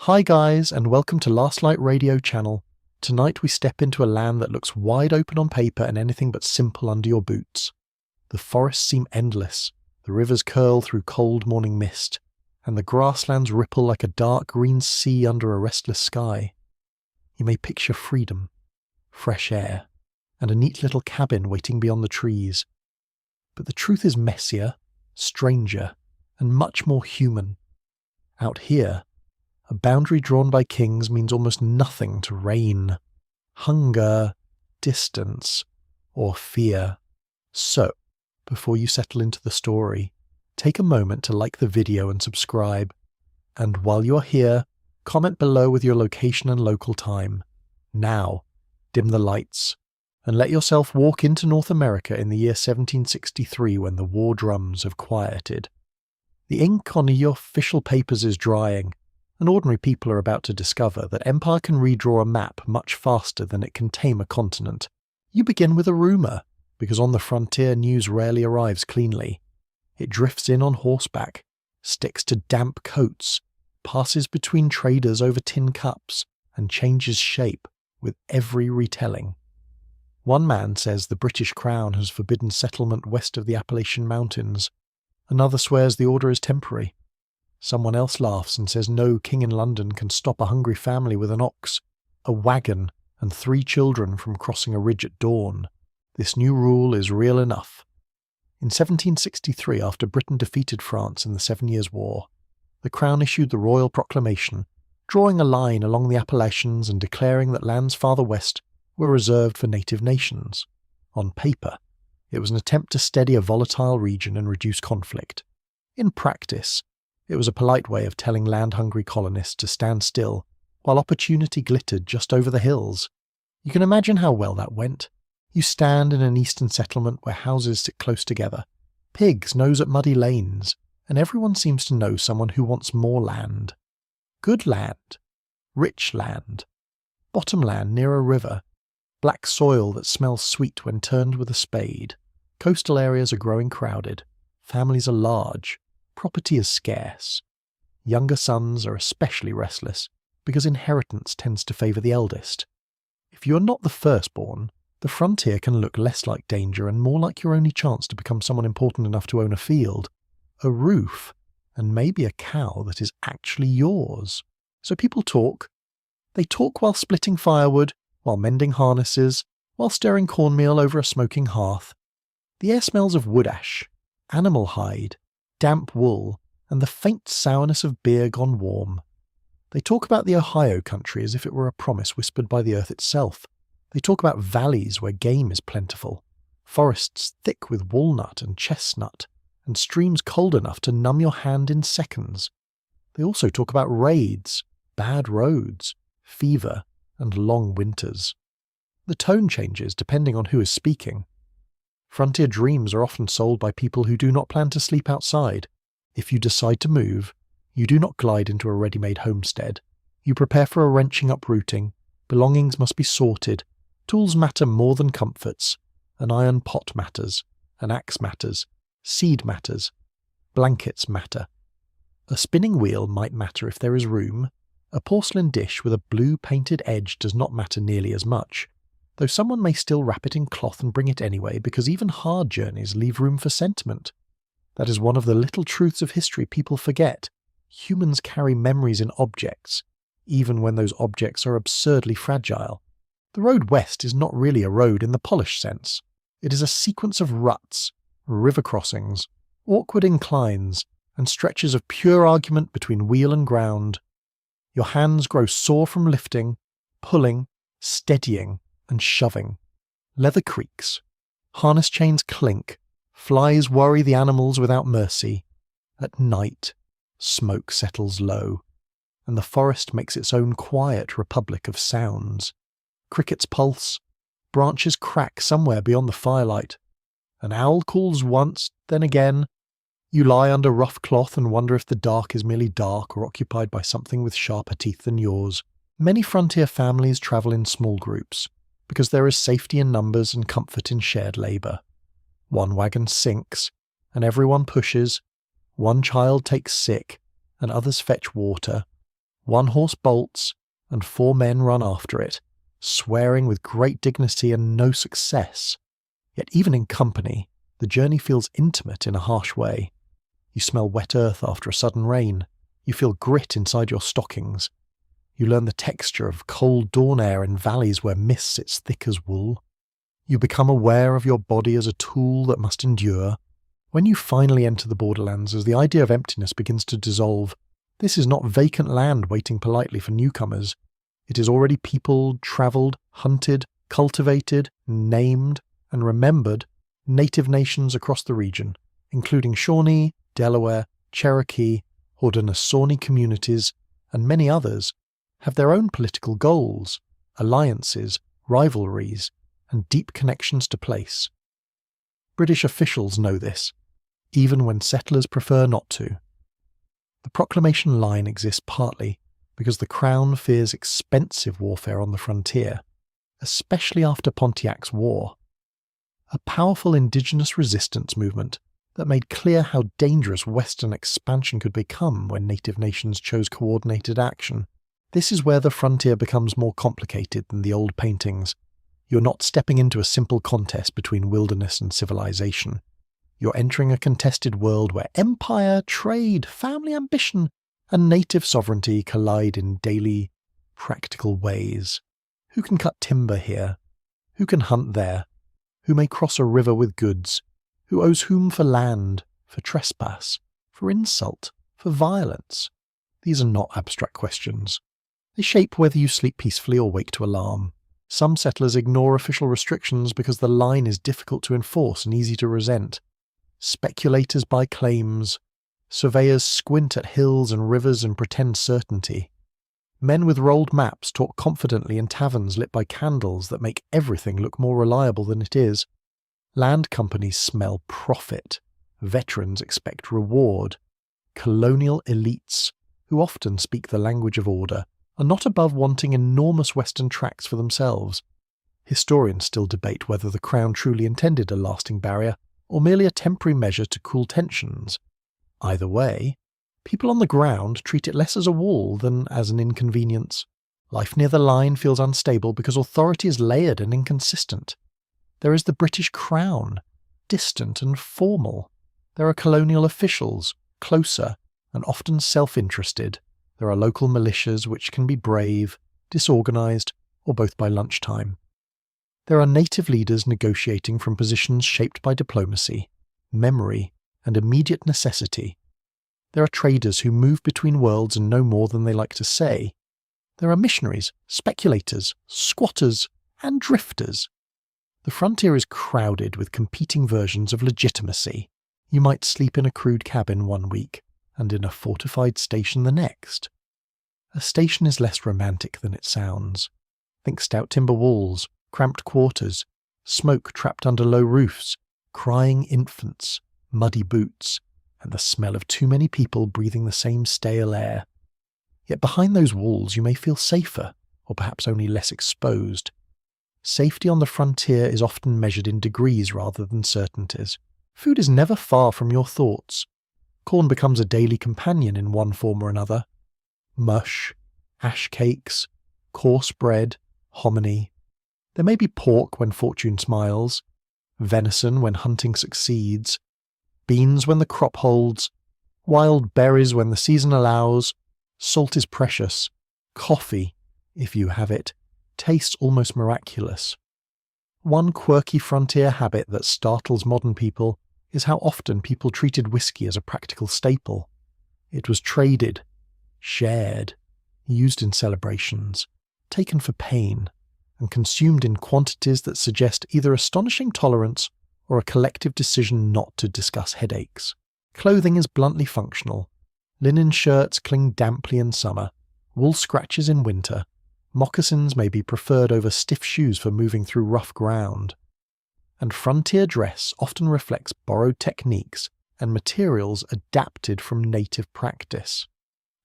Hi guys, and welcome to Last Light Radio channel. Tonight we step into a land that looks wide open on paper and anything but simple under your boots. The forests seem endless, the rivers curl through cold morning mist, and the grasslands ripple like a dark green sea under a restless sky. You may picture freedom, fresh air, and a neat little cabin waiting beyond the trees. But the truth is messier, stranger, and much more human. Out here, a boundary drawn by kings means almost nothing to rain, hunger, distance, or fear. So, before you settle into the story, take a moment to like the video and subscribe. And while you're here, comment below with your location and local time. Now, dim the lights, and let yourself walk into North America in the year 1763 when the war drums have quieted. The ink on your official papers is drying, and ordinary people are about to discover that empire can redraw a map much faster than it can tame a continent. You begin with a rumour, because on the frontier news rarely arrives cleanly. It drifts in on horseback, sticks to damp coats, passes between traders over tin cups, and changes shape with every retelling. One man says the British Crown has forbidden settlement west of the Appalachian Mountains. Another swears the order is temporary. Someone else laughs and says no king in London can stop a hungry family with an ox, a wagon, and 3 children from crossing a ridge at dawn. This new rule is real enough. In 1763, after Britain defeated France in the 7 Years' War, the Crown issued the Royal Proclamation, drawing a line along the Appalachians and declaring that lands farther west were reserved for native nations. On paper, it was an attempt to steady a volatile region and reduce conflict. In practice, it was a polite way of telling land-hungry colonists to stand still while opportunity glittered just over the hills. You can imagine how well that went. You stand in an eastern settlement where houses sit close together. Pigs nose at muddy lanes, and everyone seems to know someone who wants more land. Good land. Rich land. Bottom land near a river. Black soil that smells sweet when turned with a spade. Coastal areas are growing crowded. Families are large. Property is scarce. Younger sons are especially restless, because inheritance tends to favour the eldest. If you are not the firstborn, the frontier can look less like danger and more like your only chance to become someone important enough to own a field, a roof, and maybe a cow that is actually yours. So people talk. They talk while splitting firewood, while mending harnesses, while stirring cornmeal over a smoking hearth. The air smells of wood ash, animal hide, damp wool, and the faint sourness of beer gone warm. They talk about the Ohio country as if it were a promise whispered by the earth itself. They talk about valleys where game is plentiful, forests thick with walnut and chestnut, and streams cold enough to numb your hand in seconds. They also talk about raids, bad roads, fever, and long winters. The tone changes depending on who is speaking. Frontier dreams are often sold by people who do not plan to sleep outside. If you decide to move, you do not glide into a ready-made homestead. You prepare for a wrenching uprooting. Belongings must be sorted. Tools matter more than comforts. An iron pot matters. An axe matters. Seed matters. Blankets matter. A spinning wheel might matter if there is room. A porcelain dish with a blue painted edge does not matter nearly as much, though someone may still wrap it in cloth and bring it anyway because even hard journeys leave room for sentiment. That is one of the little truths of history people forget. Humans carry memories in objects, even when those objects are absurdly fragile. The road west is not really a road in the polished sense. It is a sequence of ruts, river crossings, awkward inclines, and stretches of pure argument between wheel and ground. Your hands grow sore from lifting, pulling, steadying, and shoving. Leather creaks. Harness chains clink. Flies worry the animals without mercy. At night, smoke settles low, and the forest makes its own quiet republic of sounds. Crickets pulse. Branches crack somewhere beyond the firelight. An owl calls once, then again. You lie under rough cloth and wonder if the dark is merely dark or occupied by something with sharper teeth than yours. Many frontier families travel in small groups, because there is safety in numbers and comfort in shared labour. One wagon sinks, and everyone pushes. One child takes sick, and others fetch water. One horse bolts, and 4 men run after it, swearing with great dignity and no success. Yet even in company, the journey feels intimate in a harsh way. You smell wet earth after a sudden rain. You feel grit inside your stockings. You learn the texture of cold dawn air in valleys where mist sits thick as wool. You become aware of your body as a tool that must endure. When you finally enter the borderlands, as the idea of emptiness begins to dissolve, this is not vacant land waiting politely for newcomers. It is already peopled, travelled, hunted, cultivated, named, and remembered native nations across the region, including Shawnee, Delaware, Cherokee, Haudenosaunee communities, and many others, have their own political goals, alliances, rivalries, and deep connections to place. British officials know this, even when settlers prefer not to. The proclamation line exists partly because the Crown fears expensive warfare on the frontier, especially after Pontiac's War. A powerful indigenous resistance movement that made clear how dangerous Western expansion could become when native nations chose coordinated action. This is where the frontier becomes more complicated than the old paintings. You're not stepping into a simple contest between wilderness and civilization. You're entering a contested world where empire, trade, family ambition, and native sovereignty collide in daily, practical ways. Who can cut timber here? Who can hunt there? Who may cross a river with goods? Who owes whom for land, for trespass, for insult, for violence? These are not abstract questions. They shape whether you sleep peacefully or wake to alarm. Some settlers ignore official restrictions because the line is difficult to enforce and easy to resent. Speculators buy claims. Surveyors squint at hills and rivers and pretend certainty. Men with rolled maps talk confidently in taverns lit by candles that make everything look more reliable than it is. Land companies smell profit. Veterans expect reward. Colonial elites, who often speak the language of order, are not above wanting enormous Western tracts for themselves. Historians still debate whether the Crown truly intended a lasting barrier or merely a temporary measure to cool tensions. Either way, people on the ground treat it less as a wall than as an inconvenience. Life near the line feels unstable because authority is layered and inconsistent. There is the British Crown, distant and formal. There are colonial officials, closer and often self-interested. There are local militias which can be brave, disorganised, or both by lunchtime. There are native leaders negotiating from positions shaped by diplomacy, memory, and immediate necessity. There are traders who move between worlds and know more than they like to say. There are missionaries, speculators, squatters, and drifters. The frontier is crowded with competing versions of legitimacy. You might sleep in a crude cabin one week, and in a fortified station the next. A station is less romantic than it sounds. Think stout timber walls, cramped quarters, smoke trapped under low roofs, crying infants, muddy boots, and the smell of too many people breathing the same stale air. Yet behind those walls you may feel safer, or perhaps only less exposed. Safety on the frontier is often measured in degrees rather than certainties. Food is never far from your thoughts. Corn becomes a daily companion in one form or another. Mush, ash cakes, coarse bread, hominy. There may be pork when fortune smiles, venison when hunting succeeds, beans when the crop holds, wild berries when the season allows. Salt is precious. Coffee, if you have it, tastes almost miraculous. One quirky frontier habit that startles modern people is how often people treated whiskey as a practical staple. It was traded, shared, used in celebrations, taken for pain, and consumed in quantities that suggest either astonishing tolerance or a collective decision not to discuss headaches. Clothing is bluntly functional. Linen shirts cling damply in summer, wool scratches in winter. Moccasins may be preferred over stiff shoes for moving through rough ground. And frontier dress often reflects borrowed techniques and materials adapted from native practice.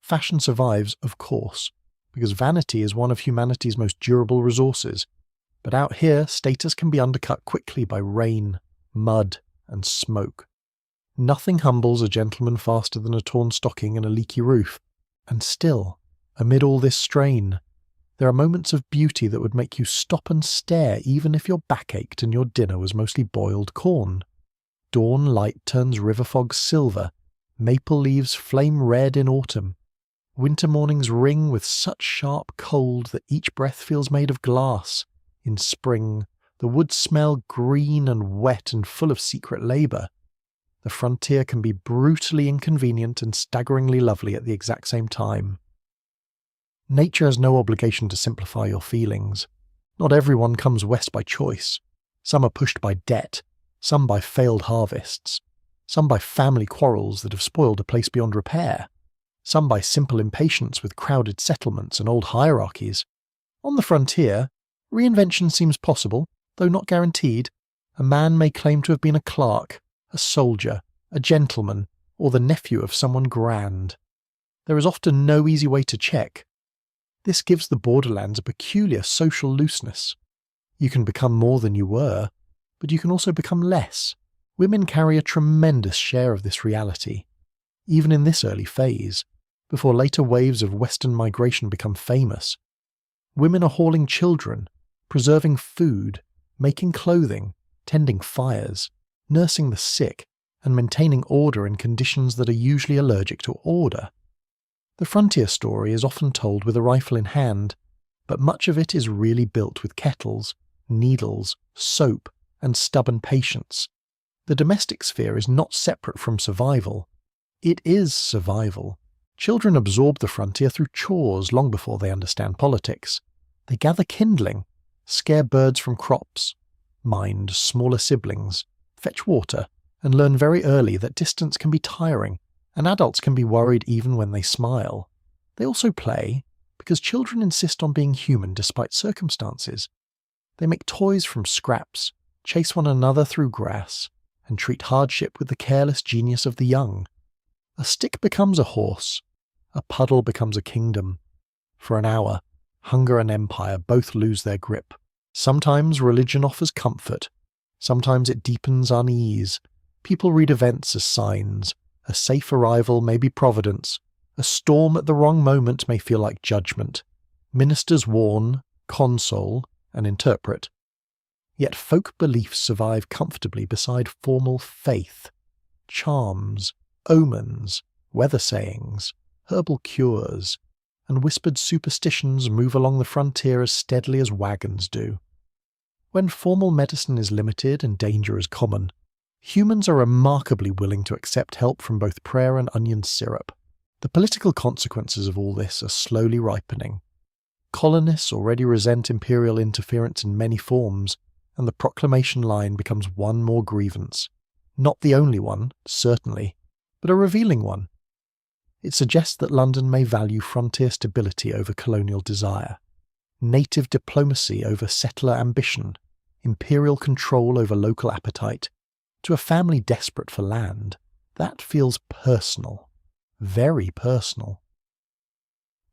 Fashion survives, of course, because vanity is one of humanity's most durable resources, but out here status can be undercut quickly by rain, mud, and smoke. Nothing humbles a gentleman faster than a torn stocking and a leaky roof, and still, Amid all this strain, there are moments of beauty that would make you stop and stare even if your back ached and your dinner was mostly boiled corn. Dawn light turns river fog silver, maple leaves flame red in autumn. Winter mornings ring with such sharp cold that each breath feels made of glass. In spring, the woods smell green and wet and full of secret labour. The frontier can be brutally inconvenient and staggeringly lovely at the exact same time. Nature has no obligation to simplify your feelings. Not everyone comes west by choice. Some are pushed by debt, some by failed harvests, some by family quarrels that have spoiled a place beyond repair, some by simple impatience with crowded settlements and old hierarchies. On the frontier, reinvention seems possible, though not guaranteed. A man may claim to have been a clerk, a soldier, a gentleman, or the nephew of someone grand. There is often no easy way to check. This gives the borderlands a peculiar social looseness. You can become more than you were, but you can also become less. Women carry a tremendous share of this reality, even in this early phase, before later waves of Western migration become famous. Women are hauling children, preserving food, making clothing, tending fires, nursing the sick, and maintaining order in conditions that are usually allergic to order. The frontier story is often told with a rifle in hand, but much of it is really built with kettles, needles, soap, and stubborn patience. The domestic sphere is not separate from survival. It is survival. Children absorb the frontier through chores long before they understand politics. They gather kindling, scare birds from crops, mind smaller siblings, fetch water, and learn very early that distance can be tiring, and adults can be worried even when they smile. They also play, because children insist on being human despite circumstances. They make toys from scraps, chase one another through grass, and treat hardship with the careless genius of the young. A stick becomes a horse, a puddle becomes a kingdom. For an hour, hunger and empire both lose their grip. Sometimes religion offers comfort, sometimes it deepens unease. People read events as signs. A safe arrival may be providence. A storm at the wrong moment may feel like judgment. Ministers warn, console, and interpret. Yet folk beliefs survive comfortably beside formal faith. Charms, omens, weather sayings, herbal cures, and whispered superstitions move along the frontier as steadily as wagons do. When formal medicine is limited and danger is common, humans are remarkably willing to accept help from both prayer and onion syrup. The political consequences of all this are slowly ripening. Colonists already resent imperial interference in many forms, and the proclamation line becomes one more grievance. Not the only one, certainly, but a revealing one. It suggests that London may value frontier stability over colonial desire, native diplomacy over settler ambition, imperial control over local appetite. To a family desperate for land, that feels personal, very personal.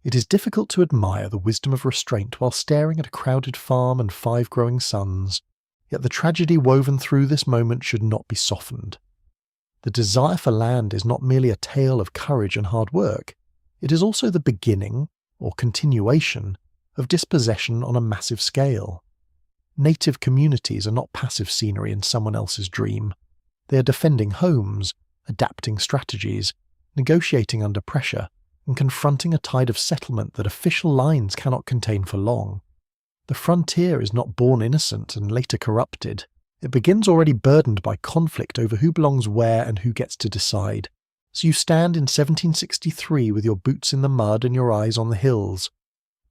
It is difficult to admire the wisdom of restraint while staring at a crowded farm and 5 growing sons, yet the tragedy woven through this moment should not be softened. The desire for land is not merely a tale of courage and hard work, it is also the beginning, or continuation, of dispossession on a massive scale. Native communities are not passive scenery in someone else's dream. They are defending homes, adapting strategies, negotiating under pressure, and confronting a tide of settlement that official lines cannot contain for long. The frontier is not born innocent and later corrupted. It begins already burdened by conflict over who belongs where and who gets to decide. So you stand in 1763 with your boots in the mud and your eyes on the hills.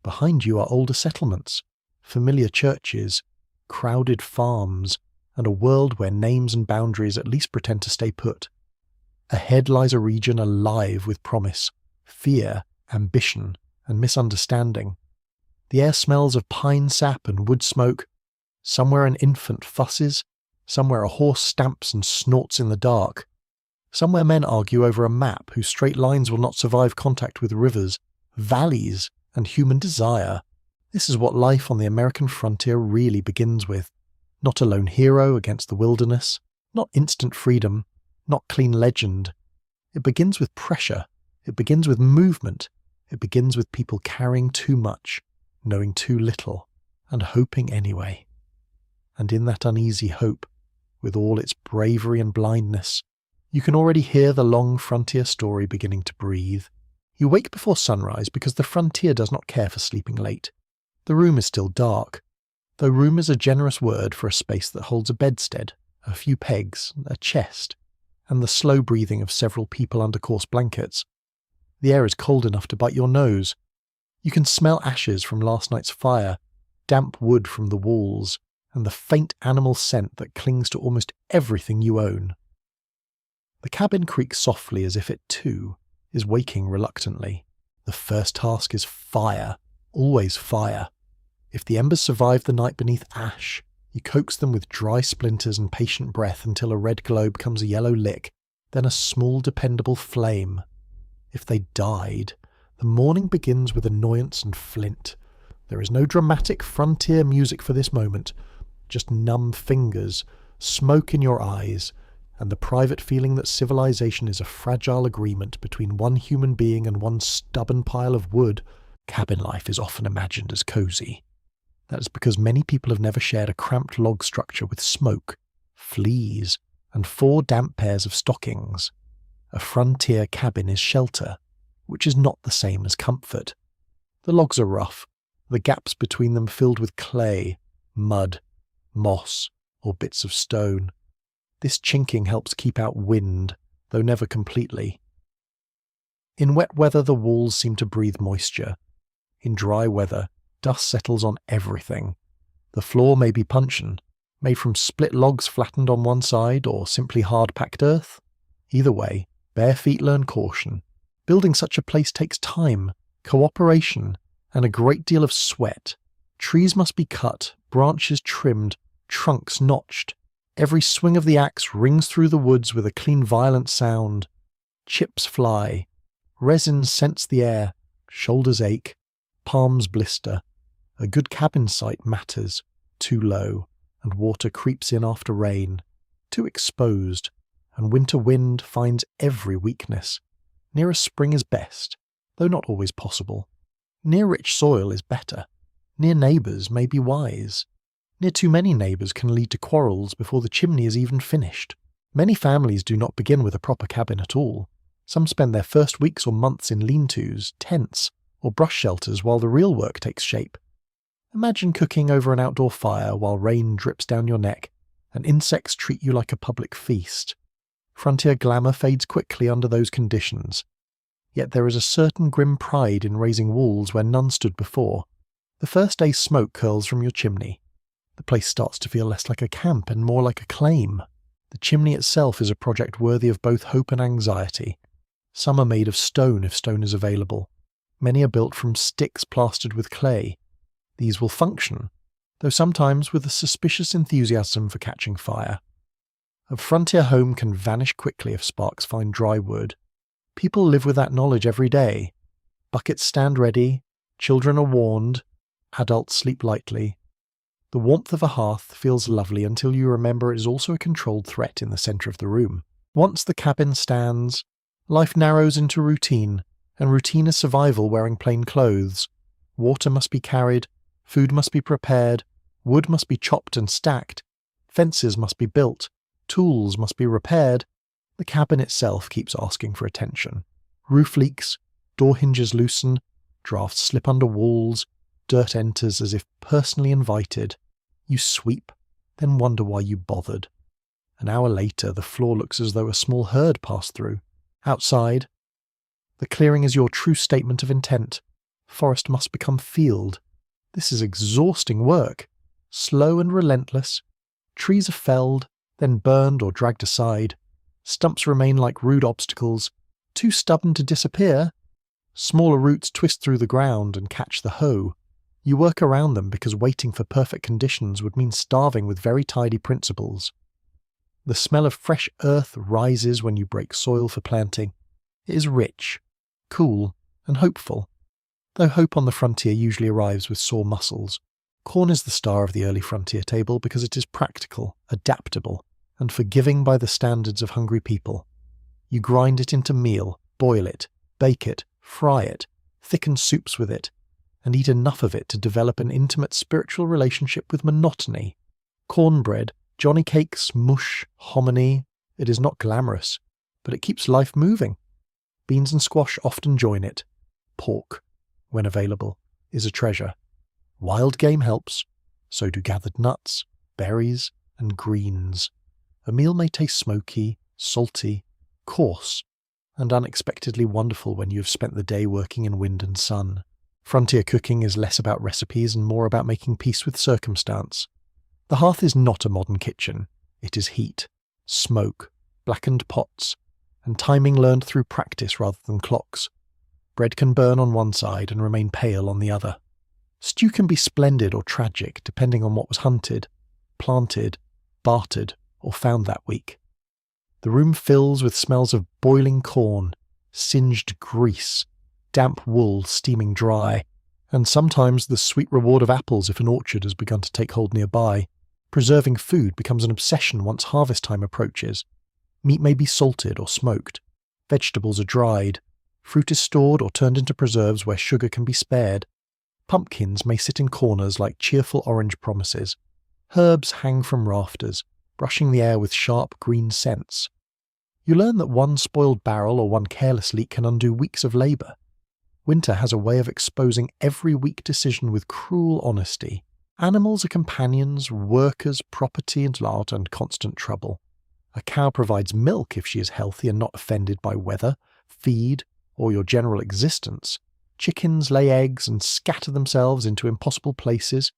Behind you are older settlements, familiar churches, crowded farms, and a world where names and boundaries at least pretend to stay put. Ahead lies a region alive with promise, fear, ambition, and misunderstanding. The air smells of pine sap and wood smoke. Somewhere an infant fusses, somewhere a horse stamps and snorts in the dark. Somewhere men argue over a map whose straight lines will not survive contact with rivers, valleys, and human desire. This is what life on the American frontier really begins with. Not a lone hero against the wilderness, not instant freedom, not clean legend. It begins with pressure, it begins with movement, It begins with people carrying too much, knowing too little, and hoping anyway. And in that uneasy hope, with all its bravery and blindness, you can already hear the long frontier story beginning to breathe. You wake before sunrise because the frontier does not care for sleeping late. The room is still dark, though room is a generous word for a space that holds a bedstead, a few pegs, a chest, and the slow breathing of several people under coarse blankets. The air is cold enough to bite your nose. You can smell ashes from last night's fire, damp wood from the walls, and the faint animal scent that clings to almost everything you own. The cabin creaks softly as if it, too, is waking reluctantly. The first task is fire, always fire. If the embers survive the night beneath ash, you coax them with dry splinters and patient breath until a red glow becomes a yellow lick, then a small dependable flame. If they died, the morning begins with annoyance and flint. There is no dramatic frontier music for this moment, just numb fingers, smoke in your eyes, and the private feeling that civilization is a fragile agreement between one human being and one stubborn pile of wood. Cabin life is often imagined as cozy. That is because many people have never shared a cramped log structure with smoke, fleas, and 4 damp pairs of stockings. A frontier cabin is shelter, which is not the same as comfort. The logs are rough, the gaps between them filled with clay, mud, moss, or bits of stone. This chinking helps keep out wind, though never completely. In wet weather the walls seem to breathe moisture. In dry weather, dust settles on everything. The floor may be puncheon, made from split logs flattened on one side, or simply hard-packed earth. Either way, bare feet learn caution. Building such a place takes time, cooperation, and a great deal of sweat. Trees must be cut, branches trimmed, trunks notched. Every swing of the axe rings through the woods with a clean, violent sound. Chips fly. Resin scents the air. Shoulders ache. Palms blister. A good cabin site matters. Too low, and water creeps in after rain. Too exposed, and winter wind finds every weakness. Near a spring is best, though not always possible. Near rich soil is better. Near neighbours may be wise. Near too many neighbours can lead to quarrels before the chimney is even finished. Many families do not begin with a proper cabin at all. Some spend their first weeks or months in lean-tos, tents, or brush shelters while the real work takes shape. Imagine cooking over an outdoor fire while rain drips down your neck and insects treat you like a public feast. Frontier glamour fades quickly under those conditions. Yet there is a certain grim pride in raising walls where none stood before. The first day's smoke curls from your chimney. The place starts to feel less like a camp and more like a claim. The chimney itself is a project worthy of both hope and anxiety. Some are made of stone if stone is available. Many are built from sticks plastered with clay. These will function, though sometimes with a suspicious enthusiasm for catching fire. A frontier home can vanish quickly if sparks find dry wood. People live with that knowledge every day. Buckets stand ready, children are warned, adults sleep lightly. The warmth of a hearth feels lovely until you remember it is also a controlled threat in the centre of the room. Once the cabin stands, life narrows into routine, and routine is survival wearing plain clothes. Water must be carried, food must be prepared, wood must be chopped and stacked, fences must be built, tools must be repaired. The cabin itself keeps asking for attention. Roof leaks, door hinges loosen, drafts slip under walls, dirt enters as if personally invited. You sweep, then wonder why you bothered. An hour later, the floor looks as though a small herd passed through. Outside, the clearing is your true statement of intent. Forest must become field. This is exhausting work, slow and relentless. Trees are felled, then burned or dragged aside. Stumps remain like rude obstacles, too stubborn to disappear. Smaller roots twist through the ground and catch the hoe. You work around them because waiting for perfect conditions would mean starving with very tidy principles. The smell of fresh earth rises when you break soil for planting. It is rich, cool, and hopeful, though hope on the frontier usually arrives with sore muscles. Corn is the star of the early frontier table because it is practical, adaptable, and forgiving by the standards of hungry people. You grind it into meal, boil it, bake it, fry it, thicken soups with it, and eat enough of it to develop an intimate spiritual relationship with monotony. Cornbread, johnny cakes, mush, hominy. It is not glamorous, but it keeps life moving. Beans and squash often join it. Pork, when available, is a treasure. Wild game helps, so do gathered nuts, berries, and greens. A meal may taste smoky, salty, coarse, and unexpectedly wonderful when you have spent the day working in wind and sun. Frontier cooking is less about recipes and more about making peace with circumstance. The hearth is not a modern kitchen. It is heat, smoke, blackened pots, and timing learned through practice rather than clocks. Bread can burn on one side and remain pale on the other. Stew can be splendid or tragic depending on what was hunted, planted, bartered, or found that week. The room fills with smells of boiling corn, singed grease, damp wool steaming dry, and sometimes the sweet reward of apples if an orchard has begun to take hold nearby. Preserving food becomes an obsession once harvest time approaches. Meat may be salted or smoked. Vegetables are dried. Fruit is stored or turned into preserves where sugar can be spared. Pumpkins may sit in corners like cheerful orange promises. Herbs hang from rafters, brushing the air with sharp green scents. You learn that one spoiled barrel or one careless leak can undo weeks of labour. Winter has a way of exposing every weak decision with cruel honesty. Animals are companions, workers, property and art, and constant trouble. A cow provides milk if she is healthy and not offended by weather, feed, or your general existence. Chickens lay eggs and scatter themselves into impossible places.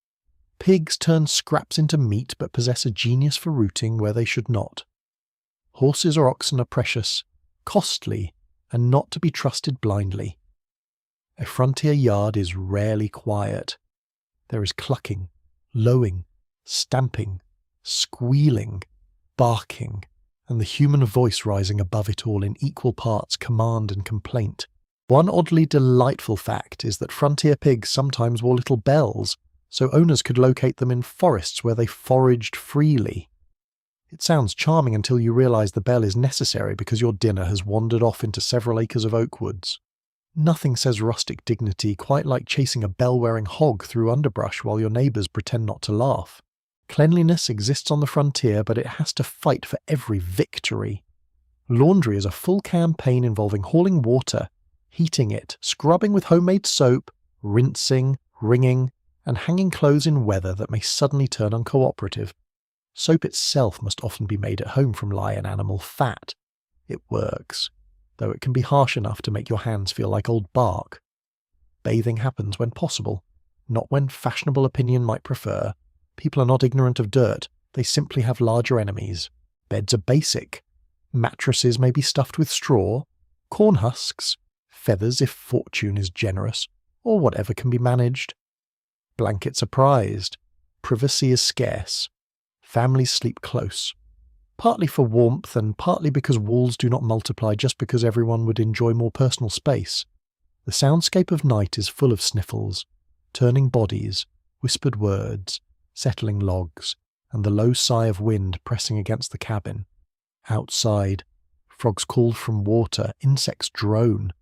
Pigs turn scraps into meat but possess a genius for rooting where they should not. Horses or oxen are precious, costly, and not to be trusted blindly. A frontier yard is rarely quiet. There is clucking, lowing, stamping, squealing, barking, and the human voice rising above it all in equal parts command and complaint. One oddly delightful fact is that frontier pigs sometimes wore little bells, so owners could locate them in forests where they foraged freely. It sounds charming until you realise the bell is necessary because your dinner has wandered off into several acres of oak woods. Nothing says rustic dignity quite like chasing a bell-wearing hog through underbrush while your neighbours pretend not to laugh. Cleanliness exists on the frontier, but it has to fight for every victory. Laundry is a full campaign involving hauling water, heating it, scrubbing with homemade soap, rinsing, wringing, and hanging clothes in weather that may suddenly turn uncooperative. Soap itself must often be made at home from lion animal fat. It works, though it can be harsh enough to make your hands feel like old bark. Bathing happens when possible, not when fashionable opinion might prefer. People are not ignorant of dirt, they simply have larger enemies. Beds are basic. Mattresses may be stuffed with straw, corn husks, feathers if fortune is generous, or whatever can be managed. Blankets are prized. Privacy is scarce. Families sleep close. Partly for warmth and partly because walls do not multiply just because everyone would enjoy more personal space. The soundscape of night is full of sniffles, turning bodies, whispered words, settling logs, and the low sigh of wind pressing against the cabin. Outside, frogs call from water, insects drone,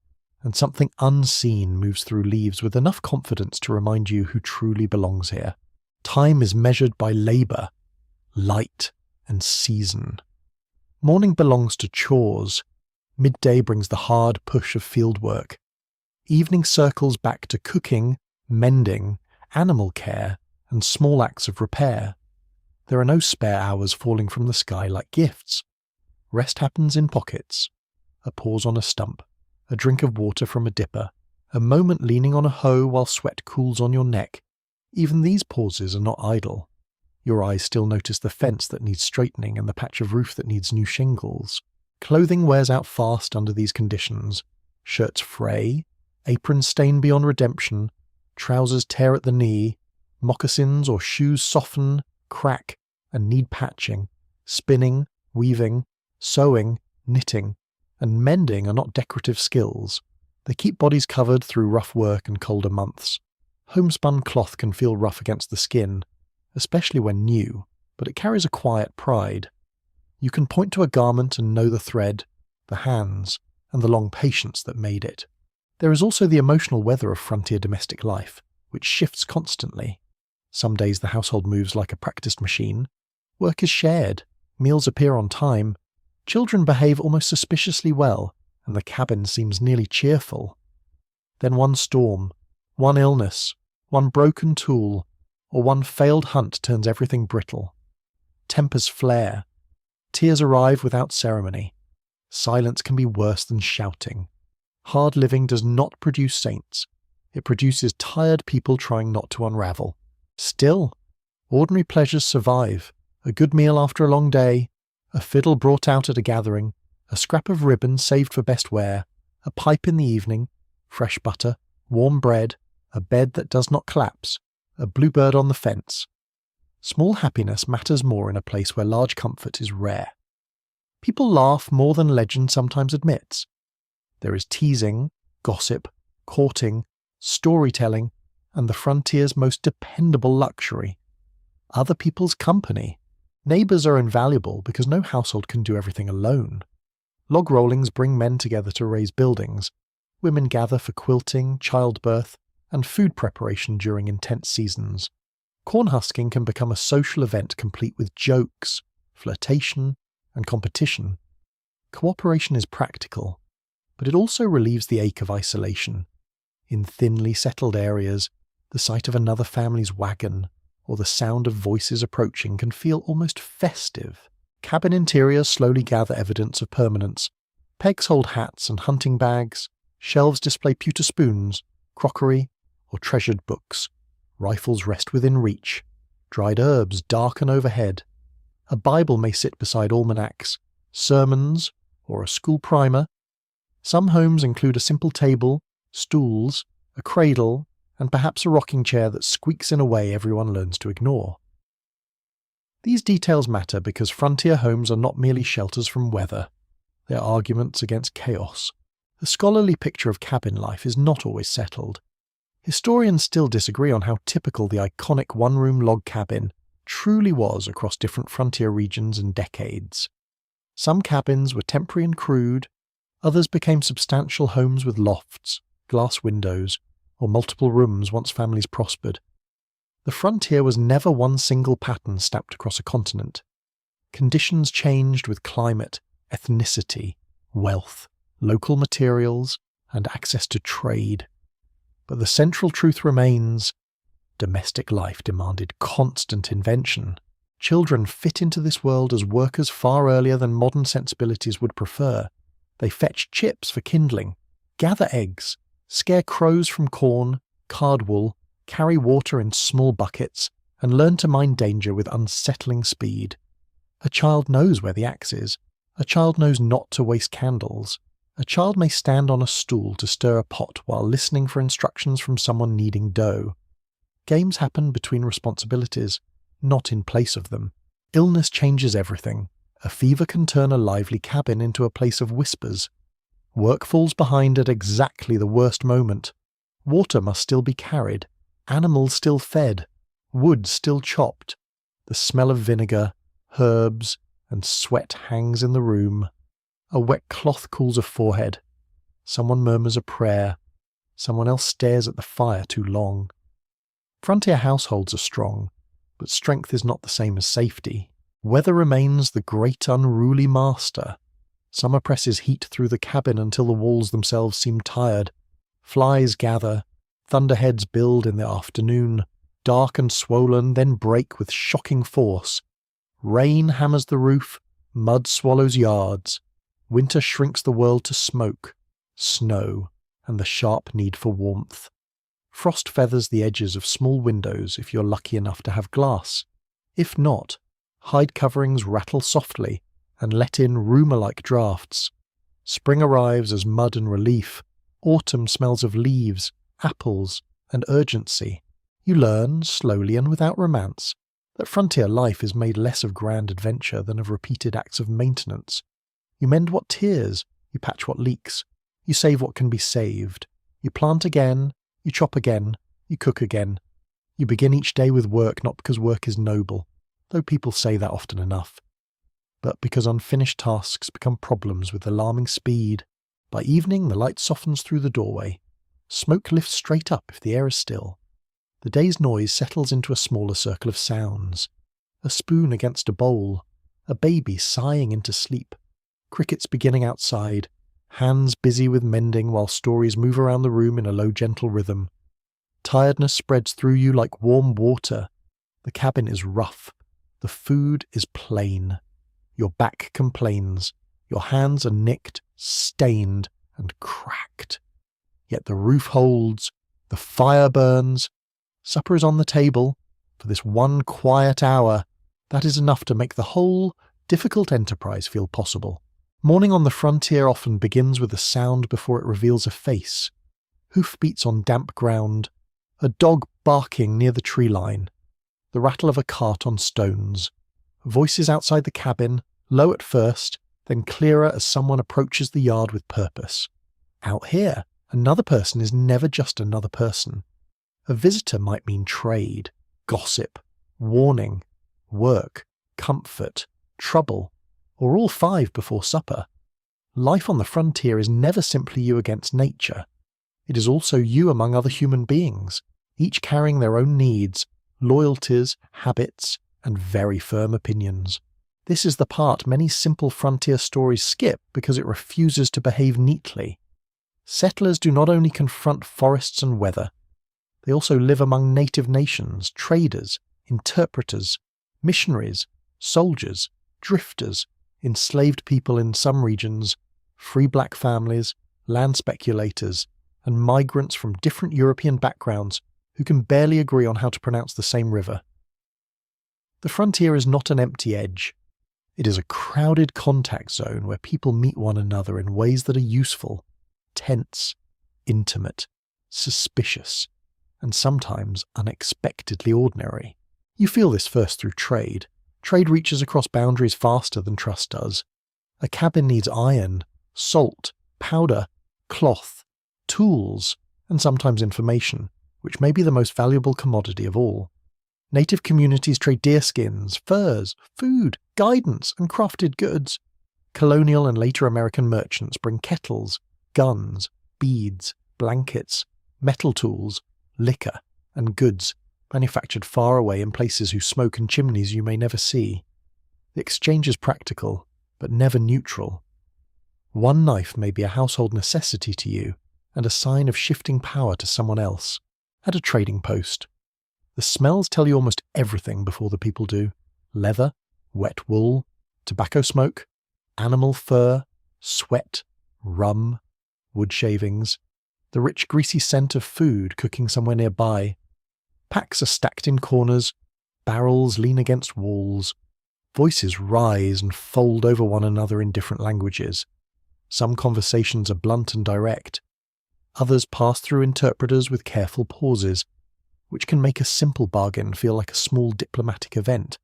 and something unseen moves through leaves with enough confidence to remind you who truly belongs here. Time is measured by labour, light, and season. Morning belongs to chores. Midday brings the hard push of fieldwork. Evening circles back to cooking, mending, animal care, and small acts of repair. There are no spare hours falling from the sky like gifts. Rest happens in pockets. A pause on a stump, a drink of water from a dipper, a moment leaning on a hoe while sweat cools on your neck. Even these pauses are not idle. Your eyes still notice the fence that needs straightening and the patch of roof that needs new shingles. Clothing wears out fast under these conditions. Shirts fray, aprons stain beyond redemption, trousers tear at the knee, moccasins or shoes soften, crack, and need patching. Spinning, weaving, sewing, knitting, and mending are not decorative skills. They keep bodies covered through rough work and colder months. Homespun cloth can feel rough against the skin, especially when new, but it carries a quiet pride. You can point to a garment and know the thread, the hands, and the long patience that made it. There is also the emotional weather of frontier domestic life, which shifts constantly. Some days the household moves like a practiced machine. Work is shared, meals appear on time, children behave almost suspiciously well, and the cabin seems nearly cheerful. Then one storm, one illness, one broken tool, or one failed hunt turns everything brittle. Tempers flare. Tears arrive without ceremony. Silence can be worse than shouting. Hard living does not produce saints. It produces tired people trying not to unravel. Still, ordinary pleasures survive. A good meal after a long day, a fiddle brought out at a gathering, a scrap of ribbon saved for best wear, a pipe in the evening, fresh butter, warm bread, a bed that does not collapse, a bluebird on the fence. Small happiness matters more in a place where large comfort is rare. People laugh more than legend sometimes admits. There is teasing, gossip, courting, storytelling, and the frontier's most dependable luxury: other people's company. Neighbours are invaluable because no household can do everything alone. Log rollings bring men together to raise buildings. Women gather for quilting, childbirth, and food preparation during intense seasons. Corn husking can become a social event complete with jokes, flirtation, and competition. Cooperation is practical, but it also relieves the ache of isolation. In thinly settled areas, the sight of another family's wagon or the sound of voices approaching can feel almost festive. Cabin interiors slowly gather evidence of permanence. Pegs hold hats and hunting bags, shelves display pewter spoons, crockery, or treasured books. Rifles rest within reach. Dried herbs darken overhead. A Bible may sit beside almanacs, sermons, or a school primer. Some homes include a simple table, stools, a cradle, and perhaps a rocking chair that squeaks in a way everyone learns to ignore. These details matter because frontier homes are not merely shelters from weather. They are arguments against chaos. The scholarly picture of cabin life is not always settled. Historians still disagree on how typical the iconic one-room log cabin truly was across different frontier regions and decades. Some cabins were temporary and crude, others became substantial homes with lofts, glass windows, or multiple rooms once families prospered. The frontier was never one single pattern stamped across a continent. Conditions changed with climate, ethnicity, wealth, local materials, and access to trade. But the central truth remains: domestic life demanded constant invention. Children fit into this world as workers far earlier than modern sensibilities would prefer. They fetch chips for kindling, gather eggs, scare crows from corn, card wool, carry water in small buckets, and learn to mind danger with unsettling speed. A child knows where the axe is. A child knows not to waste candles. A child may stand on a stool to stir a pot while listening for instructions from someone kneading dough. Games happen between responsibilities, not in place of them. Illness changes everything. A fever can turn a lively cabin into a place of whispers. Work falls behind at exactly the worst moment. Water must still be carried, animals still fed, wood still chopped. The smell of vinegar, herbs, and sweat hangs in the room. A wet cloth cools a forehead. Someone murmurs a prayer. Someone else stares at the fire too long. Frontier households are strong, but strength is not the same as safety. Weather remains the great unruly master. Summer presses heat through the cabin until the walls themselves seem tired. Flies gather. Thunderheads build in the afternoon, dark and swollen, then break with shocking force. Rain hammers the roof, mud swallows yards. Winter shrinks the world to smoke, snow, and the sharp need for warmth. Frost feathers the edges of small windows if you're lucky enough to have glass. If not, hide coverings rattle softly and let in rumour-like draughts. Spring arrives as mud and relief. Autumn smells of leaves, apples, and urgency. You learn, slowly and without romance, that frontier life is made less of grand adventure than of repeated acts of maintenance. You mend what tears, you patch what leaks, you save what can be saved. You plant again, you chop again, you cook again. You begin each day with work not because work is noble, though people say that often enough, but because unfinished tasks become problems with alarming speed. By evening the light softens through the doorway. Smoke lifts straight up if the air is still. The day's noise settles into a smaller circle of sounds. A spoon against a bowl, a baby sighing into sleep, crickets beginning outside, hands busy with mending while stories move around the room in a low gentle rhythm. Tiredness spreads through you like warm water. The cabin is rough. The food is plain. Your back complains. Your hands are nicked, stained, and cracked. Yet the roof holds. The fire burns. Supper is on the table. For this one quiet hour, that is enough to make the whole difficult enterprise feel possible. Morning on the frontier often begins with a sound before it reveals a face. Hoofbeats on damp ground. A dog barking near the tree line. The rattle of a cart on stones. Voices outside the cabin, low at first, then clearer as someone approaches the yard with purpose. Out here, another person is never just another person. A visitor might mean trade, gossip, warning, work, comfort, trouble, or all five before supper. Life on the frontier is never simply you against nature. It is also you among other human beings, each carrying their own needs, loyalties, habits, and very firm opinions. This is the part many simple frontier stories skip because it refuses to behave neatly. Settlers do not only confront forests and weather, they also live among native nations, traders, interpreters, missionaries, soldiers, drifters, enslaved people in some regions, free black families, land speculators, and migrants from different European backgrounds who can barely agree on how to pronounce the same river. The frontier is not an empty edge. It is a crowded contact zone where people meet one another in ways that are useful, tense, intimate, suspicious, and sometimes unexpectedly ordinary. You feel this first through trade. Trade reaches across boundaries faster than trust does. A cabin needs iron, salt, powder, cloth, tools, and sometimes information, which may be the most valuable commodity of all. Native communities trade deerskins, furs, food, guidance, and crafted goods. Colonial and later American merchants bring kettles, guns, beads, blankets, metal tools, liquor, and goods manufactured far away in places whose smoke and chimneys you may never see. The exchange is practical, but never neutral. One knife may be a household necessity to you and a sign of shifting power to someone else. At a trading post, the smells tell you almost everything before the people do. Leather, wet wool, tobacco smoke, animal fur, sweat, rum, wood shavings, the rich greasy scent of food cooking somewhere nearby. Packs are stacked in corners, barrels lean against walls, voices rise and fold over one another in different languages. Some conversations are blunt and direct. Others pass through interpreters with careful pauses, which can make a simple bargain feel like a small diplomatic event.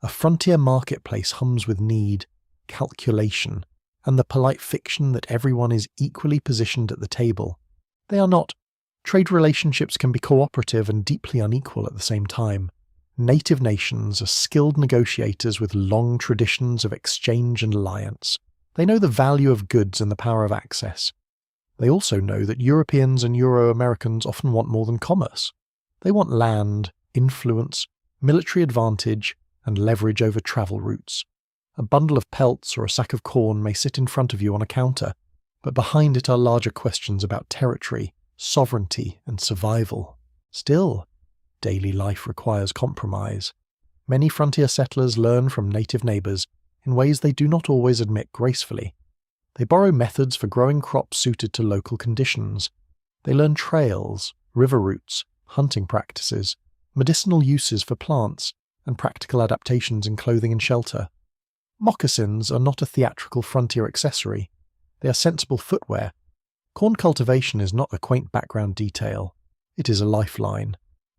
A frontier marketplace hums with need, calculation, and the polite fiction that everyone is equally positioned at the table. They are not. Trade relationships can be cooperative and deeply unequal at the same time. Native nations are skilled negotiators with long traditions of exchange and alliance. They know the value of goods and the power of access. They also know that Europeans and Euro-Americans often want more than commerce. They want land, influence, military advantage, and leverage over travel routes. A bundle of pelts or a sack of corn may sit in front of you on a counter, but behind it are larger questions about territory, sovereignty, and survival. Still, daily life requires compromise. Many frontier settlers learn from native neighbours in ways they do not always admit gracefully. They borrow methods for growing crops suited to local conditions. They learn trails, river routes, hunting practices, medicinal uses for plants, and practical adaptations in clothing and shelter. Moccasins are not a theatrical frontier accessory. They are sensible footwear. Corn cultivation is not a quaint background detail. It is a lifeline.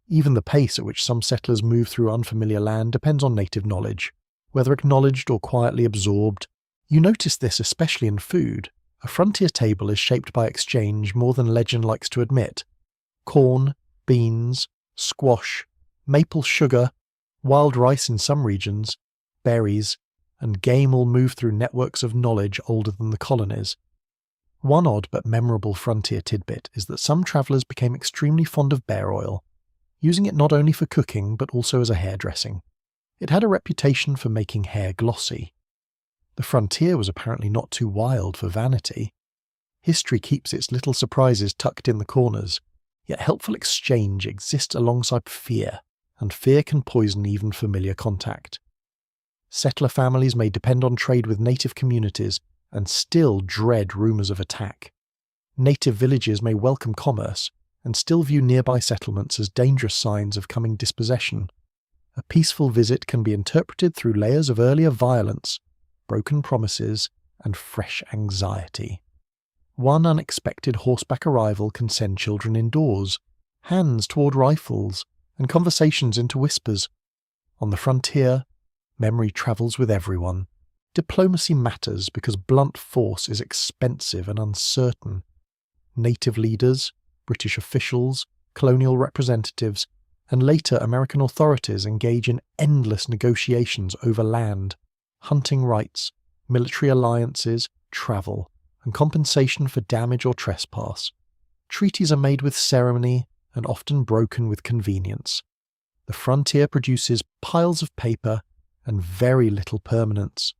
Even the pace at which some settlers move through unfamiliar land depends on native knowledge. Whether acknowledged or quietly absorbed, you notice this especially in food. A frontier table is shaped by exchange more than legend likes to admit. Corn, beans, squash, maple sugar, wild rice in some regions, berries, and game all move through networks of knowledge older than the colonies. One odd but memorable frontier tidbit is that some travellers became extremely fond of bear oil, using it not only for cooking but also as a hairdressing. It had a reputation for making hair glossy. The frontier was apparently not too wild for vanity. History keeps its little surprises tucked in the corners, yet helpful exchange exists alongside fear, and fear can poison even familiar contact. Settler families may depend on trade with native communities and still dread rumours of attack. Native villages may welcome commerce and still view nearby settlements as dangerous signs of coming dispossession. A peaceful visit can be interpreted through layers of earlier violence, broken promises, and fresh anxiety. One unexpected horseback arrival can send children indoors, hands toward rifles, and conversations into whispers. On the frontier, memory travels with everyone. Diplomacy matters because blunt force is expensive and uncertain. Native leaders, British officials, colonial representatives, and later American authorities engage in endless negotiations over land, hunting rights, military alliances, travel, and compensation for damage or trespass. Treaties are made with ceremony and often broken with convenience. The frontier produces piles of paper and very little permanence.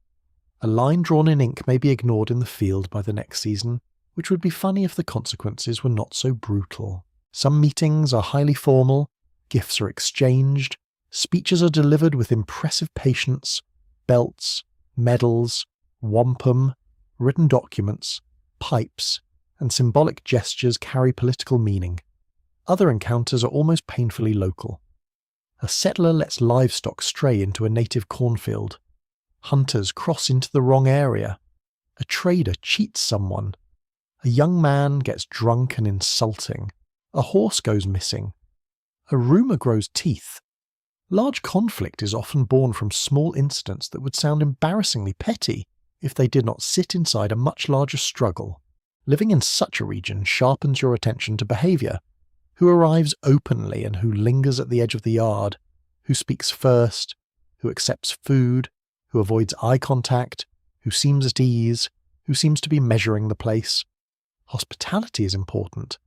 A line drawn in ink may be ignored in the field by the next season, which would be funny if the consequences were not so brutal. Some meetings are highly formal, gifts are exchanged, speeches are delivered with impressive patience, belts, medals, wampum, written documents, pipes, and symbolic gestures carry political meaning. Other encounters are almost painfully local. A settler lets livestock stray into a native cornfield. Hunters cross into the wrong area. A trader cheats someone. A young man gets drunk and insulting. A horse goes missing. A rumour grows teeth. Large conflict is often born from small incidents that would sound embarrassingly petty if they did not sit inside a much larger struggle. Living in such a region sharpens your attention to behaviour. Who arrives openly and who lingers at the edge of the yard, who speaks first, who accepts food, who avoids eye contact, who seems at ease, who seems to be measuring the place. Hospitality is important,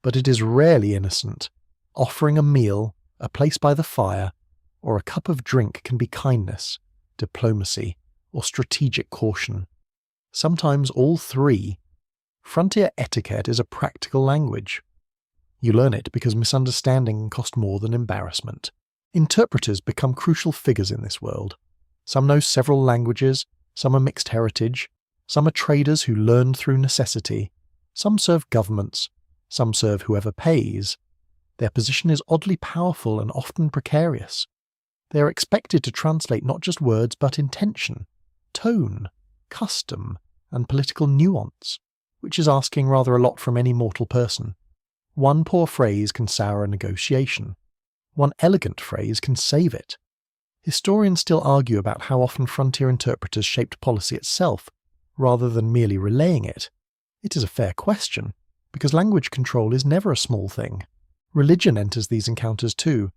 but it is rarely innocent. Offering a meal, a place by the fire, or a cup of drink can be kindness, diplomacy, or strategic caution. Sometimes all three. Frontier etiquette is a practical language. You learn it because misunderstanding can cost more than embarrassment. Interpreters become crucial figures in this world. Some know several languages, some are mixed heritage, some are traders who learned through necessity, some serve governments, some serve whoever pays. Their position is oddly powerful and often precarious. They are expected to translate not just words but intention, tone, custom, and political nuance, which is asking rather a lot from any mortal person. One poor phrase can sour a negotiation. One elegant phrase can save it. Historians still argue about how often frontier interpreters shaped policy itself, rather than merely relaying it. It is a fair question, because language control is never a small thing. Religion enters these encounters too,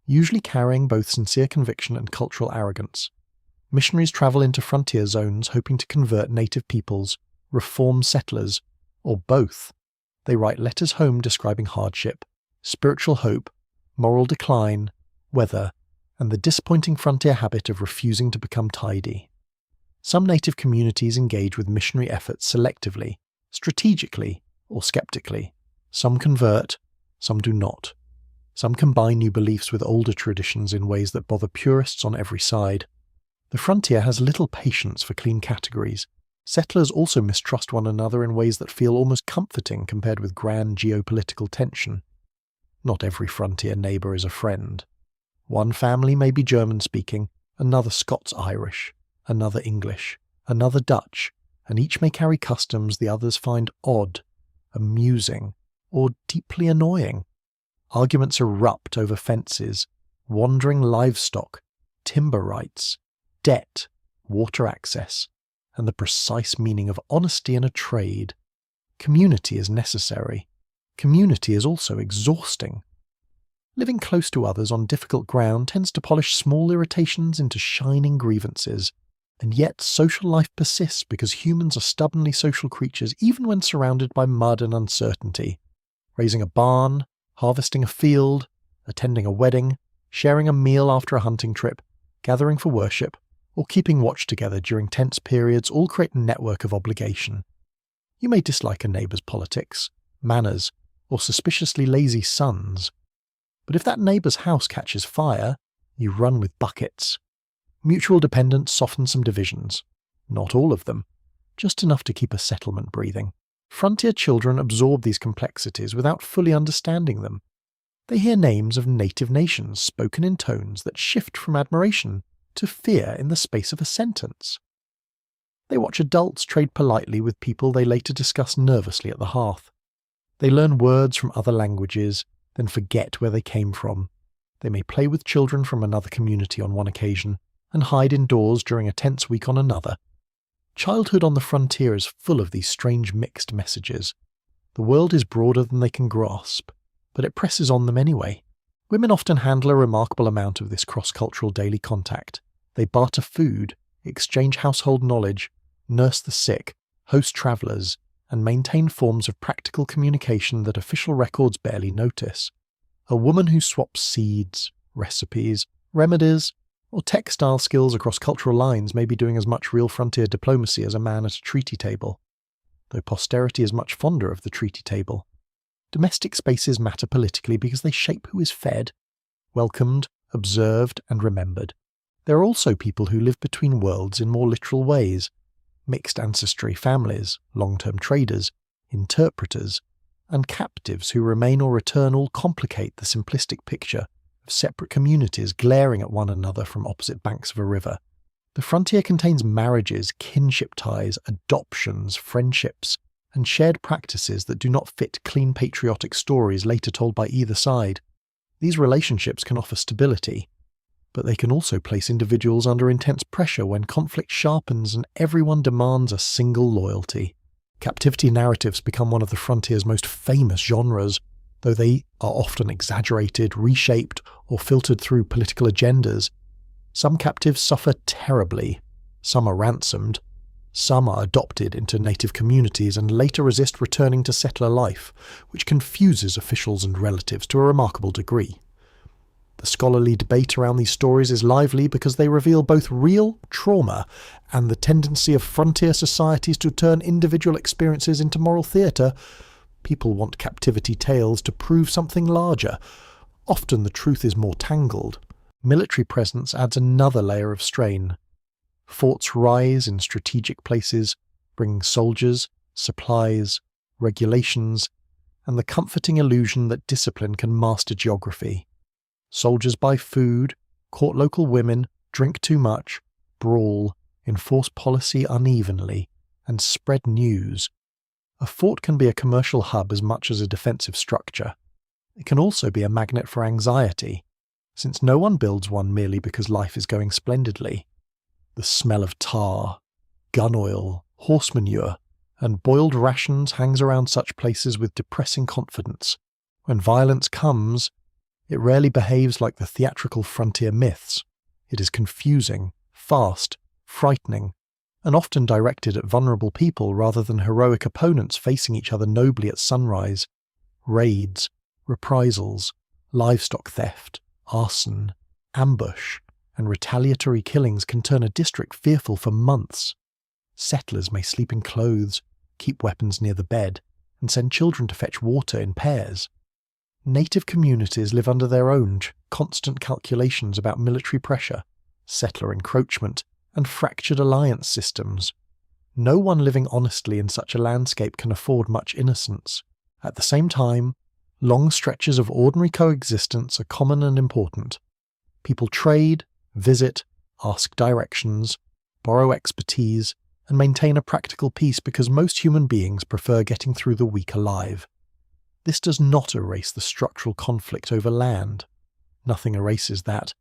usually carrying both sincere conviction and cultural arrogance. Missionaries travel into frontier zones hoping to convert native peoples, reform settlers, or both. They write letters home describing hardship, spiritual hope, moral decline, weather, and the disappointing frontier habit of refusing to become tidy. Some native communities engage with missionary efforts selectively, strategically, or skeptically. Some convert, some do not. Some combine new beliefs with older traditions in ways that bother purists on every side. The frontier has little patience for clean categories. Settlers also mistrust one another in ways that feel almost comforting compared with grand geopolitical tension. Not every frontier neighbour is a friend. One family may be German-speaking, another Scots-Irish, another English, another Dutch, and each may carry customs the others find odd, amusing, or deeply annoying. Arguments erupt over fences, wandering livestock, timber rights, debt, water access, and the precise meaning of honesty in a trade. Community is necessary. Community is also exhausting. Living close to others on difficult ground tends to polish small irritations into shining grievances. And yet social life persists because humans are stubbornly social creatures even when surrounded by mud and uncertainty. Raising a barn, harvesting a field, attending a wedding, sharing a meal after a hunting trip, gathering for worship, or keeping watch together during tense periods all create a network of obligation. You may dislike a neighbour's politics, manners, or suspiciously lazy sons, but if that neighbour's house catches fire, you run with buckets. Mutual dependence softens some divisions. Not all of them, just enough to keep a settlement breathing. Frontier children absorb these complexities without fully understanding them. They hear names of native nations spoken in tones that shift from admiration to fear in the space of a sentence. They watch adults trade politely with people they later discuss nervously at the hearth. They learn words from other languages, then forget where they came from. They may play with children from another community on one occasion, and hide indoors during a tense week on another. Childhood on the frontier is full of these strange mixed messages. The world is broader than they can grasp, but it presses on them anyway. Women often handle a remarkable amount of this cross-cultural daily contact. They barter food, exchange household knowledge, nurse the sick, host travellers, and maintain forms of practical communication that official records barely notice. A woman who swaps seeds, recipes, remedies, or textile skills across cultural lines may be doing as much real frontier diplomacy as a man at a treaty table, though posterity is much fonder of the treaty table. Domestic spaces matter politically because they shape who is fed, welcomed, observed, and remembered. There are also people who live between worlds in more literal ways. Mixed ancestry families, long-term traders, interpreters, and captives who remain or return all complicate the simplistic picture of separate communities glaring at one another from opposite banks of a river. The frontier contains marriages, kinship ties, adoptions, friendships, and shared practices that do not fit clean patriotic stories later told by either side. These relationships can offer stability, but they can also place individuals under intense pressure when conflict sharpens and everyone demands a single loyalty. Captivity narratives become one of the frontier's most famous genres, though they are often exaggerated, reshaped, or filtered through political agendas. Some captives suffer terribly, some are ransomed, some are adopted into native communities and later resist returning to settler life, which confuses officials and relatives to a remarkable degree. The scholarly debate around these stories is lively because they reveal both real trauma and the tendency of frontier societies to turn individual experiences into moral theatre. People want captivity tales to prove something larger. Often the truth is more tangled. Military presence adds another layer of strain. Forts rise in strategic places, bringing soldiers, supplies, regulations, and the comforting illusion that discipline can master geography. Soldiers buy food, court local women, drink too much, brawl, enforce policy unevenly, and spread news. A fort can be a commercial hub as much as a defensive structure. It can also be a magnet for anxiety, since no one builds one merely because life is going splendidly. The smell of tar, gun oil, horse manure, and boiled rations hangs around such places with depressing confidence. When violence comes, it rarely behaves like the theatrical frontier myths. It is confusing, fast, frightening, and often directed at vulnerable people rather than heroic opponents facing each other nobly at sunrise. Raids, reprisals, livestock theft, arson, ambush, and retaliatory killings can turn a district fearful for months. Settlers may sleep in clothes, keep weapons near the bed, and send children to fetch water in pairs. Native communities live under their own constant calculations about military pressure, settler encroachment, and fractured alliance systems. No one living honestly in such a landscape can afford much innocence. At the same time, long stretches of ordinary coexistence are common and important. People trade, visit, ask directions, borrow expertise, and maintain a practical peace because most human beings prefer getting through the week alive. This does not erase the structural conflict over land. Nothing erases that,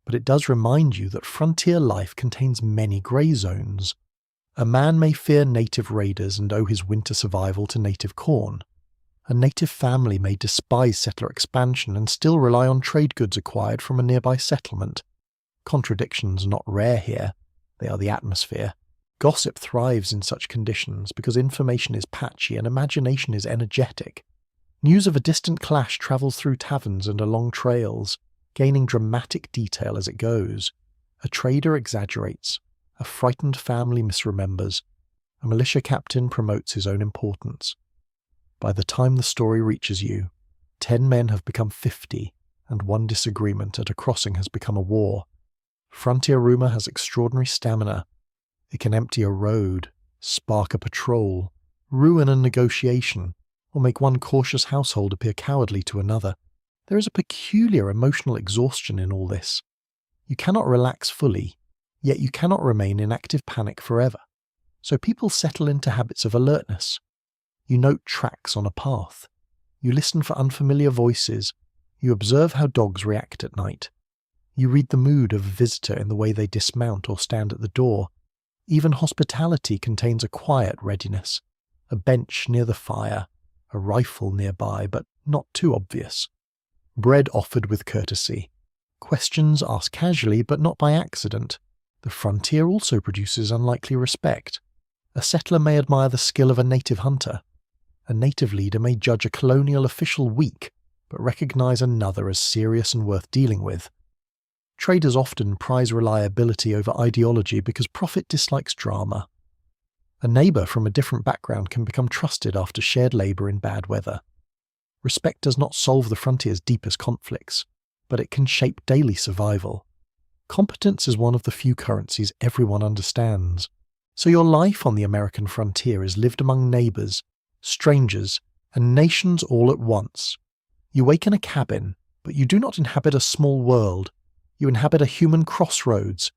but it does remind you that frontier life contains many grey zones. A man may fear native raiders and owe his winter survival to native corn. A native family may despise settler expansion and still rely on trade goods acquired from a nearby settlement. Contradictions are not rare here. They are the atmosphere. Gossip thrives in such conditions because information is patchy and imagination is energetic. News of a distant clash travels through taverns and along trails, gaining dramatic detail as it goes. A trader exaggerates. A frightened family misremembers. A militia captain promotes his own importance. By the time the story reaches you, 10 men have become 50, and one disagreement at a crossing has become a war. Frontier rumor has extraordinary stamina. It can empty a road, spark a patrol, ruin a negotiation, or make one cautious household appear cowardly to another. There is a peculiar emotional exhaustion in all this. You cannot relax fully, yet you cannot remain in active panic forever. So people settle into habits of alertness. You note tracks on a path. You listen for unfamiliar voices. You observe how dogs react at night. You read the mood of a visitor in the way they dismount or stand at the door. Even hospitality contains a quiet readiness. A bench near the fire, a rifle nearby, but not too obvious. Bread offered with courtesy. Questions asked casually, but not by accident. The frontier also produces unlikely respect. A settler may admire the skill of a native hunter. A native leader may judge a colonial official weak, but recognize another as serious and worth dealing with. Traders often prize reliability over ideology because profit dislikes drama. A neighbor from a different background can become trusted after shared labor in bad weather. Respect does not solve the frontier's deepest conflicts, but it can shape daily survival. Competence is one of the few currencies everyone understands. So your life on the American frontier is lived among neighbors, strangers, and nations all at once. You wake in a cabin, but you do not inhabit a small world. You inhabit a human crossroads.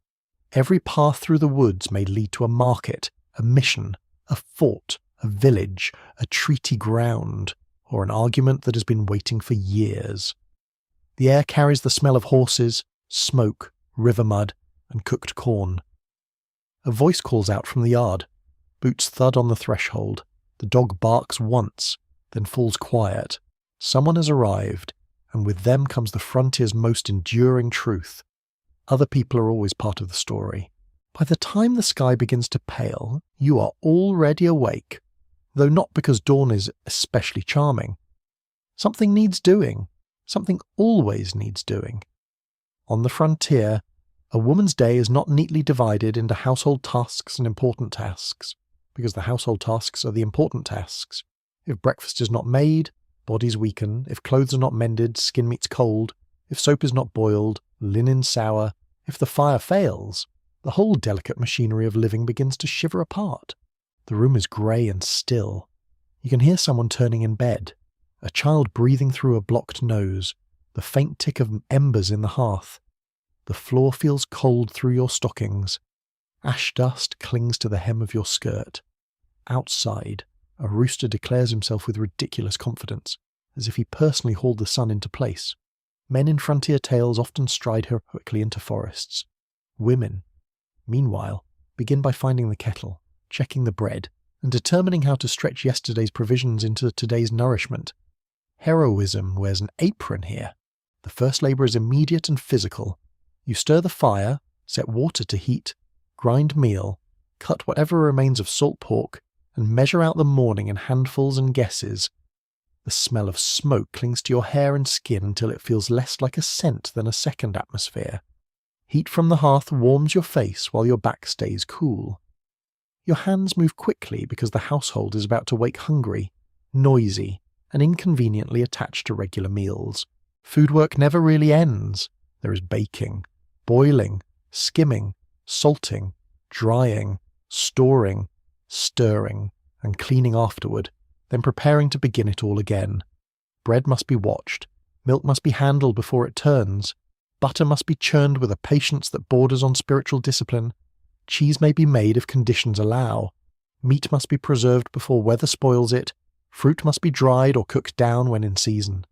Every path through the woods may lead to a market, a mission, a fort, a village, a treaty ground, or an argument that has been waiting for years. The air carries the smell of horses, smoke, river mud, and cooked corn. A voice calls out from the yard. Boots thud on the threshold. The dog barks once, then falls quiet. Someone has arrived, and with them comes the frontier's most enduring truth. Other people are always part of the story. By the time the sky begins to pale, you are already awake, though not because dawn is especially charming. Something needs doing. Something always needs doing. On the frontier, a woman's day is not neatly divided into household tasks and important tasks, because the household tasks are the important tasks. If breakfast is not made, bodies weaken. If clothes are not mended, skin meets cold. If soap is not boiled, linen sour. If the fire fails, the whole delicate machinery of living begins to shiver apart. The room is grey and still. You can hear someone turning in bed, a child breathing through a blocked nose, the faint tick of embers in the hearth. The floor feels cold through your stockings. Ash dust clings to the hem of your skirt. Outside, a rooster declares himself with ridiculous confidence, as if he personally hauled the sun into place. Men in frontier tales often stride heroically into forests. Women, meanwhile, begin by finding the kettle, checking the bread, and determining how to stretch yesterday's provisions into today's nourishment. Heroism wears an apron here. The first labour is immediate and physical. You stir the fire, set water to heat, grind meal, cut whatever remains of salt pork, and measure out the morning in handfuls and guesses. The smell of smoke clings to your hair and skin until it feels less like a scent than a second atmosphere. Heat from the hearth warms your face while your back stays cool. Your hands move quickly because the household is about to wake hungry, noisy, and inconveniently attached to regular meals. Food work never really ends. There is baking, boiling, skimming, salting, drying, storing, stirring, and cleaning afterward, then preparing to begin it all again. Bread must be watched, milk must be handled before it turns, butter must be churned with a patience that borders on spiritual discipline, cheese may be made if conditions allow, meat must be preserved before weather spoils it, fruit must be dried or cooked down when in season.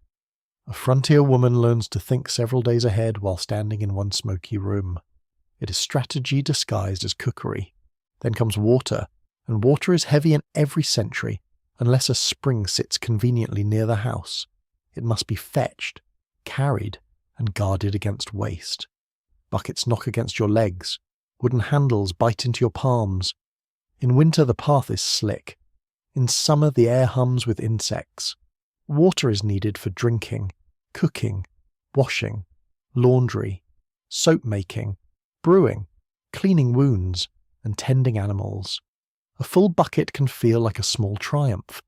A frontier woman learns to think several days ahead while standing in one smoky room. It is strategy disguised as cookery. Then comes water, and water is heavy in every century, unless a spring sits conveniently near the house. It must be fetched, carried, and guarded against waste. Buckets knock against your legs. Wooden handles bite into your palms. In winter the path is slick. In summer the air hums with insects. Water is needed for drinking, cooking, washing, laundry, soap making, brewing, cleaning wounds, and tending animals. A full bucket can feel like a small triumph.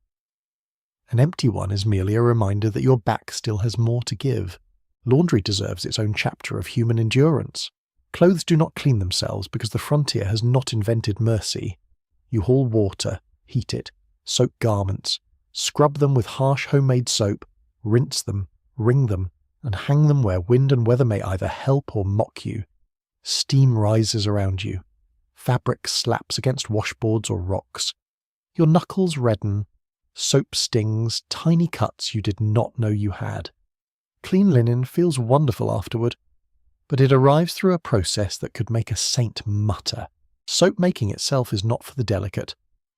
An empty one is merely a reminder that your back still has more to give. Laundry deserves its own chapter of human endurance. Clothes do not clean themselves because the frontier has not invented mercy. You haul water, heat it, soak garments, scrub them with harsh homemade soap, rinse them, wring them, and hang them where wind and weather may either help or mock you. Steam rises around you. Fabric slaps against washboards or rocks. Your knuckles redden. Soap stings tiny cuts you did not know you had. Clean linen feels wonderful afterward, but it arrives through a process that could make a saint mutter. Soap making itself is not for the delicate.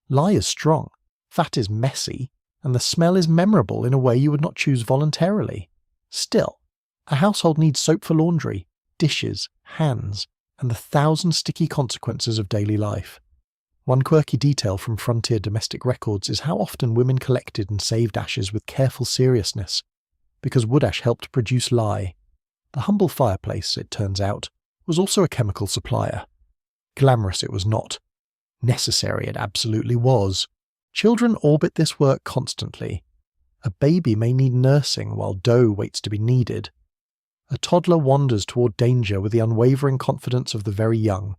Lye is strong, fat is messy, and the smell is memorable in a way you would not choose voluntarily. Still, a household needs soap for laundry, dishes, hands, and the 1,000 sticky consequences of daily life. One quirky detail from frontier domestic records is how often women collected and saved ashes with careful seriousness, because wood ash helped produce lye. The humble fireplace, it turns out, was also a chemical supplier. Glamorous it was not. Necessary it absolutely was. Children orbit this work constantly. A baby may need nursing while dough waits to be kneaded. A toddler wanders toward danger with the unwavering confidence of the very young.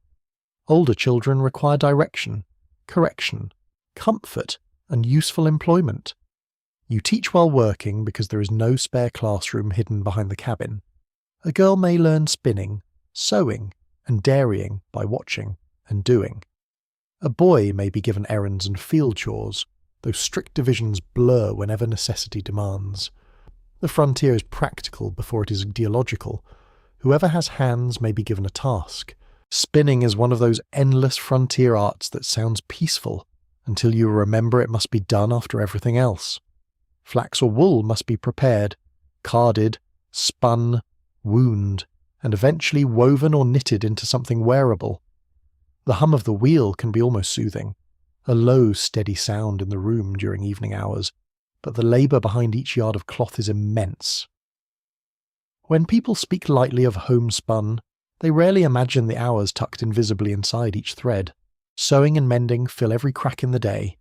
Older children require direction, correction, comfort, and useful employment. You teach while working because there is no spare classroom hidden behind the cabin. A girl may learn spinning, sewing, and dairying by watching and doing. A boy may be given errands and field chores, though strict divisions blur whenever necessity demands. The frontier is practical before it is ideological. Whoever has hands may be given a task. Spinning is one of those endless frontier arts that sounds peaceful until you remember it must be done after everything else. Flax or wool must be prepared, carded, spun, wound, and eventually woven or knitted into something wearable. The hum of the wheel can be almost soothing, a low, steady sound in the room during evening hours, but the labour behind each yard of cloth is immense. When people speak lightly of homespun, they rarely imagine the hours tucked invisibly inside each thread. Sewing and mending fill every crack in the day.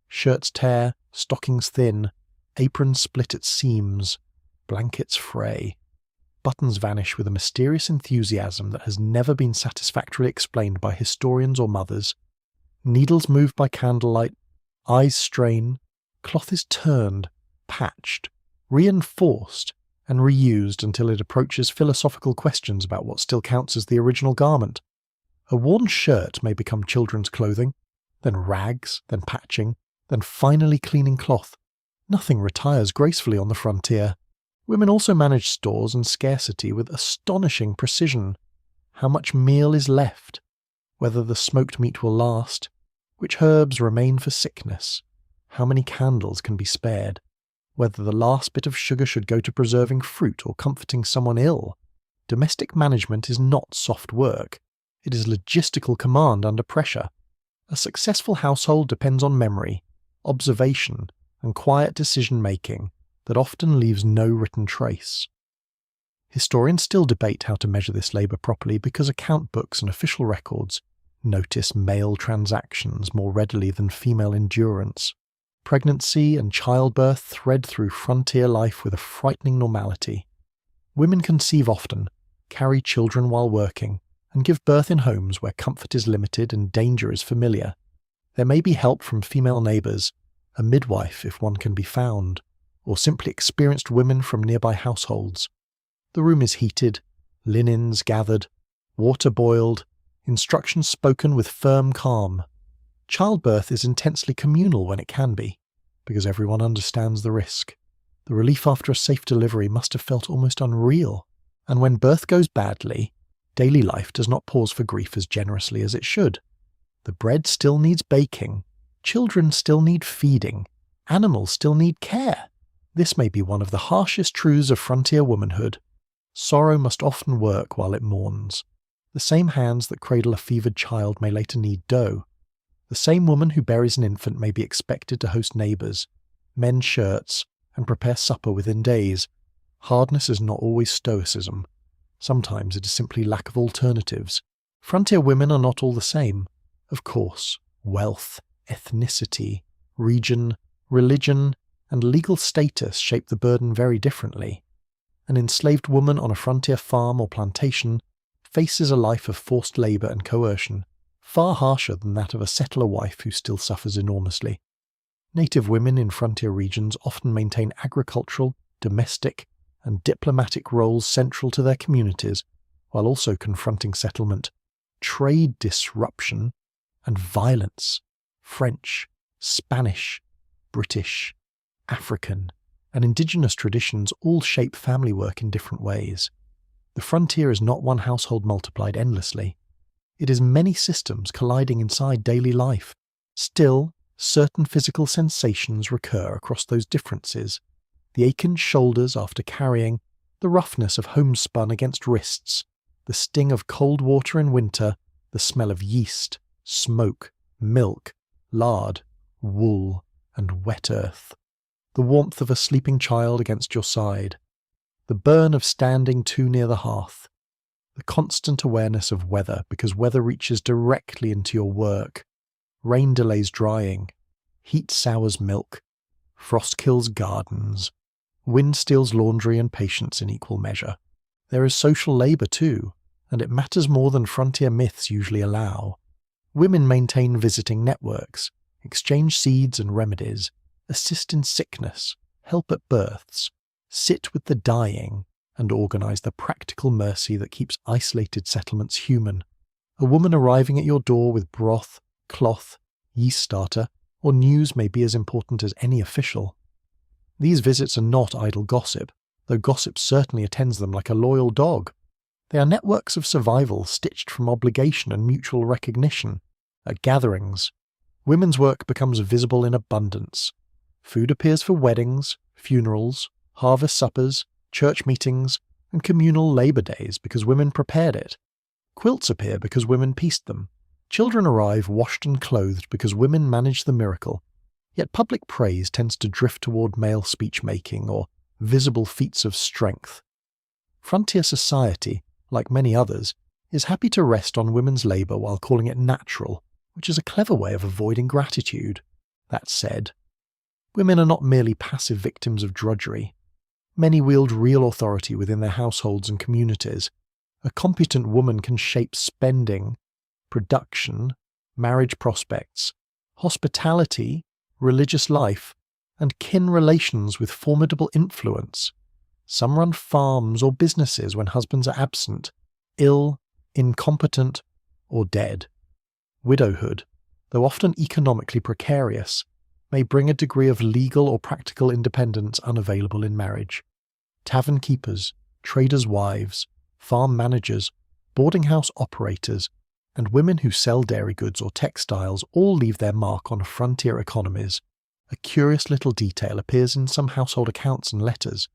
Shirts tear, stockings thin, aprons split at seams, blankets fray. Buttons vanish with a mysterious enthusiasm that has never been satisfactorily explained by historians or mothers. Needles move by candlelight, eyes strain, cloth is turned, patched, reinforced, and reused until it approaches philosophical questions about what still counts as the original garment. A worn shirt may become children's clothing, then rags, then patching, then finally cleaning cloth. Nothing retires gracefully on the frontier. Women also manage stores and scarcity with astonishing precision. How much meal is left, whether the smoked meat will last, which herbs remain for sickness, how many candles can be spared, whether the last bit of sugar should go to preserving fruit or comforting someone ill. Domestic management is not soft work. It is logistical command under pressure. A successful household depends on memory, observation, and quiet decision-making that often leaves no written trace. Historians still debate how to measure this labour properly because account books and official records notice male transactions more readily than female endurance. Pregnancy and childbirth thread through frontier life with a frightening normality. Women conceive often, carry children while working, and give birth in homes where comfort is limited and danger is familiar. There may be help from female neighbours, a midwife if one can be found, or simply experienced women from nearby households. The room is heated, linens gathered, water boiled, instructions spoken with firm calm. Childbirth is intensely communal when it can be, because everyone understands the risk. The relief after a safe delivery must have felt almost unreal, and when birth goes badly, daily life does not pause for grief as generously as it should. The bread still needs baking, children still need feeding, animals still need care. This may be one of the harshest truths of frontier womanhood. Sorrow must often work while it mourns. The same hands that cradle a fevered child may later knead dough. The same woman who buries an infant may be expected to host neighbours, mend shirts, and prepare supper within days. Hardness is not always stoicism. Sometimes it is simply lack of alternatives. Frontier women are not all the same. Of course, wealth, ethnicity, region, religion, and legal status shape the burden very differently. An enslaved woman on a frontier farm or plantation faces a life of forced labour and coercion, far harsher than that of a settler wife who still suffers enormously. Native women in frontier regions often maintain agricultural, domestic, and diplomatic roles central to their communities, while also confronting settlement, trade disruption, and violence. French, Spanish, British, African, and indigenous traditions all shape family work in different ways. The frontier is not one household multiplied endlessly. It is many systems colliding inside daily life. Still, certain physical sensations recur across those differences. The aching shoulders after carrying, the roughness of homespun against wrists, the sting of cold water in winter, the smell of yeast, smoke, milk, lard, wool, and wet earth. The warmth of a sleeping child against your side. The burn of standing too near the hearth. The constant awareness of weather because weather reaches directly into your work. Rain delays drying. Heat sours milk. Frost kills gardens. Wind steals laundry and patience in equal measure. There is social labour too, and it matters more than frontier myths usually allow. Women maintain visiting networks, exchange seeds and remedies, assist in sickness, help at births, sit with the dying, and organise the practical mercy that keeps isolated settlements human. A woman arriving at your door with broth, cloth, yeast starter, or news may be as important as any official. These visits are not idle gossip, though gossip certainly attends them like a loyal dog. They are networks of survival stitched from obligation and mutual recognition. At gatherings, women's work becomes visible in abundance. Food appears for weddings, funerals, harvest suppers, church meetings, and communal labour days because women prepared it. Quilts appear because women pieced them. Children arrive washed and clothed because women managed the miracle. Yet public praise tends to drift toward male speech-making or visible feats of strength. Frontier society, like many others, is happy to rest on women's labour while calling it natural, which is a clever way of avoiding gratitude. That said, women are not merely passive victims of drudgery. Many wield real authority within their households and communities. A competent woman can shape spending, production, marriage prospects, hospitality, religious life, and kin relations with formidable influence. Some run farms or businesses when husbands are absent, ill, incompetent, or dead. Widowhood, though often economically precarious, may bring a degree of legal or practical independence unavailable in marriage. Tavern keepers, traders' wives, farm managers, boarding house operators, and women who sell dairy goods or textiles all leave their mark on frontier economies. A curious little detail appears in some household accounts and letters.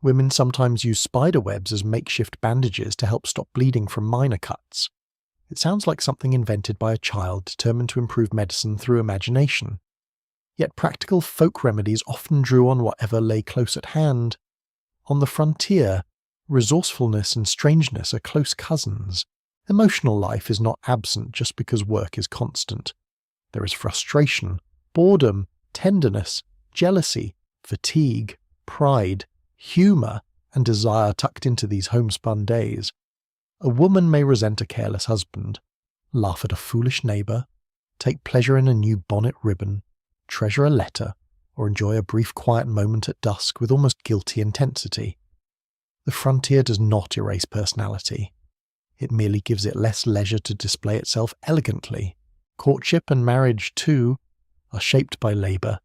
Women sometimes use spider webs as makeshift bandages to help stop bleeding from minor cuts. It sounds like something invented by a child determined to improve medicine through imagination. Yet practical folk remedies often drew on whatever lay close at hand. On the frontier, resourcefulness and strangeness are close cousins. Emotional life is not absent just because work is constant. There is frustration, boredom, tenderness, jealousy, fatigue, pride, humour, and desire tucked into these homespun days. A woman may resent a careless husband, laugh at a foolish neighbour, take pleasure in a new bonnet ribbon, treasure a letter, or enjoy a brief quiet moment at dusk with almost guilty intensity. The frontier does not erase personality. It merely gives it less leisure to display itself elegantly. Courtship and marriage, too, are shaped by labour.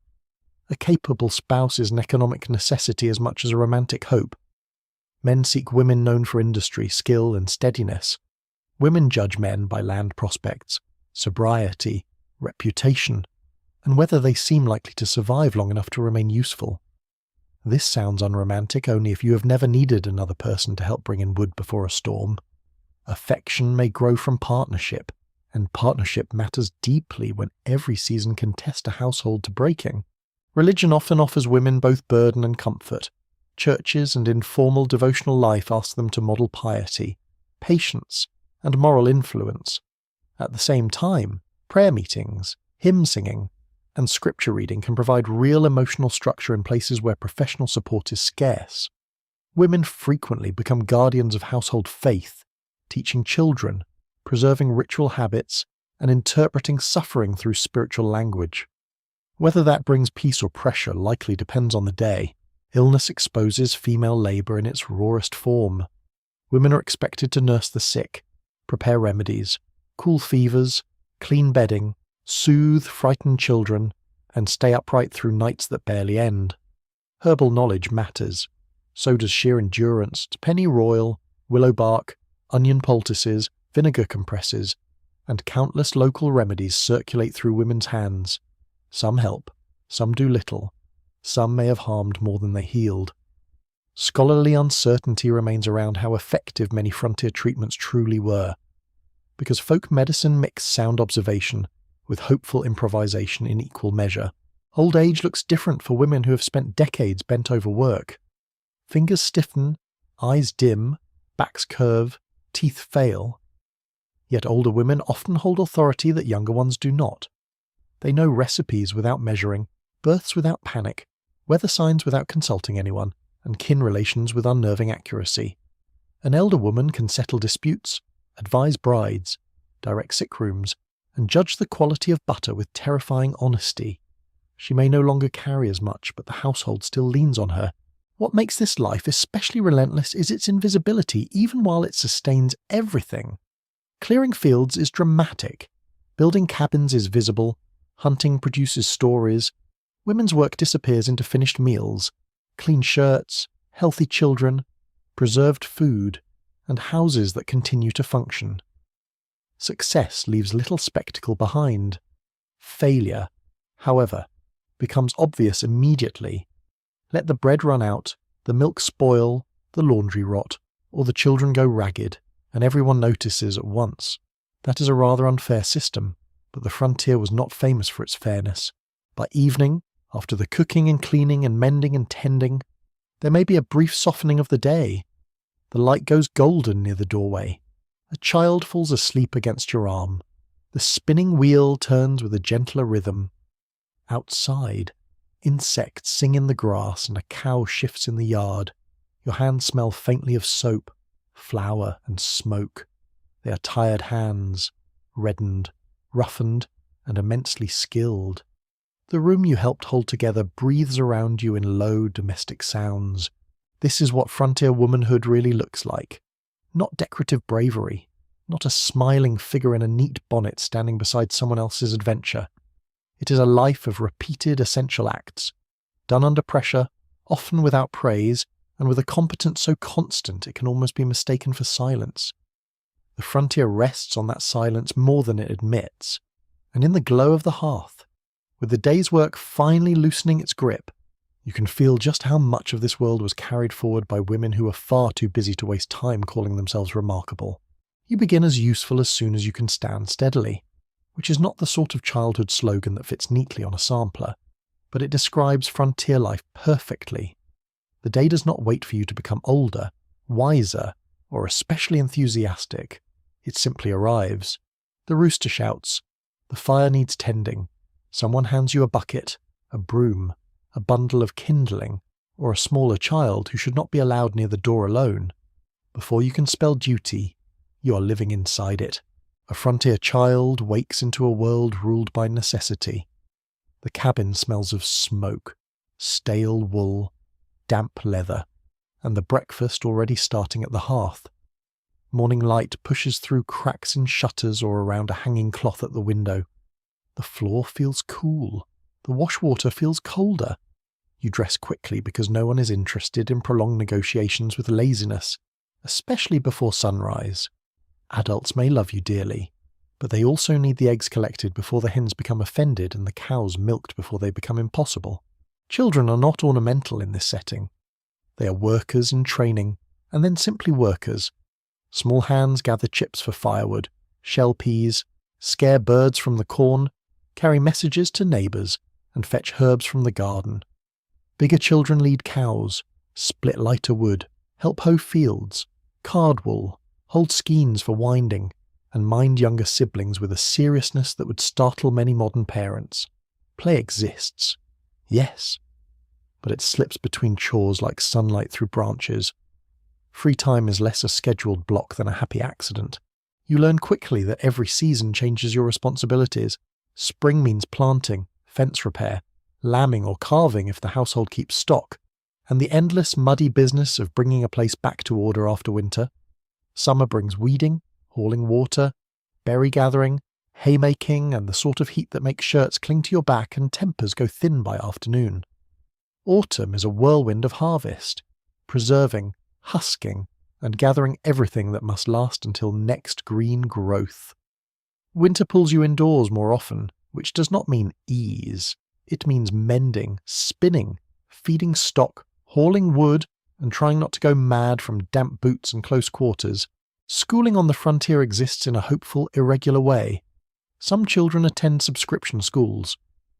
A capable spouse is an economic necessity as much as a romantic hope. Men seek women known for industry, skill, and steadiness. Women judge men by land prospects, sobriety, reputation, and whether they seem likely to survive long enough to remain useful. This sounds unromantic only if you have never needed another person to help bring in wood before a storm. Affection may grow from partnership, and partnership matters deeply when every season can test a household to breaking. Religion often offers women both burden and comfort. Churches and informal devotional life ask them to model piety, patience, and moral influence. At the same time, prayer meetings, hymn singing, and scripture reading can provide real emotional structure in places where professional support is scarce. Women frequently become guardians of household faith, teaching children, preserving ritual habits, and interpreting suffering through spiritual language. Whether that brings peace or pressure likely depends on the day. Illness exposes female labour in its rawest form. Women are expected to nurse the sick, prepare remedies, cool fevers, clean bedding, soothe frightened children, and stay upright through nights that barely end. Herbal knowledge matters. So does sheer endurance to pennyroyal, willow bark, onion poultices, vinegar compresses, and countless local remedies circulate through women's hands. Some help, some do little, some may have harmed more than they healed. Scholarly uncertainty remains around how effective many frontier treatments truly were, because folk medicine mixed sound observation with hopeful improvisation in equal measure. Old age looks different for women who have spent decades bent over work. Fingers stiffen, eyes dim, backs curve, teeth fail. Yet older women often hold authority that younger ones do not. They know recipes without measuring, births without panic, weather signs without consulting anyone, and kin relations with unnerving accuracy. An elder woman can settle disputes, advise brides, direct sick rooms, and judge the quality of butter with terrifying honesty. She may no longer carry as much, but the household still leans on her. What makes this life especially relentless is its invisibility, even while it sustains everything. Clearing fields is dramatic. Building cabins is visible. Hunting produces stories. Women's work disappears into finished meals, clean shirts, healthy children, preserved food, and houses that continue to function. Success leaves little spectacle behind. Failure, however, becomes obvious immediately. Let the bread run out, the milk spoil, the laundry rot, or the children go ragged, and everyone notices at once. That is a rather unfair system, but the frontier was not famous for its fairness. By evening, after the cooking and cleaning and mending and tending, there may be a brief softening of the day. The light goes golden near the doorway. A child falls asleep against your arm. The spinning wheel turns with a gentler rhythm. Outside, insects sing in the grass and a cow shifts in the yard. Your hands smell faintly of soap, flour and smoke. They are tired hands, reddened, roughened, and immensely skilled. The room you helped hold together breathes around you in low domestic sounds. This is what frontier womanhood really looks like. Not decorative bravery, not a smiling figure in a neat bonnet standing beside someone else's adventure. It is a life of repeated essential acts, done under pressure, often without praise, and with a competence so constant it can almost be mistaken for silence. The frontier rests on that silence more than it admits, and in the glow of the hearth, with the day's work finally loosening its grip, you can feel just how much of this world was carried forward by women who are far too busy to waste time calling themselves remarkable. You begin as useful as soon as you can stand steadily, which is not the sort of childhood slogan that fits neatly on a sampler, but it describes frontier life perfectly. The day does not wait for you to become older, wiser, or especially enthusiastic. It simply arrives. The rooster shouts. The fire needs tending. Someone hands you a bucket, a broom, a bundle of kindling, or a smaller child who should not be allowed near the door alone. Before you can spell duty, you are living inside it. A frontier child wakes into a world ruled by necessity. The cabin smells of smoke, stale wool, damp leather, and the breakfast already starting at the hearth. Morning light pushes through cracks in shutters or around a hanging cloth at the window. The floor feels cool. The washwater feels colder. You dress quickly because no one is interested in prolonged negotiations with laziness, especially before sunrise. Adults may love you dearly, but they also need the eggs collected before the hens become offended and the cows milked before they become impossible. Children are not ornamental in this setting. They are workers in training, and then simply workers. Small hands gather chips for firewood, shell peas, scare birds from the corn, carry messages to neighbours, and fetch herbs from the garden. Bigger children lead cows, split lighter wood, help hoe fields, card wool, hold skeins for winding, and mind younger siblings with a seriousness that would startle many modern parents. Play exists. Yes. But it slips between chores like sunlight through branches. Free time is less a scheduled block than a happy accident. You learn quickly that every season changes your responsibilities. Spring means planting, fence repair, lambing or calving if the household keeps stock, and the endless muddy business of bringing a place back to order after winter. Summer brings weeding, hauling water, berry gathering, haymaking, and the sort of heat that makes shirts cling to your back and tempers go thin by afternoon. Autumn is a whirlwind of harvest, preserving, husking, and gathering everything that must last until next green growth. Winter pulls you indoors more often, which does not mean ease. It means mending, spinning, feeding stock, hauling wood, and trying not to go mad from damp boots and close quarters. Schooling on the frontier exists in a hopeful, irregular way. Some children attend subscription schools,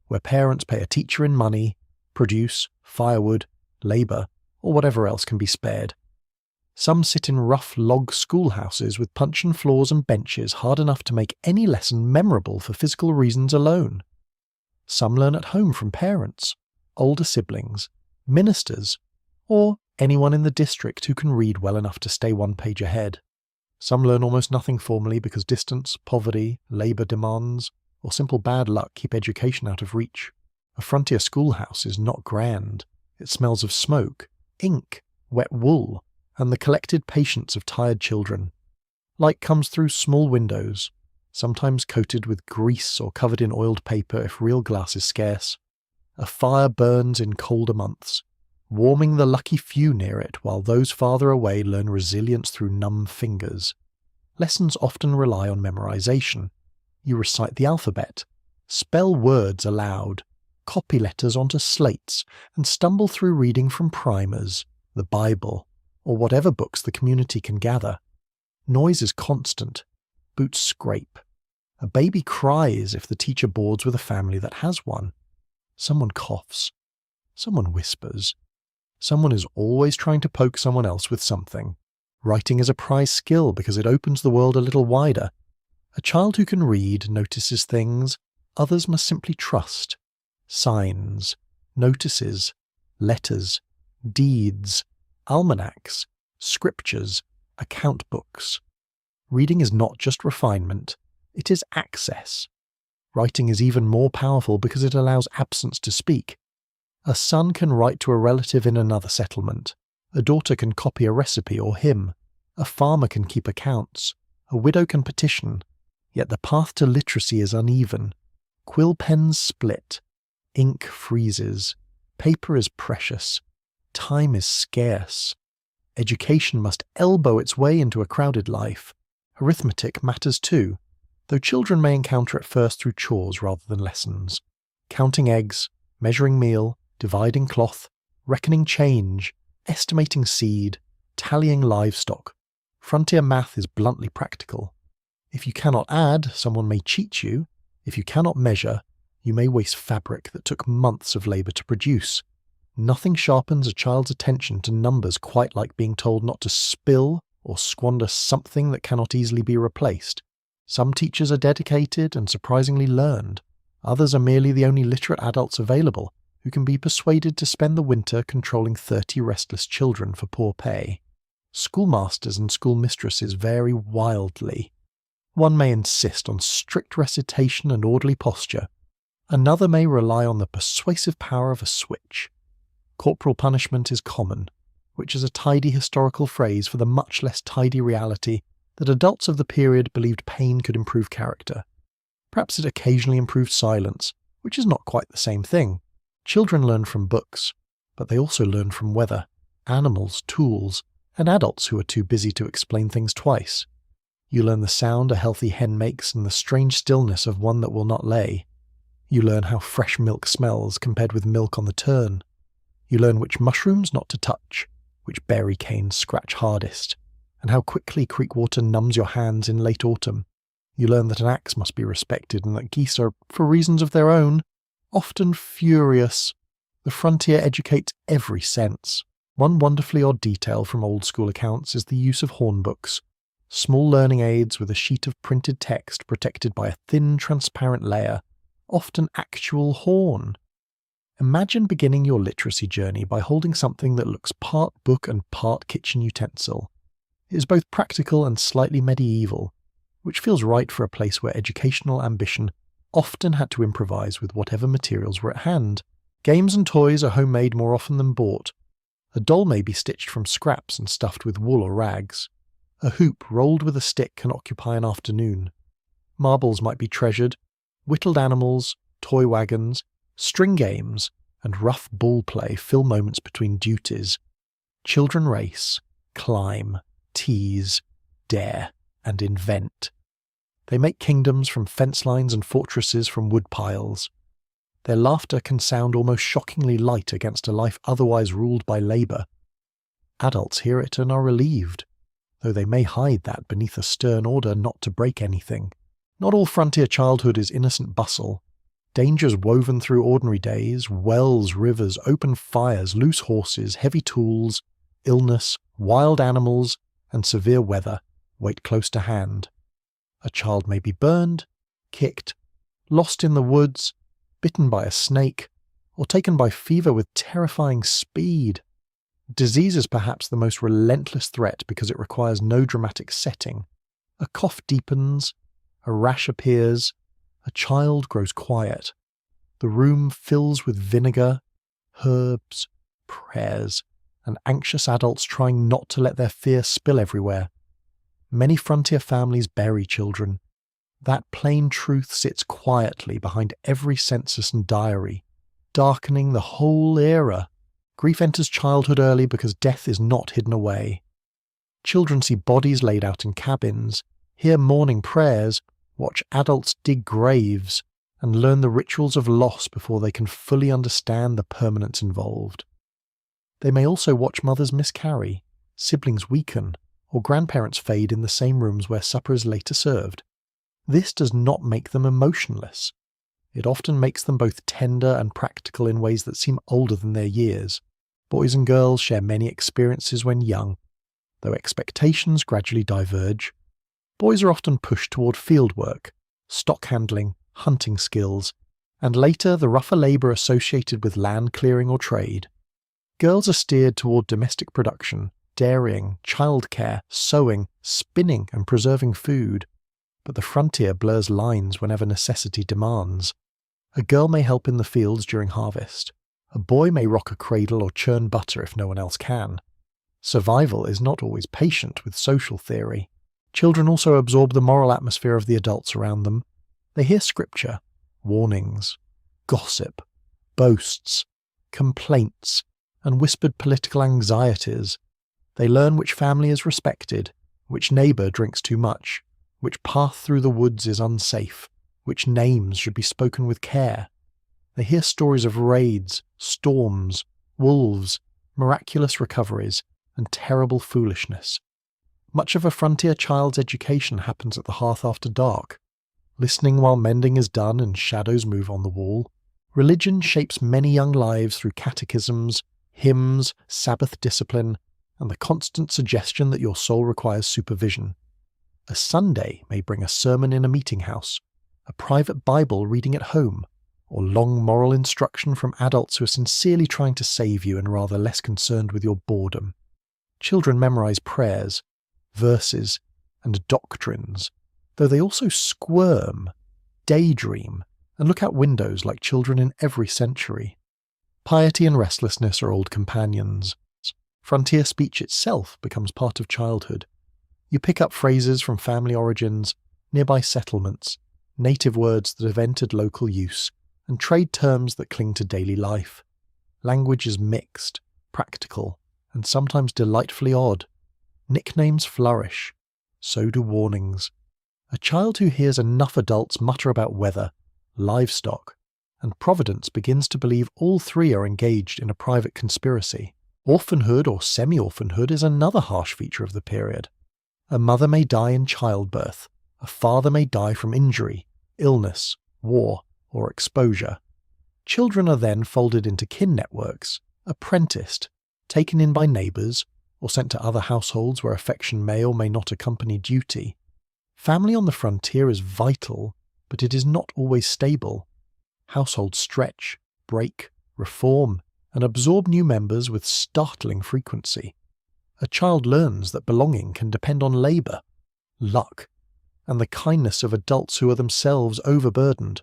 where parents pay a teacher in money, produce, firewood, labour, or whatever else can be spared. Some sit in rough log schoolhouses with puncheon floors and benches hard enough to make any lesson memorable for physical reasons alone. Some learn at home from parents, older siblings, ministers, or anyone in the district who can read well enough to stay one page ahead. Some learn almost nothing formally because distance, poverty, labour demands, or simple bad luck keep education out of reach. A frontier schoolhouse is not grand. It smells of smoke, ink, wet wool, and the collected patience of tired children. Light comes through small windows, sometimes coated with grease or covered in oiled paper if real glass is scarce. A fire burns in colder months, warming the lucky few near it while those farther away learn resilience through numb fingers. Lessons often rely on memorization. You recite the alphabet, spell words aloud, copy letters onto slates, and stumble through reading from primers, the Bible, or whatever books the community can gather. Noise is constant. Boots scrape. A baby cries if the teacher boards with a family that has one. Someone coughs. Someone whispers. Someone is always trying to poke someone else with something. Writing is a prize skill because it opens the world a little wider. A child who can read notices things others must simply trust. Signs, notices, letters, deeds, almanacs, scriptures, account books. Reading is not just refinement, it is access. Writing is even more powerful because it allows absence to speak. A son can write to a relative in another settlement. A daughter can copy a recipe or hymn. A farmer can keep accounts. A widow can petition. Yet the path to literacy is uneven. Quill pens split. Ink freezes. Paper is precious. Time is scarce. Education must elbow its way into a crowded life. Arithmetic matters too, though children may encounter it first through chores rather than lessons. Counting eggs, measuring meal, dividing cloth, reckoning change, estimating seed, tallying livestock. Frontier math is bluntly practical. If you cannot add, someone may cheat you. If you cannot measure, you may waste fabric that took months of labour to produce. Nothing sharpens a child's attention to numbers quite like being told not to spill or squander something that cannot easily be replaced. Some teachers are dedicated and surprisingly learned. Others are merely the only literate adults available, who can be persuaded to spend the winter controlling 30 restless children for poor pay. Schoolmasters and schoolmistresses vary wildly. One may insist on strict recitation and orderly posture. Another may rely on the persuasive power of a switch. Corporal punishment is common, which is a tidy historical phrase for the much less tidy reality that adults of the period believed pain could improve character. Perhaps it occasionally improved silence, which is not quite the same thing. Children learn from books, but they also learn from weather, animals, tools, and adults who are too busy to explain things twice. You learn the sound a healthy hen makes and the strange stillness of one that will not lay. You learn how fresh milk smells compared with milk on the turn. You learn which mushrooms not to touch, which berry canes scratch hardest, and how quickly creek water numbs your hands in late autumn. You learn that an axe must be respected and that geese are, for reasons of their own, often furious. The frontier educates every sense. One wonderfully odd detail from old school accounts is the use of hornbooks, small learning aids with a sheet of printed text protected by a thin, transparent layer, often actual horn. Imagine beginning your literacy journey by holding something that looks part book and part kitchen utensil. It is both practical and slightly medieval, which feels right for a place where educational ambition often had to improvise with whatever materials were at hand. Games and toys are homemade more often than bought. A doll may be stitched from scraps and stuffed with wool or rags. A hoop rolled with a stick can occupy an afternoon. Marbles might be treasured, whittled animals, toy wagons, string games, and rough ball play fill moments between duties. Children race, climb, tease, dare, and invent. They make kingdoms from fence lines and fortresses from wood piles. Their laughter can sound almost shockingly light against a life otherwise ruled by labour. Adults hear it and are relieved, though they may hide that beneath a stern order not to break anything. Not all frontier childhood is innocent bustle. Dangers woven through ordinary days, wells, rivers, open fires, loose horses, heavy tools, illness, wild animals, and severe weather wait close to hand. A child may be burned, kicked, lost in the woods, bitten by a snake, or taken by fever with terrifying speed. Disease is perhaps the most relentless threat because it requires no dramatic setting. A cough deepens, a rash appears, a child grows quiet. The room fills with vinegar, herbs, prayers, and anxious adults trying not to let their fear spill everywhere. Many frontier families bury children. That plain truth sits quietly behind every census and diary, darkening the whole era. Grief enters childhood early because death is not hidden away. Children see bodies laid out in cabins, hear morning prayers, watch adults dig graves, and learn the rituals of loss before they can fully understand the permanence involved. They may also watch mothers miscarry, siblings weaken, or grandparents fade in the same rooms where supper is later served. This does not make them emotionless. It often makes them both tender and practical in ways that seem older than their years. Boys and girls share many experiences when young, though expectations gradually diverge. Boys are often pushed toward field work, stock handling, hunting skills, and later the rougher labour associated with land clearing or trade. Girls are steered toward domestic production, dairying, childcare, sewing, spinning, and preserving food. But the frontier blurs lines whenever necessity demands. A girl may help in the fields during harvest. A boy may rock a cradle or churn butter if no one else can. Survival is not always patient with social theory. Children also absorb the moral atmosphere of the adults around them. They hear scripture, warnings, gossip, boasts, complaints, and whispered political anxieties. They learn which family is respected, which neighbour drinks too much, which path through the woods is unsafe, which names should be spoken with care. They hear stories of raids, storms, wolves, miraculous recoveries, and terrible foolishness. Much of a frontier child's education happens at the hearth after dark, listening while mending is done and shadows move on the wall. Religion shapes many young lives through catechisms, hymns, Sabbath discipline, and the constant suggestion that your soul requires supervision. A Sunday may bring a sermon in a meeting house, a private Bible reading at home, or long moral instruction from adults who are sincerely trying to save you and rather less concerned with your boredom. Children memorize prayers, verses, and doctrines, though they also squirm, daydream, and look out windows like children in every century. Piety and restlessness are old companions. Frontier speech itself becomes part of childhood. You pick up phrases from family origins, nearby settlements, native words that have entered local use, and trade terms that cling to daily life. Language is mixed, practical, and sometimes delightfully odd. Nicknames flourish. So do warnings. A child who hears enough adults mutter about weather, livestock, and providence begins to believe all three are engaged in a private conspiracy. Orphanhood or semi-orphanhood is another harsh feature of the period. A mother may die in childbirth. A father may die from injury, illness, war, or exposure. Children are then folded into kin networks, apprenticed, taken in by neighbours, or sent to other households where affection may or may not accompany duty. Family on the frontier is vital, but it is not always stable. Households stretch, break, reform, and absorb new members with startling frequency. A child learns that belonging can depend on labour, luck, and the kindness of adults who are themselves overburdened.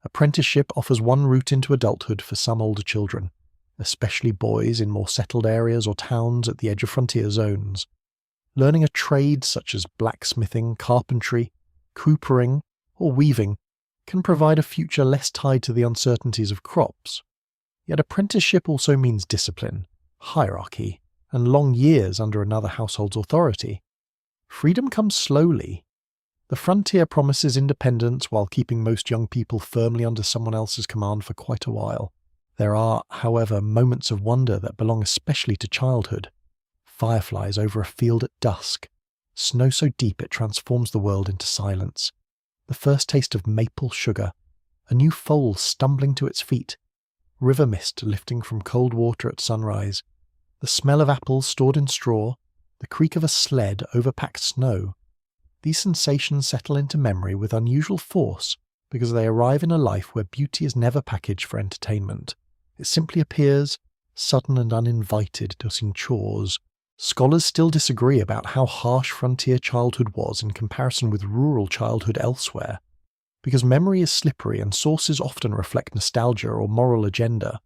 Apprenticeship offers one route into adulthood for some older children, especially boys in more settled areas or towns at the edge of frontier zones. Learning a trade such as blacksmithing, carpentry, coopering, or weaving can provide a future less tied to the uncertainties of crops. Yet apprenticeship also means discipline, hierarchy, and long years under another household's authority. Freedom comes slowly. The frontier promises independence while keeping most young people firmly under someone else's command for quite a while. There are, however, moments of wonder that belong especially to childhood. Fireflies over a field at dusk, snow so deep it transforms the world into silence. The first taste of maple sugar, a new foal stumbling to its feet, river mist lifting from cold water at sunrise, the smell of apples stored in straw, the creak of a sled over packed snow. These sensations settle into memory with unusual force because they arrive in a life where beauty is never packaged for entertainment. It simply appears, sudden and uninvited, doing chores. Scholars still disagree about how harsh frontier childhood was in comparison with rural childhood elsewhere. Because memory is slippery and sources often reflect nostalgia or moral agenda.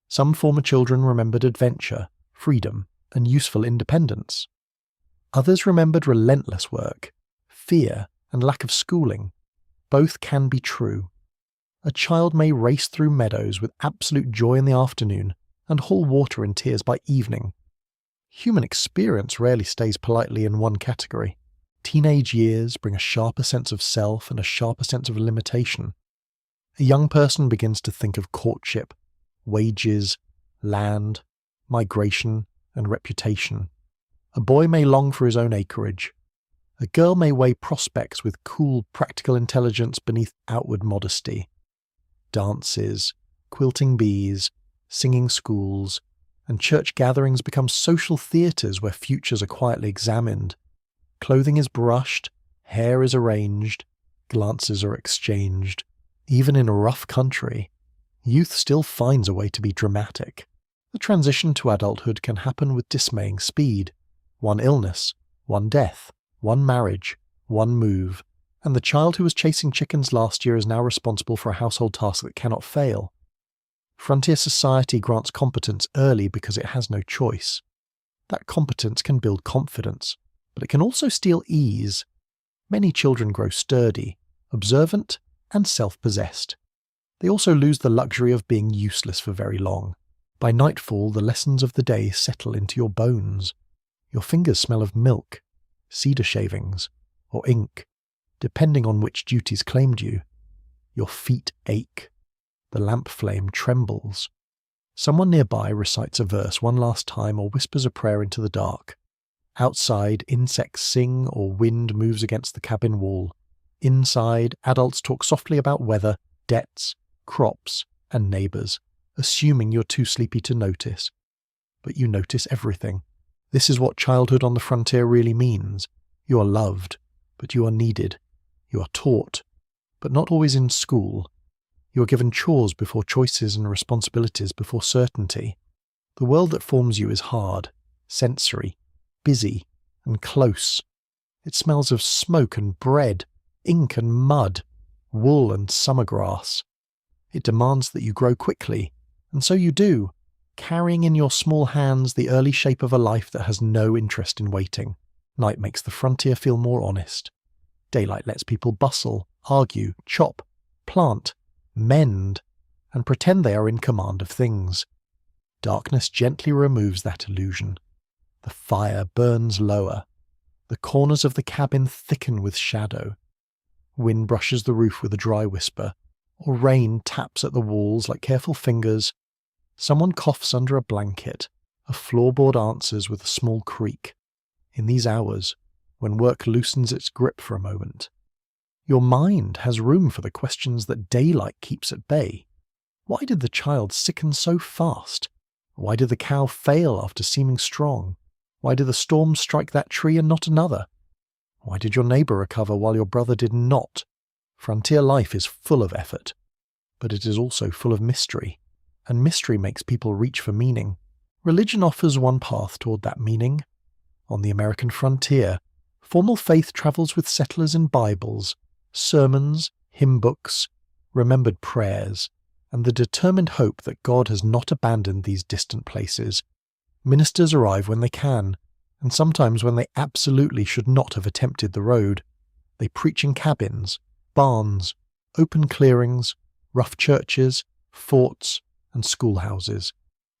Some former children remembered adventure, freedom, and useful independence. Others remembered relentless work, fear, and lack of schooling. Both can be true. A child may race through meadows with absolute joy in the afternoon and haul water in tears by evening. Human experience rarely stays politely in one category. Teenage years bring a sharper sense of self and a sharper sense of limitation. A young person begins to think of courtship, wages, land, migration, and reputation. A boy may long for his own acreage. A girl may weigh prospects with cool, practical intelligence beneath outward modesty. Dances, quilting bees, singing schools, and church gatherings become social theatres where futures are quietly examined. Clothing is brushed, hair is arranged, glances are exchanged. Even in a rough country, youth still finds a way to be dramatic. The transition to adulthood can happen with dismaying speed. One illness, one death, one marriage, one move, and the child who was chasing chickens last year is now responsible for a household task that cannot fail. Frontier society grants competence early because it has no choice. That competence can build confidence, but it can also steal ease. Many children grow sturdy, observant, and self-possessed. They also lose the luxury of being useless for very long. By nightfall, the lessons of the day settle into your bones. Your fingers smell of milk, cedar shavings, or ink, depending on which duties claimed you. Your feet ache. The lamp flame trembles. Someone nearby recites a verse one last time or whispers a prayer into the dark. Outside, insects sing or wind moves against the cabin wall. Inside, adults talk softly about weather, debts, crops, and neighbours, assuming you're too sleepy to notice. But you notice everything. This is what childhood on the frontier really means. You are loved, but you are needed. You are taught, but not always in school. You are given chores before choices and responsibilities before certainty. The world that forms you is hard, sensory, busy, and close. It smells of smoke and bread, ink and mud, wool and summer grass. It demands that you grow quickly, and so you do, carrying in your small hands the early shape of a life that has no interest in waiting. Night makes the frontier feel more honest. Daylight lets people bustle, argue, chop, plant, mend, and pretend they are in command of things. Darkness gently removes that illusion. The fire burns lower. The corners of the cabin thicken with shadow. Wind brushes the roof with a dry whisper, or rain taps at the walls like careful fingers. Someone coughs under a blanket. A floorboard answers with a small creak. In these hours, when work loosens its grip for a moment. Your mind has room for the questions that daylight keeps at bay. Why did the child sicken so fast? Why did the cow fail after seeming strong? Why did the storm strike that tree and not another? Why did your neighbour recover while your brother did not? Frontier life is full of effort, but it is also full of mystery, and mystery makes people reach for meaning. Religion offers one path toward that meaning. On the American frontier, formal faith travels with settlers in Bibles, sermons, hymn books, remembered prayers, and the determined hope that God has not abandoned these distant places. Ministers arrive when they can, and sometimes when they absolutely should not have attempted the road. They preach in cabins, barns, open clearings, rough churches, forts, and schoolhouses.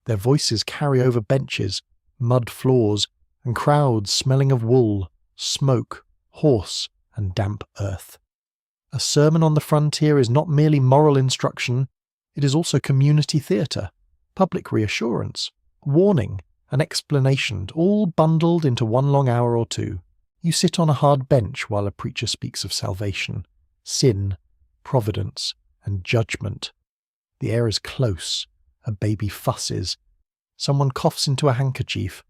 Their voices carry over benches, mud floors, and crowds smelling of wool, smoke, horse, and damp earth. A sermon on the frontier is not merely moral instruction, it is also community theatre, public reassurance, warning, and explanation, all bundled into one long hour or two. You sit on a hard bench while a preacher speaks of salvation, sin, providence, and judgment. The air is close, a baby fusses, someone coughs into a handkerchief,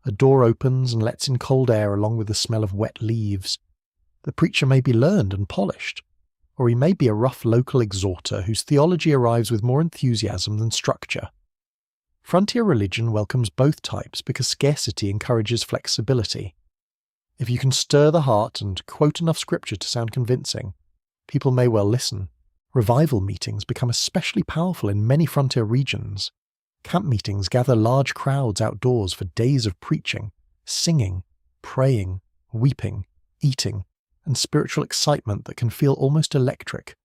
a door opens and lets in cold air along with the smell of wet leaves. The preacher may be learned and polished, or he may be a rough local exhorter whose theology arrives with more enthusiasm than structure. Frontier religion welcomes both types because scarcity encourages flexibility. If you can stir the heart and quote enough scripture to sound convincing, people may well listen. Revival meetings become especially powerful in many frontier regions. Camp meetings gather large crowds outdoors for days of preaching, singing, praying, weeping, eating, and spiritual excitement that can feel almost electric.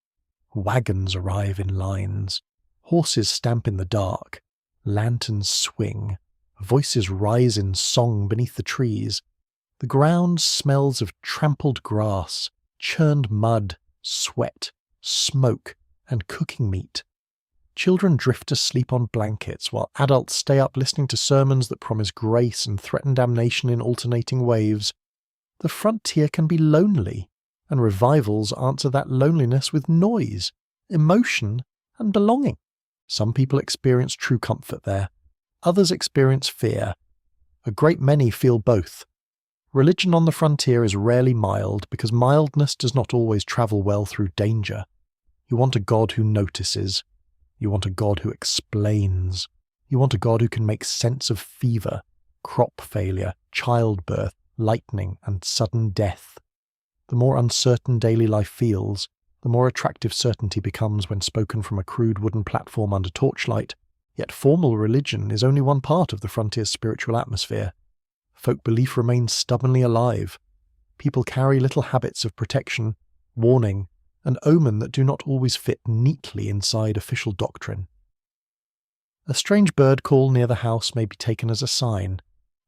Wagons arrive in lines. Horses stamp in the dark. Lanterns swing. Voices rise in song beneath the trees. The ground smells of trampled grass, churned mud, sweat, smoke, and cooking meat. Children drift asleep on blankets while adults stay up listening to sermons that promise grace and threaten damnation in alternating waves. The frontier can be lonely, and revivals answer that loneliness with noise, emotion, and belonging. Some people experience true comfort there. Others experience fear. A great many feel both. Religion on the frontier is rarely mild because mildness does not always travel well through danger. You want a God who notices. You want a God who explains. You want a God who can make sense of fever, crop failure, childbirth, lightning, and sudden death. The more uncertain daily life feels, the more attractive certainty becomes when spoken from a crude wooden platform under torchlight. Yet formal religion is only one part of the frontier's spiritual atmosphere. Folk belief remains stubbornly alive. People carry little habits of protection, warning, and omen that do not always fit neatly inside official doctrine. A strange bird call near the house may be taken as a sign.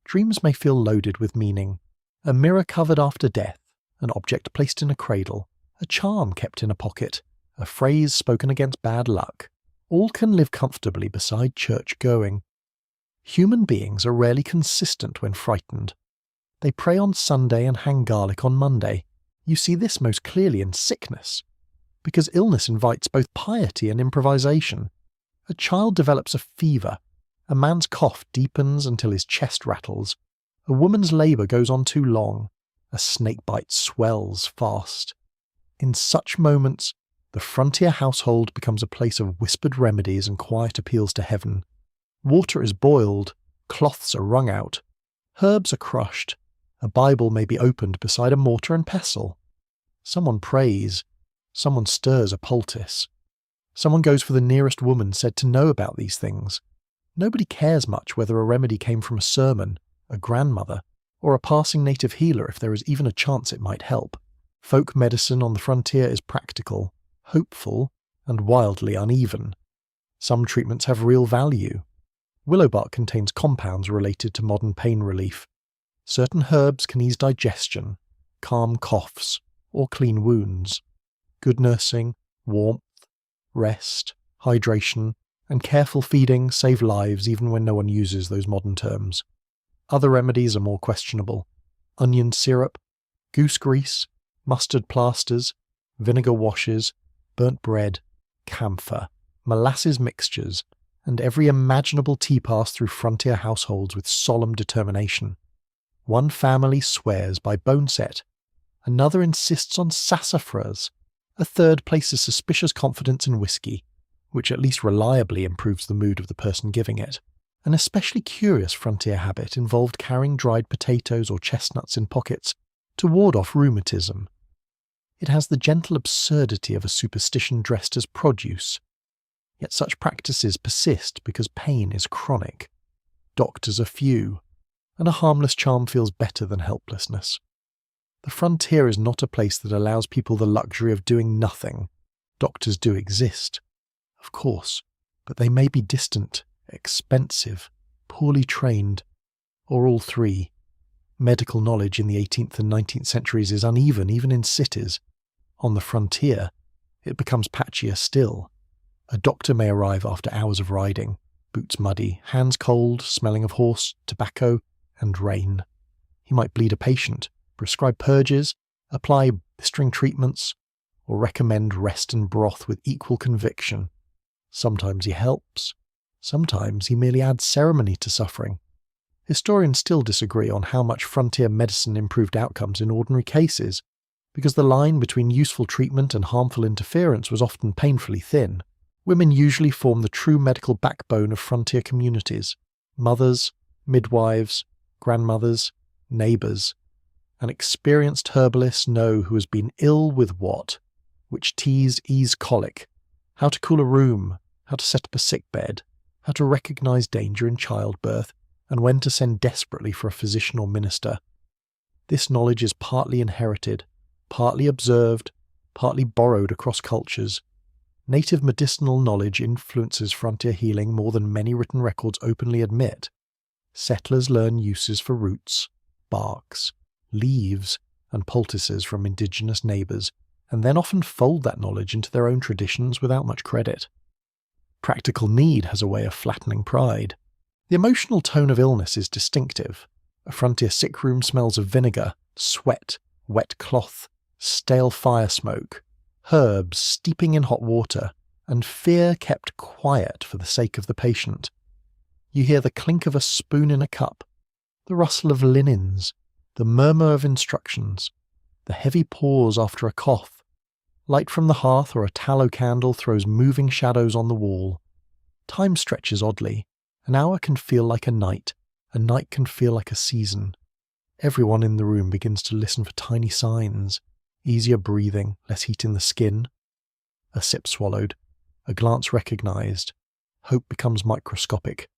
Dreams may feel loaded with meaning. A mirror covered after death, an object placed in a cradle, a charm kept in a pocket, a phrase spoken against bad luck. All can live comfortably beside church going. Human beings are rarely consistent when frightened. They pray on Sunday and hang garlic on Monday. You see this most clearly in sickness, because illness invites both piety and improvisation. A child develops a fever. A man's cough deepens until his chest rattles. A woman's labour goes on too long. A snakebite swells fast. In such moments, the frontier household becomes a place of whispered remedies and quiet appeals to heaven. Water is boiled, cloths are wrung out, herbs are crushed, a Bible may be opened beside a mortar and pestle. Someone prays, someone stirs a poultice. Someone goes for the nearest woman said to know about these things. Nobody cares much whether a remedy came from a sermon, a grandmother, or a passing native healer if there is even a chance it might help. Folk medicine on the frontier is practical, hopeful, and wildly uneven. Some treatments have real value. Willow bark contains compounds related to modern pain relief. Certain herbs can ease digestion, calm coughs, or clean wounds. Good nursing, warmth, rest, hydration, and careful feeding save lives even when no one uses those modern terms. Other remedies are more questionable. Onion syrup, Goose grease, mustard plasters, vinegar washes, burnt bread, camphor, molasses mixtures, and every imaginable tea pass through frontier households with solemn determination. One family swears by boneset, another insists on sassafras, a third places suspicious confidence in whiskey, which at least reliably improves the mood of the person giving it. An especially curious frontier habit involved carrying dried potatoes or chestnuts in pockets to ward off rheumatism. It has the gentle absurdity of a superstition dressed as produce. Yet such practices persist because pain is chronic. Doctors are few, and a harmless charm feels better than helplessness. The frontier is not a place that allows people the luxury of doing nothing. Doctors do exist, of course, but they may be distant, expensive, poorly trained, or all three. Medical knowledge in the 18th and 19th centuries is uneven even in cities. On the frontier, it becomes patchier still. A doctor may arrive after hours of riding, boots muddy, hands cold, smelling of horse, tobacco, and rain. He might bleed a patient, prescribe purges, apply blistering treatments, or recommend rest and broth with equal conviction. Sometimes he helps, sometimes he merely adds ceremony to suffering. Historians still disagree on how much frontier medicine improved outcomes in ordinary cases, because the line between useful treatment and harmful interference was often painfully thin. Women usually form the true medical backbone of frontier communities. Mothers, midwives, grandmothers, neighbours. An experienced herbalist know who has been ill with what, which teas ease colic, how to cool a room, how to set up a sick bed, how to recognise danger in childbirth, and when to send desperately for a physician or minister. This knowledge is partly inherited, partly observed, partly borrowed across cultures. Native medicinal knowledge influences frontier healing more than many written records openly admit. Settlers learn uses for roots, barks, leaves, and poultices from indigenous neighbours, and then often fold that knowledge into their own traditions without much credit. Practical need has a way of flattening pride. The emotional tone of illness is distinctive. A frontier sick room smells of vinegar, sweat, wet cloth, stale fire smoke, herbs steeping in hot water, and fear kept quiet for the sake of the patient. You hear the clink of a spoon in a cup, the rustle of linens, the murmur of instructions, the heavy pause after a cough. Light from the hearth or a tallow candle throws moving shadows on the wall. Time stretches oddly. An hour can feel like a night can feel like a season. Everyone in the room begins to listen for tiny signs. Easier breathing, less heat in the skin. A sip swallowed, a glance recognised. Hope becomes microscopic.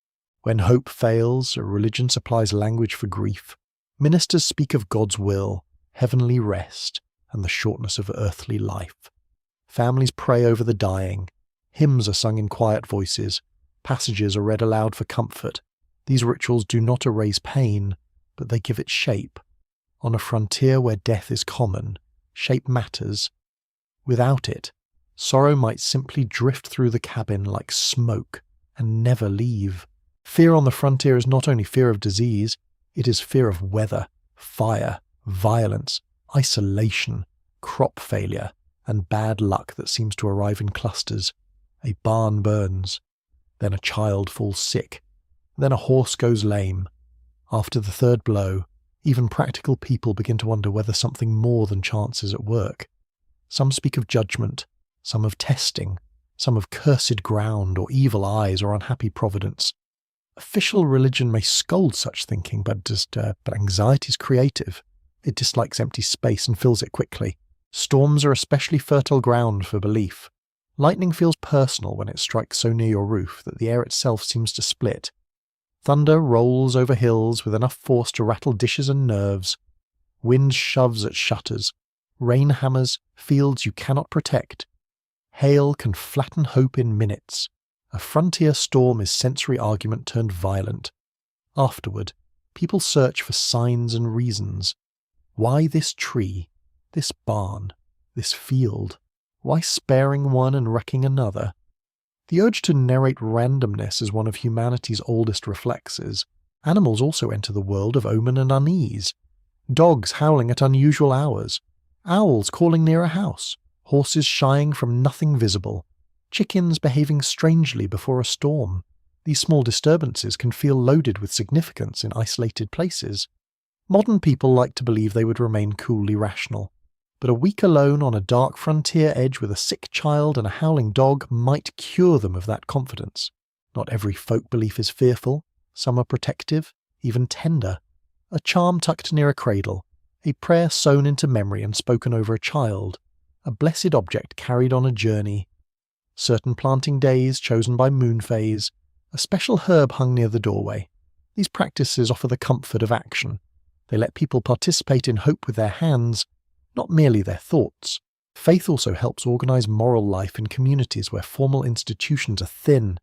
When hope fails, a religion supplies language for grief. Ministers speak of God's will, heavenly rest, and the shortness of earthly life. Families pray over the dying. Hymns are sung in quiet voices. Passages are read aloud for comfort. These rituals do not erase pain, but they give it shape. On a frontier where death is common, shape matters. Without it, sorrow might simply drift through the cabin like smoke and never leave. Fear on the frontier is not only fear of disease, it is fear of weather, fire, violence, isolation, crop failure, and bad luck that seems to arrive in clusters. A barn burns. Then a child falls sick. Then a horse goes lame. After the third blow, even practical people begin to wonder whether something more than chance is at work. Some speak of judgment, some of testing, some of cursed ground or evil eyes or unhappy providence. Official religion may scold such thinking, but anxiety is creative. It dislikes empty space and fills it quickly. Storms are especially fertile ground for belief. Lightning feels personal when it strikes so near your roof that the air itself seems to split. Thunder rolls over hills with enough force to rattle dishes and nerves. Wind shoves at shutters. Rain hammers fields you cannot protect. Hail can flatten hope in minutes. A frontier storm is sensory argument turned violent. Afterward, people search for signs and reasons. Why this tree? This barn? This field? Why sparing one and wrecking another? The urge to narrate randomness is one of humanity's oldest reflexes. Animals also enter the world of omen and unease. Dogs howling at unusual hours, owls calling near a house, horses shying from nothing visible, chickens behaving strangely before a storm. These small disturbances can feel loaded with significance in isolated places. Modern people like to believe they would remain coolly rational, but a week alone on a dark frontier edge with a sick child and a howling dog might cure them of that confidence. Not every folk belief is fearful, some are protective, even tender. A charm tucked near a cradle, a prayer sewn into memory and spoken over a child, a blessed object carried on a journey, certain planting days chosen by moon phase, a special herb hung near the doorway. These practices offer the comfort of action. They let people participate in hope with their hands, not merely their thoughts. Faith also helps organize moral life in communities where formal institutions are thin.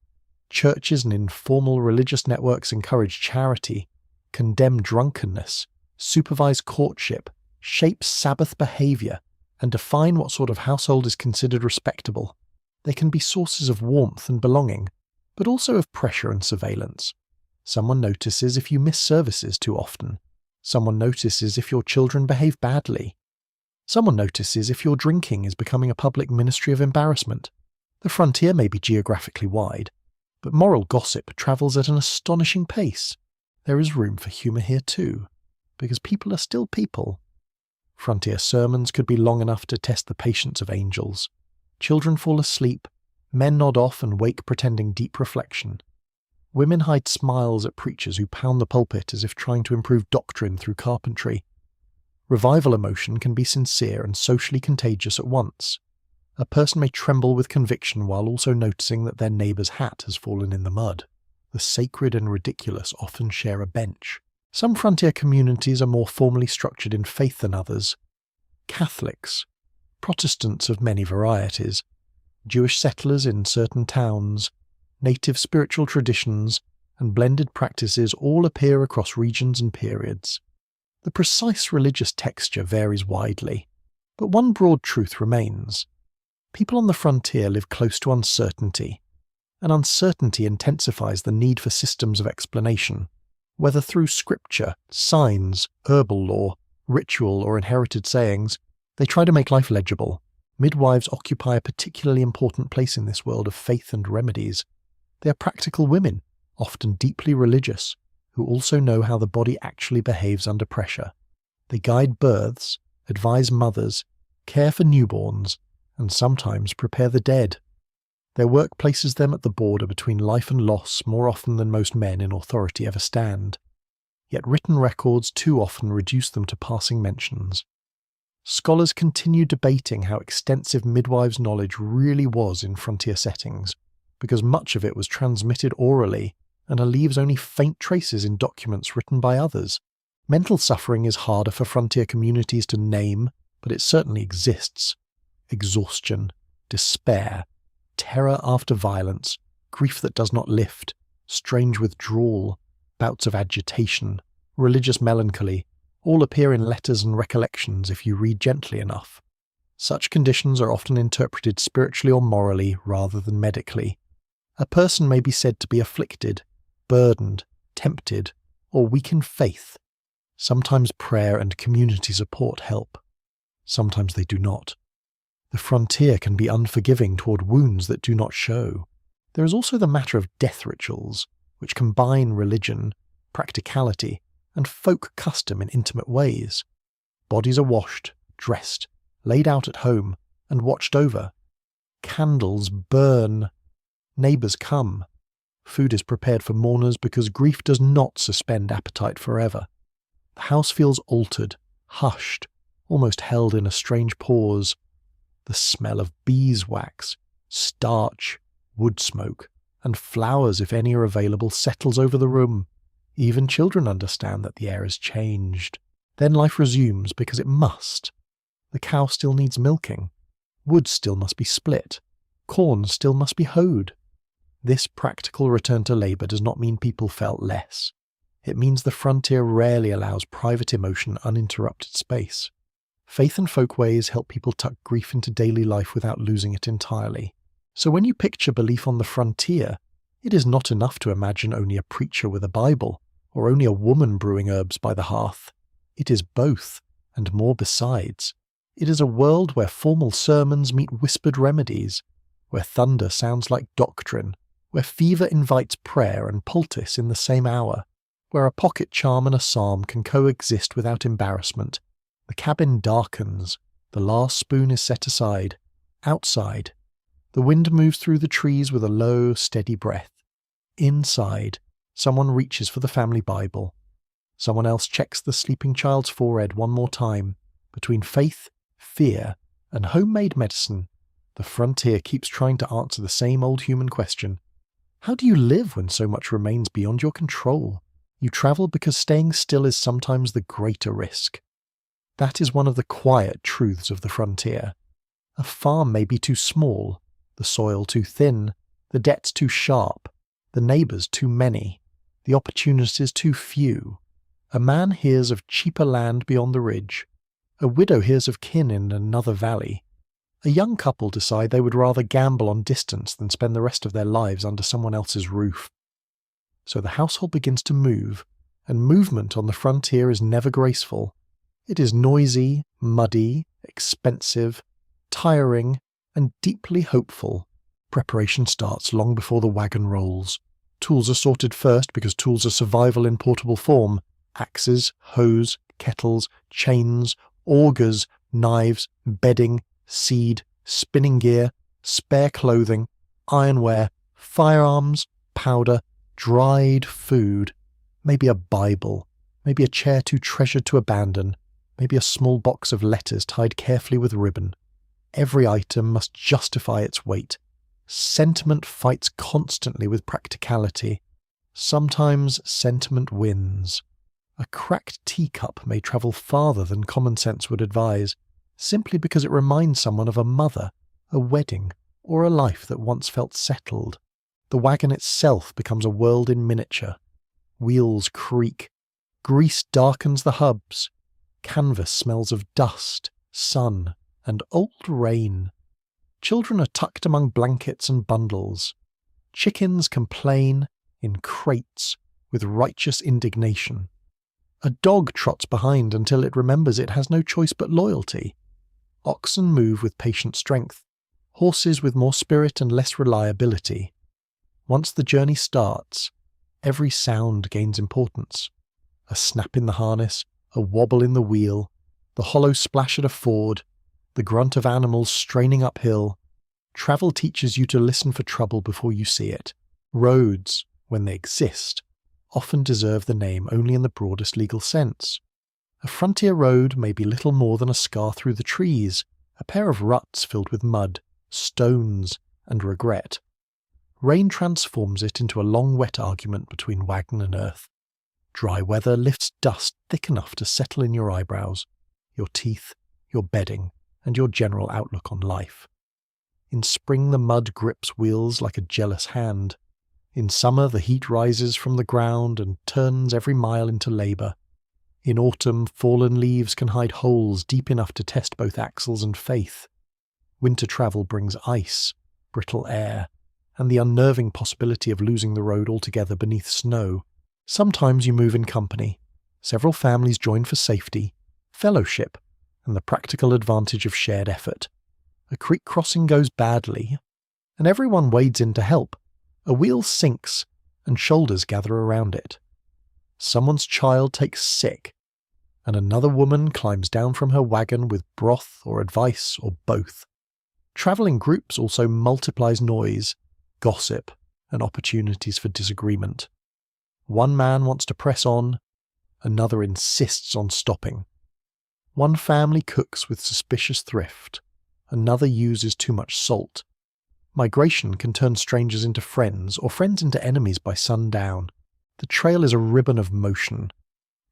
Churches and informal religious networks encourage charity, condemn drunkenness, supervise courtship, shape Sabbath behavior, and define what sort of household is considered respectable. They can be sources of warmth and belonging, but also of pressure and surveillance. Someone notices if you miss services too often. Someone notices if your children behave badly. Someone notices if your drinking is becoming a public ministry of embarrassment. The frontier may be geographically wide, but moral gossip travels at an astonishing pace. There is room for humour here too, because people are still people. Frontier sermons could be long enough to test the patience of angels. Children fall asleep, men nod off and wake pretending deep reflection. Women hide smiles at preachers who pound the pulpit as if trying to improve doctrine through carpentry. Revival emotion can be sincere and socially contagious at once. A person may tremble with conviction while also noticing that their neighbour's hat has fallen in the mud. The sacred and ridiculous often share a bench. Some frontier communities are more formally structured in faith than others. Catholics, Protestants of many varieties, Jewish settlers in certain towns, native spiritual traditions, and blended practices all appear across regions and periods. The precise religious texture varies widely, but one broad truth remains. People on the frontier live close to uncertainty, and uncertainty intensifies the need for systems of explanation, whether through scripture, signs, herbal lore, ritual, or inherited sayings. They try to make life legible. Midwives occupy a particularly important place in this world of faith and remedies. They are practical women, often deeply religious, who also know how the body actually behaves under pressure. They guide births, advise mothers, care for newborns, and sometimes prepare the dead. Their work places them at the border between life and loss more often than most men in authority ever stand. Yet written records too often reduce them to passing mentions. Scholars continue debating how extensive midwives' knowledge really was in frontier settings, because much of it was transmitted orally and leaves only faint traces in documents written by others. Mental suffering is harder for frontier communities to name, but it certainly exists. Exhaustion, despair, terror after violence, grief that does not lift, strange withdrawal, bouts of agitation, religious melancholy, all appear in letters and recollections if you read gently enough. Such conditions are often interpreted spiritually or morally rather than medically. A person may be said to be afflicted, burdened, tempted, or weak in faith. Sometimes prayer and community support help. Sometimes they do not. The frontier can be unforgiving toward wounds that do not show. There is also the matter of death rituals, which combine religion, practicality, and folk custom in intimate ways. Bodies are washed, dressed, laid out at home, and watched over. Candles burn. Neighbours come. Food is prepared for mourners because grief does not suspend appetite forever. The house feels altered, hushed, almost held in a strange pause. The smell of beeswax, starch, wood smoke, and flowers, if any are available, settles over the room. Even children understand that the air has changed. Then life resumes because it must. The cow still needs milking. Wood still must be split. Corn still must be hoed. This practical return to labour does not mean people felt less. It means the frontier rarely allows private emotion uninterrupted space. Faith and folkways help people tuck grief into daily life without losing it entirely. So when you picture belief on the frontier, it is not enough to imagine only a preacher with a Bible, or only a woman brewing herbs by the hearth. It is both, and more besides. It is a world where formal sermons meet whispered remedies, where thunder sounds like doctrine, where fever invites prayer and poultice in the same hour, where a pocket charm and a psalm can coexist without embarrassment. The cabin darkens, the last spoon is set aside. Outside, the wind moves through the trees with a low, steady breath. Inside, someone reaches for the family Bible. Someone else checks the sleeping child's forehead one more time. Between faith, fear, and homemade medicine, the frontier keeps trying to answer the same old human question. How do you live when so much remains beyond your control? You travel because staying still is sometimes the greater risk. That is one of the quiet truths of the frontier. A farm may be too small, the soil too thin, the debts too sharp, the neighbours too many, the opportunities too few. A man hears of cheaper land beyond the ridge. A widow hears of kin in another valley. A young couple decide they would rather gamble on distance than spend the rest of their lives under someone else's roof. So the household begins to move, and movement on the frontier is never graceful. It is noisy, muddy, expensive, tiring, and deeply hopeful. Preparation starts long before the wagon rolls. Tools are sorted first because tools are survival in portable form. Axes, hoes, kettles, chains, augers, knives, bedding, seed, spinning gear, spare clothing, ironware, firearms, powder, dried food, maybe a Bible, maybe a chair too treasured to abandon, maybe a small box of letters tied carefully with ribbon. Every item must justify its weight. Sentiment fights constantly with practicality. Sometimes sentiment wins. A cracked teacup may travel farther than common sense would advise, simply because it reminds someone of a mother, a wedding, or a life that once felt settled. The wagon itself becomes a world in miniature. Wheels creak. Grease darkens the hubs. Canvas smells of dust, sun, and old rain. Children are tucked among blankets and bundles. Chickens complain, in crates, with righteous indignation. A dog trots behind until it remembers it has no choice but loyalty. Oxen move with patient strength, horses with more spirit and less reliability. Once the journey starts, every sound gains importance. A snap in the harness, a wobble in the wheel, the hollow splash at a ford, the grunt of animals straining uphill. Travel teaches you to listen for trouble before you see it. Roads, when they exist, often deserve the name only in the broadest legal sense. A frontier road may be little more than a scar through the trees, a pair of ruts filled with mud, stones, and regret. Rain transforms it into a long wet argument between wagon and earth. Dry weather lifts dust thick enough to settle in your eyebrows, your teeth, your bedding, and your general outlook on life. In spring the mud grips wheels like a jealous hand. In summer the heat rises from the ground and turns every mile into labour. In autumn fallen leaves can hide holes deep enough to test both axles and faith. Winter travel brings ice, brittle air, and the unnerving possibility of losing the road altogether beneath snow. Sometimes you move in company. Several families join for safety, fellowship, and the practical advantage of shared effort. A creek crossing goes badly, and everyone wades in to help. A wheel sinks, and shoulders gather around it. Someone's child takes sick, and another woman climbs down from her wagon with broth or advice or both. Travel in groups also multiplies noise, gossip, and opportunities for disagreement. One man wants to press on, another insists on stopping. One family cooks with suspicious thrift, another uses too much salt. Migration can turn strangers into friends, or friends into enemies by sundown. The trail is a ribbon of motion,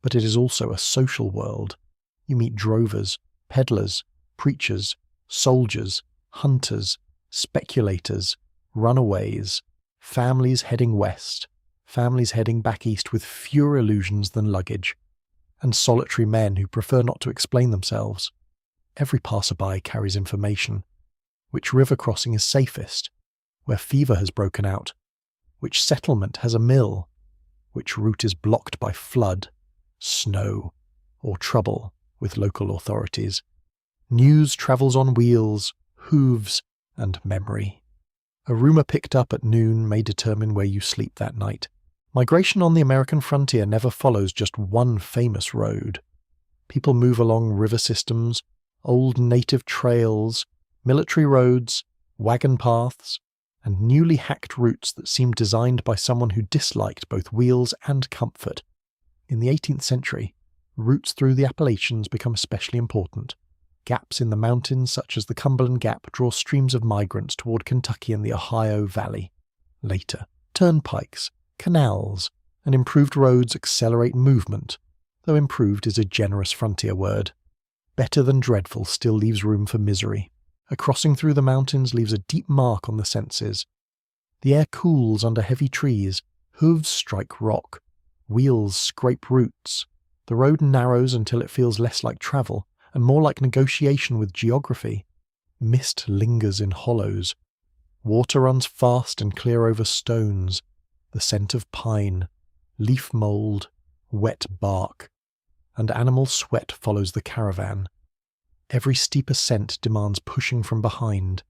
but it is also a social world. You meet drovers, peddlers, preachers, soldiers, hunters, speculators, runaways, families heading west, families heading back east with fewer illusions than luggage, and solitary men who prefer not to explain themselves. Every passerby carries information. Which river crossing is safest? Where fever has broken out? Which settlement has a mill? Which route is blocked by flood, snow, or trouble with local authorities. News travels on wheels, hooves, and memory. A rumour picked up at noon may determine where you sleep that night. Migration on the American frontier never follows just one famous road. People move along river systems, old native trails, military roads, wagon paths, and newly hacked routes that seem designed by someone who disliked both wheels and comfort. In the 18th century, routes through the Appalachians become especially important. Gaps in the mountains, such as the Cumberland Gap, draw streams of migrants toward Kentucky and the Ohio Valley. Later, turnpikes, canals, and improved roads accelerate movement, though improved is a generous frontier word. Better than dreadful still leaves room for misery. A crossing through the mountains leaves a deep mark on the senses. The air cools under heavy trees, hooves strike rock, wheels scrape roots. The road narrows until it feels less like travel and more like negotiation with geography. Mist lingers in hollows. Water runs fast and clear over stones. The scent of pine, leaf mould, wet bark, and animal sweat follows the caravan. Every steep ascent demands pushing from behind.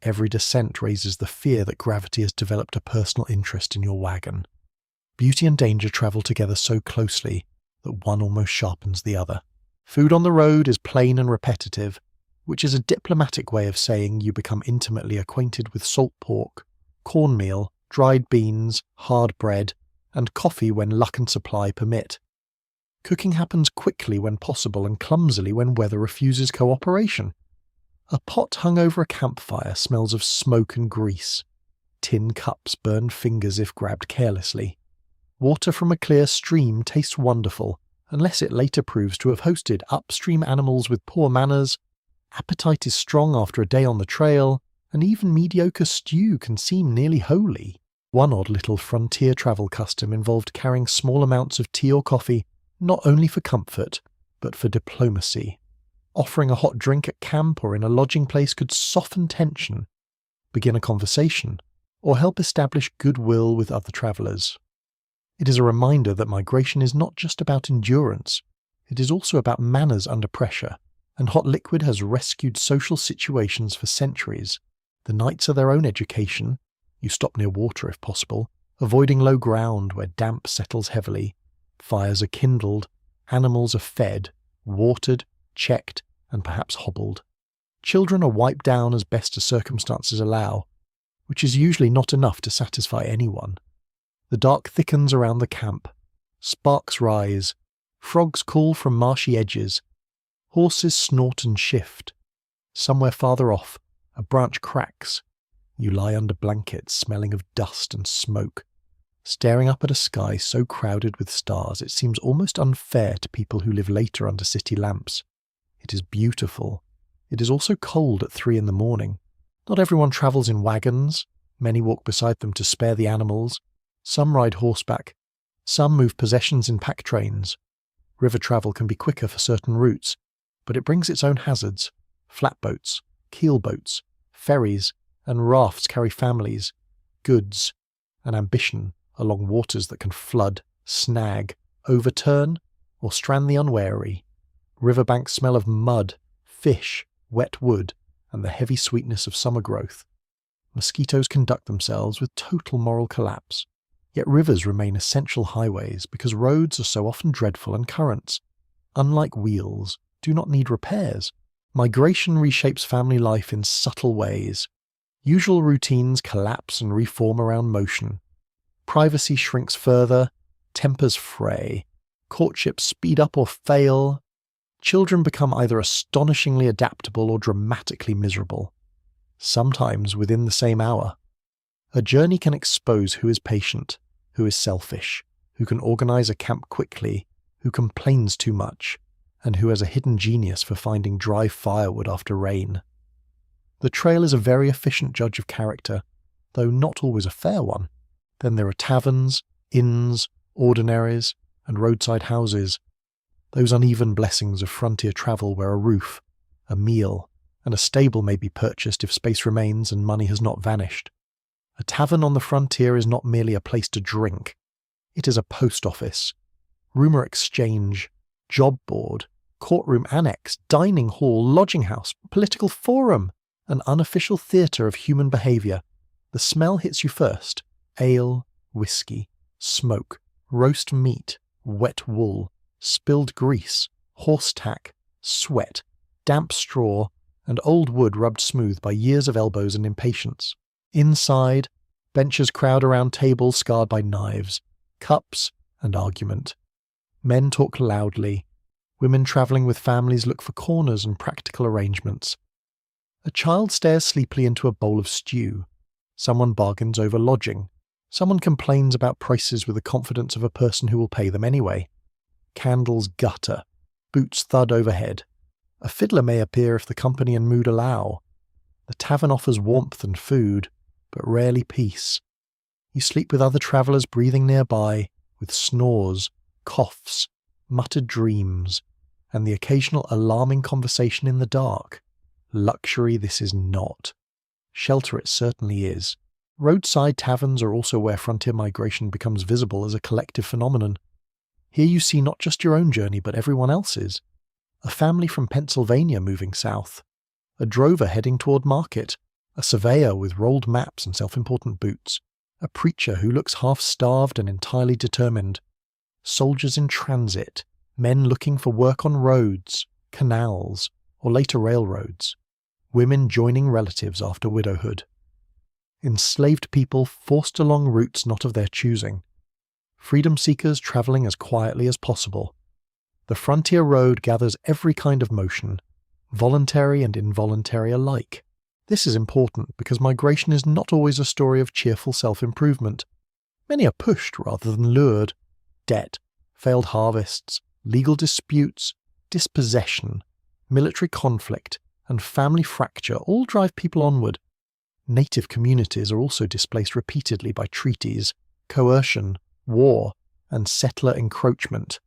Every descent raises the fear that gravity has developed a personal interest in your wagon. Beauty and danger travel together so closely that one almost sharpens the other. Food on the road is plain and repetitive, which is a diplomatic way of saying you become intimately acquainted with salt pork, cornmeal, dried beans, hard bread, and coffee when luck and supply permit. Cooking happens quickly when possible and clumsily when weather refuses cooperation. A pot hung over a campfire smells of smoke and grease. Tin cups burn fingers if grabbed carelessly. Water from a clear stream tastes wonderful, unless it later proves to have hosted upstream animals with poor manners. Appetite is strong after a day on the trail, and even mediocre stew can seem nearly holy. One odd little frontier travel custom involved carrying small amounts of tea or coffee, not only for comfort, but for diplomacy. Offering a hot drink at camp or in a lodging place could soften tension, begin a conversation, or help establish goodwill with other travellers. It is a reminder that migration is not just about endurance, it is also about manners under pressure, and hot liquid has rescued social situations for centuries. The nights are their own education. You stop near water if possible, avoiding low ground where damp settles heavily. Fires are kindled, animals are fed, watered, checked, and perhaps hobbled. Children are wiped down as best as circumstances allow, which is usually not enough to satisfy anyone. The dark thickens around the camp. Sparks rise. Frogs call from marshy edges. Horses snort and shift. Somewhere farther off, a branch cracks. You lie under blankets, smelling of dust and smoke, staring up at a sky so crowded with stars it seems almost unfair to people who live later under city lamps. It is beautiful. It is also cold at 3 a.m. Not everyone travels in wagons. Many walk beside them to spare the animals. Some ride horseback. Some move possessions in pack trains. River travel can be quicker for certain routes, but it brings its own hazards. Flatboats, keelboats, ferries, and rafts carry families, goods, and ambition along waters that can flood, snag, overturn, or strand the unwary. Riverbanks smell of mud, fish, wet wood, and the heavy sweetness of summer growth. Mosquitoes conduct themselves with total moral collapse. Yet rivers remain essential highways because roads are so often dreadful and currents, unlike wheels, do not need repairs. Migration reshapes family life in subtle ways. Usual routines collapse and reform around motion. Privacy shrinks further, tempers fray, courtships speed up or fail. Children become either astonishingly adaptable or dramatically miserable, sometimes within the same hour. A journey can expose who is patient, who is selfish, who can organize a camp quickly, who complains too much, and who has a hidden genius for finding dry firewood after rain. The trail is a very efficient judge of character, though not always a fair one. Then there are taverns, inns, ordinaries, and roadside houses, those uneven blessings of frontier travel where a roof, a meal, and a stable may be purchased if space remains and money has not vanished. A tavern on the frontier is not merely a place to drink. It is a post office, rumour exchange, job board, courtroom annex, dining hall, lodging house, political forum, an unofficial theatre of human behaviour. The smell hits you first. Ale, whiskey, smoke, roast meat, wet wool, spilled grease, horse tack, sweat, damp straw, and old wood rubbed smooth by years of elbows and impatience. Inside, benches crowd around tables scarred by knives, cups, and argument. Men talk loudly. Women travelling with families look for corners and practical arrangements. A child stares sleepily into a bowl of stew. Someone bargains over lodging. Someone complains about prices with the confidence of a person who will pay them anyway. Candles gutter. Boots thud overhead. A fiddler may appear if the company and mood allow. The tavern offers warmth and food, but rarely peace. You sleep with other travellers breathing nearby, with snores, coughs, muttered dreams, and the occasional alarming conversation in the dark. Luxury this is not. Shelter it certainly is. Roadside taverns are also where frontier migration becomes visible as a collective phenomenon. Here you see not just your own journey, but everyone else's. A family from Pennsylvania moving south. A drover heading toward market. A surveyor with rolled maps and self-important boots. A preacher who looks half-starved and entirely determined. Soldiers in transit. Men looking for work on roads, canals, or later railroads. Women joining relatives after widowhood. Enslaved people forced along routes not of their choosing. Freedom seekers travelling as quietly as possible. The frontier road gathers every kind of motion, voluntary and involuntary alike. This is important because migration is not always a story of cheerful self-improvement. Many are pushed rather than lured. Debt, failed harvests, legal disputes, dispossession, military conflict, and family fracture all drive people onward. Native communities are also displaced repeatedly by treaties, coercion, war, and settler encroachment.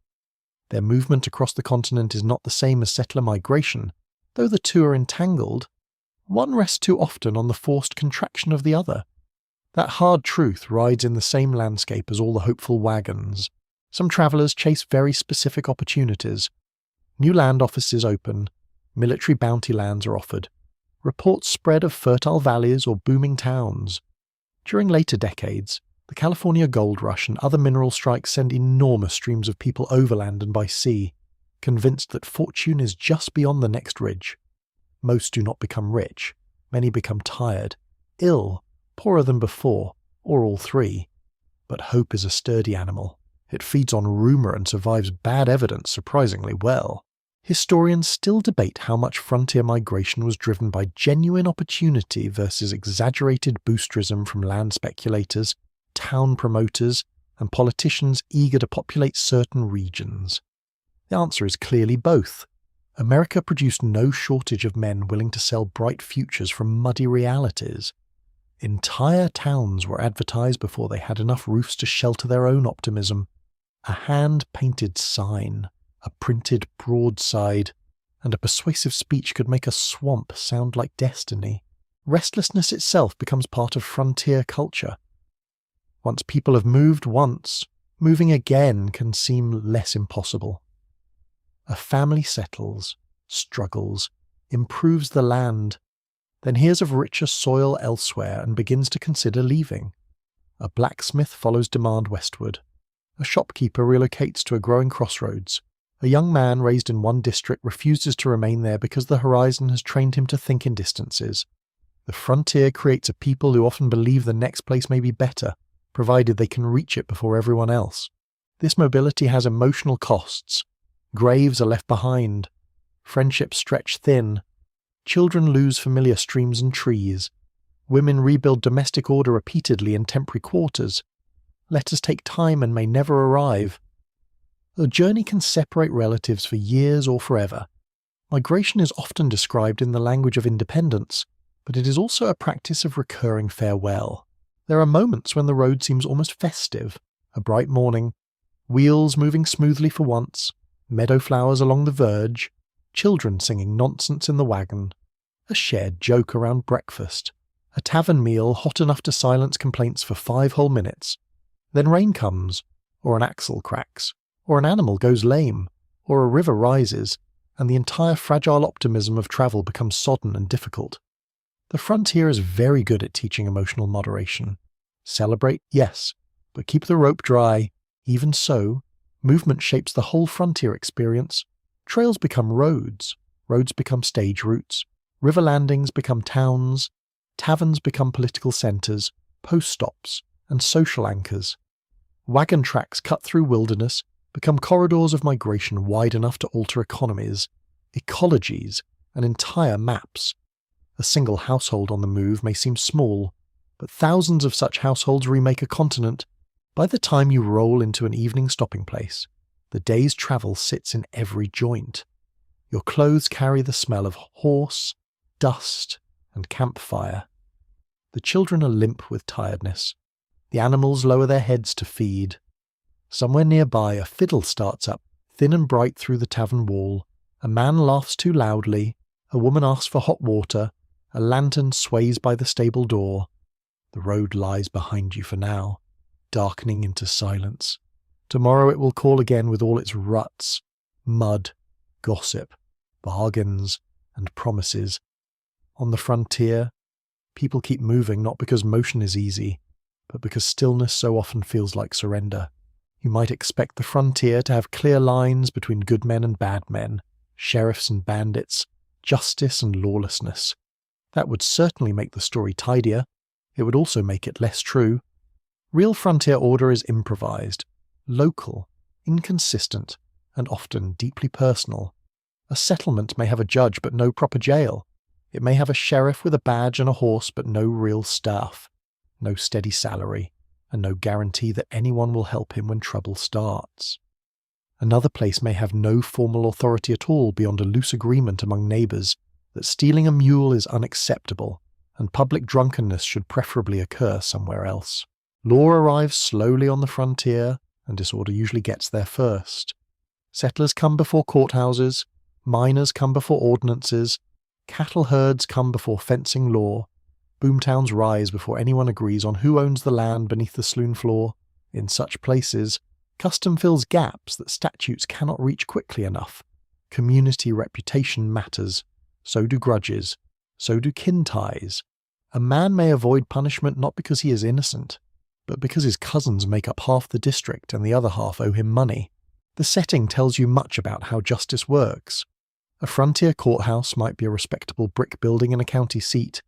Their movement across the continent is not the same as settler migration, though the two are entangled. One rests too often on the forced contraction of the other. That hard truth rides in the same landscape as all the hopeful wagons. Some travellers chase very specific opportunities. New land offices open. Military bounty lands are offered. Reports spread of fertile valleys or booming towns. During later decades, the California gold rush and other mineral strikes send enormous streams of people overland and by sea, convinced that fortune is just beyond the next ridge. Most do not become rich. Many become tired, ill, poorer than before, or all three. But hope is a sturdy animal. It feeds on rumour and survives bad evidence surprisingly well. Historians still debate how much frontier migration was driven by genuine opportunity versus exaggerated boosterism from land speculators, town promoters, and politicians eager to populate certain regions. The answer is clearly both. America produced no shortage of men willing to sell bright futures from muddy realities. Entire towns were advertised before they had enough roofs to shelter their own optimism. A hand-painted sign, a printed broadside, and a persuasive speech could make a swamp sound like destiny. Restlessness itself becomes part of frontier culture. Once people have moved once, moving again can seem less impossible. A family settles, struggles, improves the land, then hears of richer soil elsewhere and begins to consider leaving. A blacksmith follows demand westward. A shopkeeper relocates to a growing crossroads. A young man raised in one district refuses to remain there because the horizon has trained him to think in distances. The frontier creates a people who often believe the next place may be better, provided they can reach it before everyone else. This mobility has emotional costs. Graves are left behind. Friendships stretch thin. Children lose familiar streams and trees. Women rebuild domestic order repeatedly in temporary quarters. Letters take time and may never arrive. A journey can separate relatives for years or forever. Migration is often described in the language of independence, but it is also a practice of recurring farewell. There are moments when the road seems almost festive. A bright morning, wheels moving smoothly for once, meadow flowers along the verge, children singing nonsense in the wagon, a shared joke around breakfast, a tavern meal hot enough to silence complaints for 5 whole minutes. Then rain comes, or an axle cracks, or an animal goes lame, or a river rises, and the entire fragile optimism of travel becomes sodden and difficult. The frontier is very good at teaching emotional moderation. Celebrate, yes, but keep the rope dry. Even so, movement shapes the whole frontier experience. Trails become roads, roads become stage routes, river landings become towns, taverns become political centres, post stops, and social anchors. Wagon tracks cut through wilderness become corridors of migration wide enough to alter economies, ecologies, and entire maps. A single household on the move may seem small, but thousands of such households remake a continent. By the time you roll into an evening stopping place, the day's travel sits in every joint. Your clothes carry the smell of horse, dust, and campfire. The children are limp with tiredness. The animals lower their heads to feed. Somewhere nearby, a fiddle starts up, thin and bright through the tavern wall. A man laughs too loudly. A woman asks for hot water. A lantern sways by the stable door. The road lies behind you for now, darkening into silence. Tomorrow it will call again with all its ruts, mud, gossip, bargains, and promises. On the frontier, people keep moving not because motion is easy, but because stillness so often feels like surrender. You might expect the frontier to have clear lines between good men and bad men, sheriffs and bandits, justice and lawlessness. That would certainly make the story tidier. It would also make it less true. Real frontier order is improvised, local, inconsistent, and often deeply personal. A settlement may have a judge but no proper jail. It may have a sheriff with a badge and a horse but no real staff, no steady salary, and no guarantee that anyone will help him when trouble starts. Another place may have no formal authority at all beyond a loose agreement among neighbours that stealing a mule is unacceptable, and public drunkenness should preferably occur somewhere else. Law arrives slowly on the frontier, and disorder usually gets there first. Settlers come before courthouses, miners come before ordinances, cattle herds come before fencing law, boomtowns rise before anyone agrees on who owns the land beneath the saloon floor. In such places, custom fills gaps that statutes cannot reach quickly enough. Community reputation matters. So do grudges. So do kin ties. A man may avoid punishment not because he is innocent, but because his cousins make up half the district and the other half owe him money. The setting tells you much about how justice works. A frontier courthouse might be a respectable brick building in a county seat,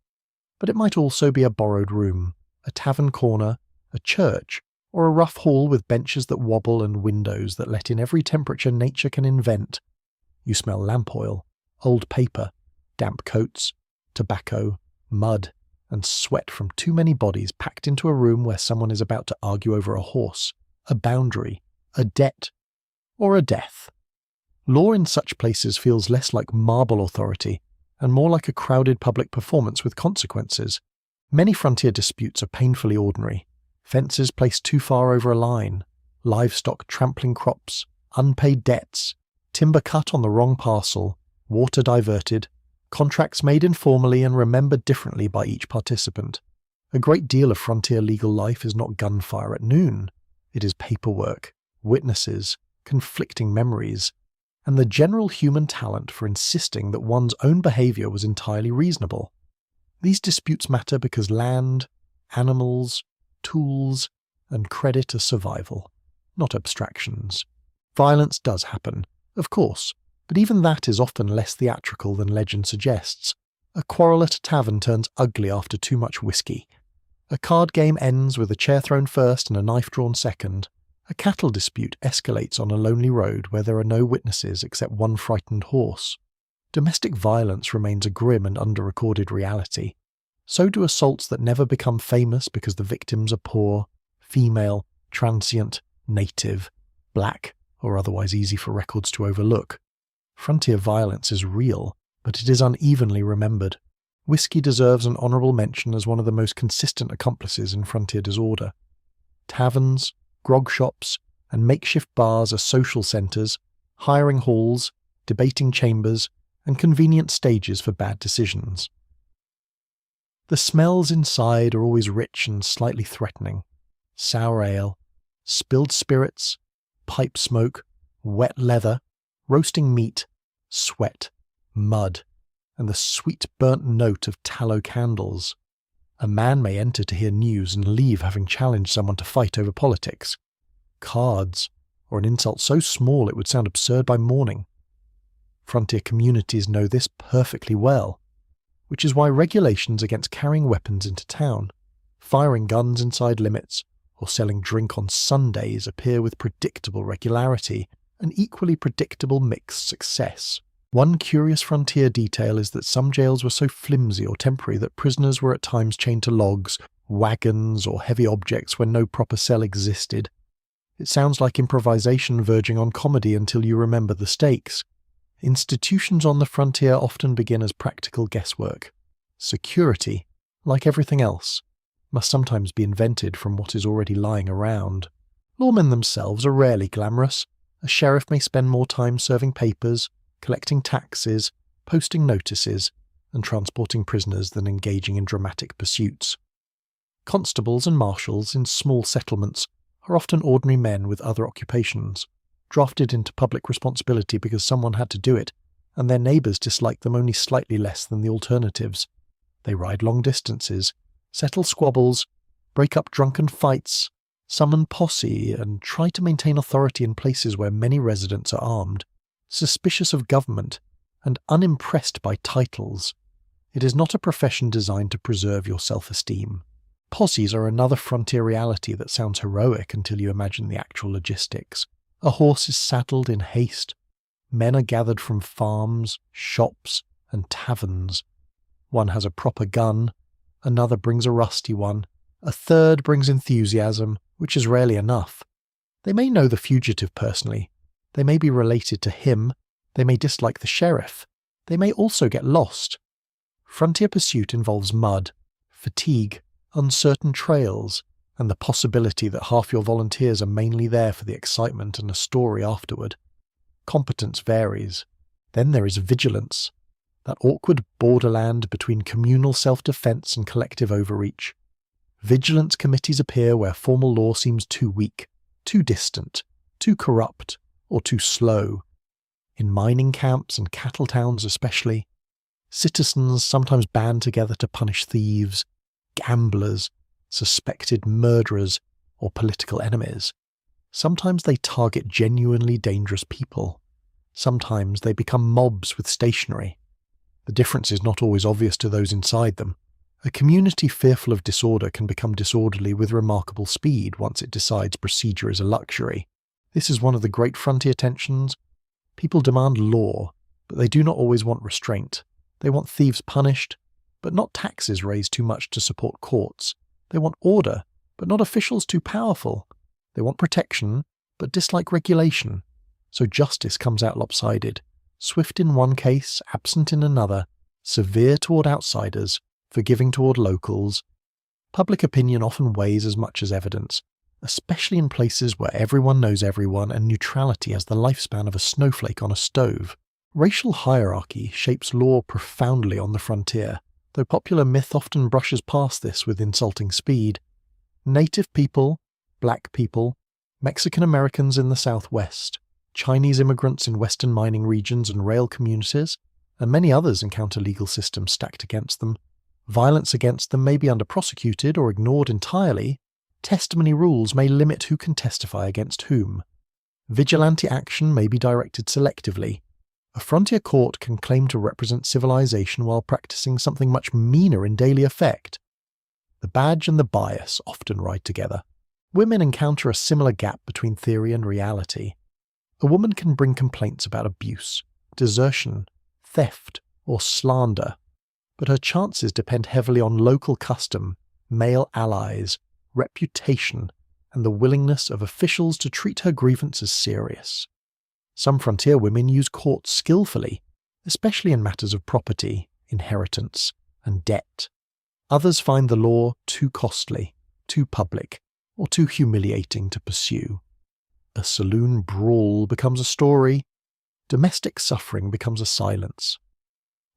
but it might also be a borrowed room, a tavern corner, a church, or a rough hall with benches that wobble and windows that let in every temperature nature can invent. You smell lamp oil, old paper, damp coats, tobacco, mud, and sweat from too many bodies packed into a room where someone is about to argue over a horse, a boundary, a debt, or a death. Law in such places feels less like marble authority and more like a crowded public performance with consequences. Many frontier disputes are painfully ordinary. Fences placed too far over a line, livestock trampling crops, unpaid debts, timber cut on the wrong parcel, water diverted, contracts made informally and remembered differently by each participant. A great deal of frontier legal life is not gunfire at noon. It is paperwork, witnesses, conflicting memories, and the general human talent for insisting that one's own behaviour was entirely reasonable. These disputes matter because land, animals, tools, and credit are survival, not abstractions. Violence does happen, of course, but even that is often less theatrical than legend suggests. A quarrel at a tavern turns ugly after too much whiskey. A card game ends with a chair thrown first and a knife drawn second. A cattle dispute escalates on a lonely road where there are no witnesses except one frightened horse. Domestic violence remains a grim and under-recorded reality. So do assaults that never become famous because the victims are poor, female, transient, native, black, or otherwise easy for records to overlook. Frontier violence is real, but it is unevenly remembered. Whiskey deserves an honourable mention as one of the most consistent accomplices in frontier disorder. Taverns, grog shops, and makeshift bars are social centres, hiring halls, debating chambers, and convenient stages for bad decisions. The smells inside are always rich and slightly threatening. Sour ale, spilled spirits, pipe smoke, wet leather, roasting meat, sweat, mud, and the sweet burnt note of tallow candles. A man may enter to hear news and leave having challenged someone to fight over politics, cards, or an insult so small it would sound absurd by morning. Frontier communities know this perfectly well, which is why regulations against carrying weapons into town, firing guns inside limits, or selling drink on Sundays appear with predictable regularity and equally predictable mixed success. One curious frontier detail is that some jails were so flimsy or temporary that prisoners were at times chained to logs, wagons, or heavy objects when no proper cell existed. It sounds like improvisation verging on comedy until you remember the stakes. Institutions on the frontier often begin as practical guesswork. Security, like everything else, must sometimes be invented from what is already lying around. Lawmen themselves are rarely glamorous. A sheriff may spend more time serving papers, collecting taxes, posting notices, and transporting prisoners than engaging in dramatic pursuits. Constables and marshals in small settlements are often ordinary men with other occupations, drafted into public responsibility because someone had to do it, and their neighbours dislike them only slightly less than the alternatives. They ride long distances, settle squabbles, break up drunken fights, summon posse, and try to maintain authority in places where many residents are armed, suspicious of government, and unimpressed by titles. It is not a profession designed to preserve your self-esteem. Posses are another frontier reality that sounds heroic until you imagine the actual logistics. A horse is saddled in haste. Men are gathered from farms, shops, and taverns. One has a proper gun, another brings a rusty one, a third brings enthusiasm, which is rarely enough. They may know the fugitive personally. They may be related to him. They may dislike the sheriff. They may also get lost. Frontier pursuit involves mud, fatigue, uncertain trails, and the possibility that half your volunteers are mainly there for the excitement and a story afterward. Competence varies. Then there is vigilance, that awkward borderland between communal self-defense and collective overreach. Vigilance committees appear where formal law seems too weak, too distant, too corrupt, or too slow. In mining camps and cattle towns especially, citizens sometimes band together to punish thieves, gamblers, suspected murderers, or political enemies. Sometimes they target genuinely dangerous people. Sometimes they become mobs with stationery. The difference is not always obvious to those inside them. A community fearful of disorder can become disorderly with remarkable speed once it decides procedure is a luxury. This is one of the great frontier tensions. People demand law, but they do not always want restraint. They want thieves punished, but not taxes raised too much to support courts. They want order, but not officials too powerful. They want protection, but dislike regulation. So justice comes out lopsided, swift in one case, absent in another, severe toward outsiders, forgiving toward locals. Public opinion often weighs as much as evidence, especially in places where everyone knows everyone and neutrality has the lifespan of a snowflake on a stove. Racial hierarchy shapes law profoundly on the frontier, though popular myth often brushes past this with insulting speed. Native people, black people, Mexican Americans in the Southwest, Chinese immigrants in Western mining regions and rail communities, and many others encounter legal systems stacked against them. Violence against them may be under-prosecuted or ignored entirely. Testimony rules may limit who can testify against whom. Vigilante action may be directed selectively. A frontier court can claim to represent civilization while practicing something much meaner in daily effect. The badge and the bias often ride together. Women encounter a similar gap between theory and reality. A woman can bring complaints about abuse, desertion, theft, or slander, but her chances depend heavily on local custom, male allies, reputation, and the willingness of officials to treat her grievance as serious. Some frontier women use courts skillfully, especially in matters of property, inheritance, and debt. Others find the law too costly, too public, or too humiliating to pursue. A saloon brawl becomes a story. Domestic suffering becomes a silence.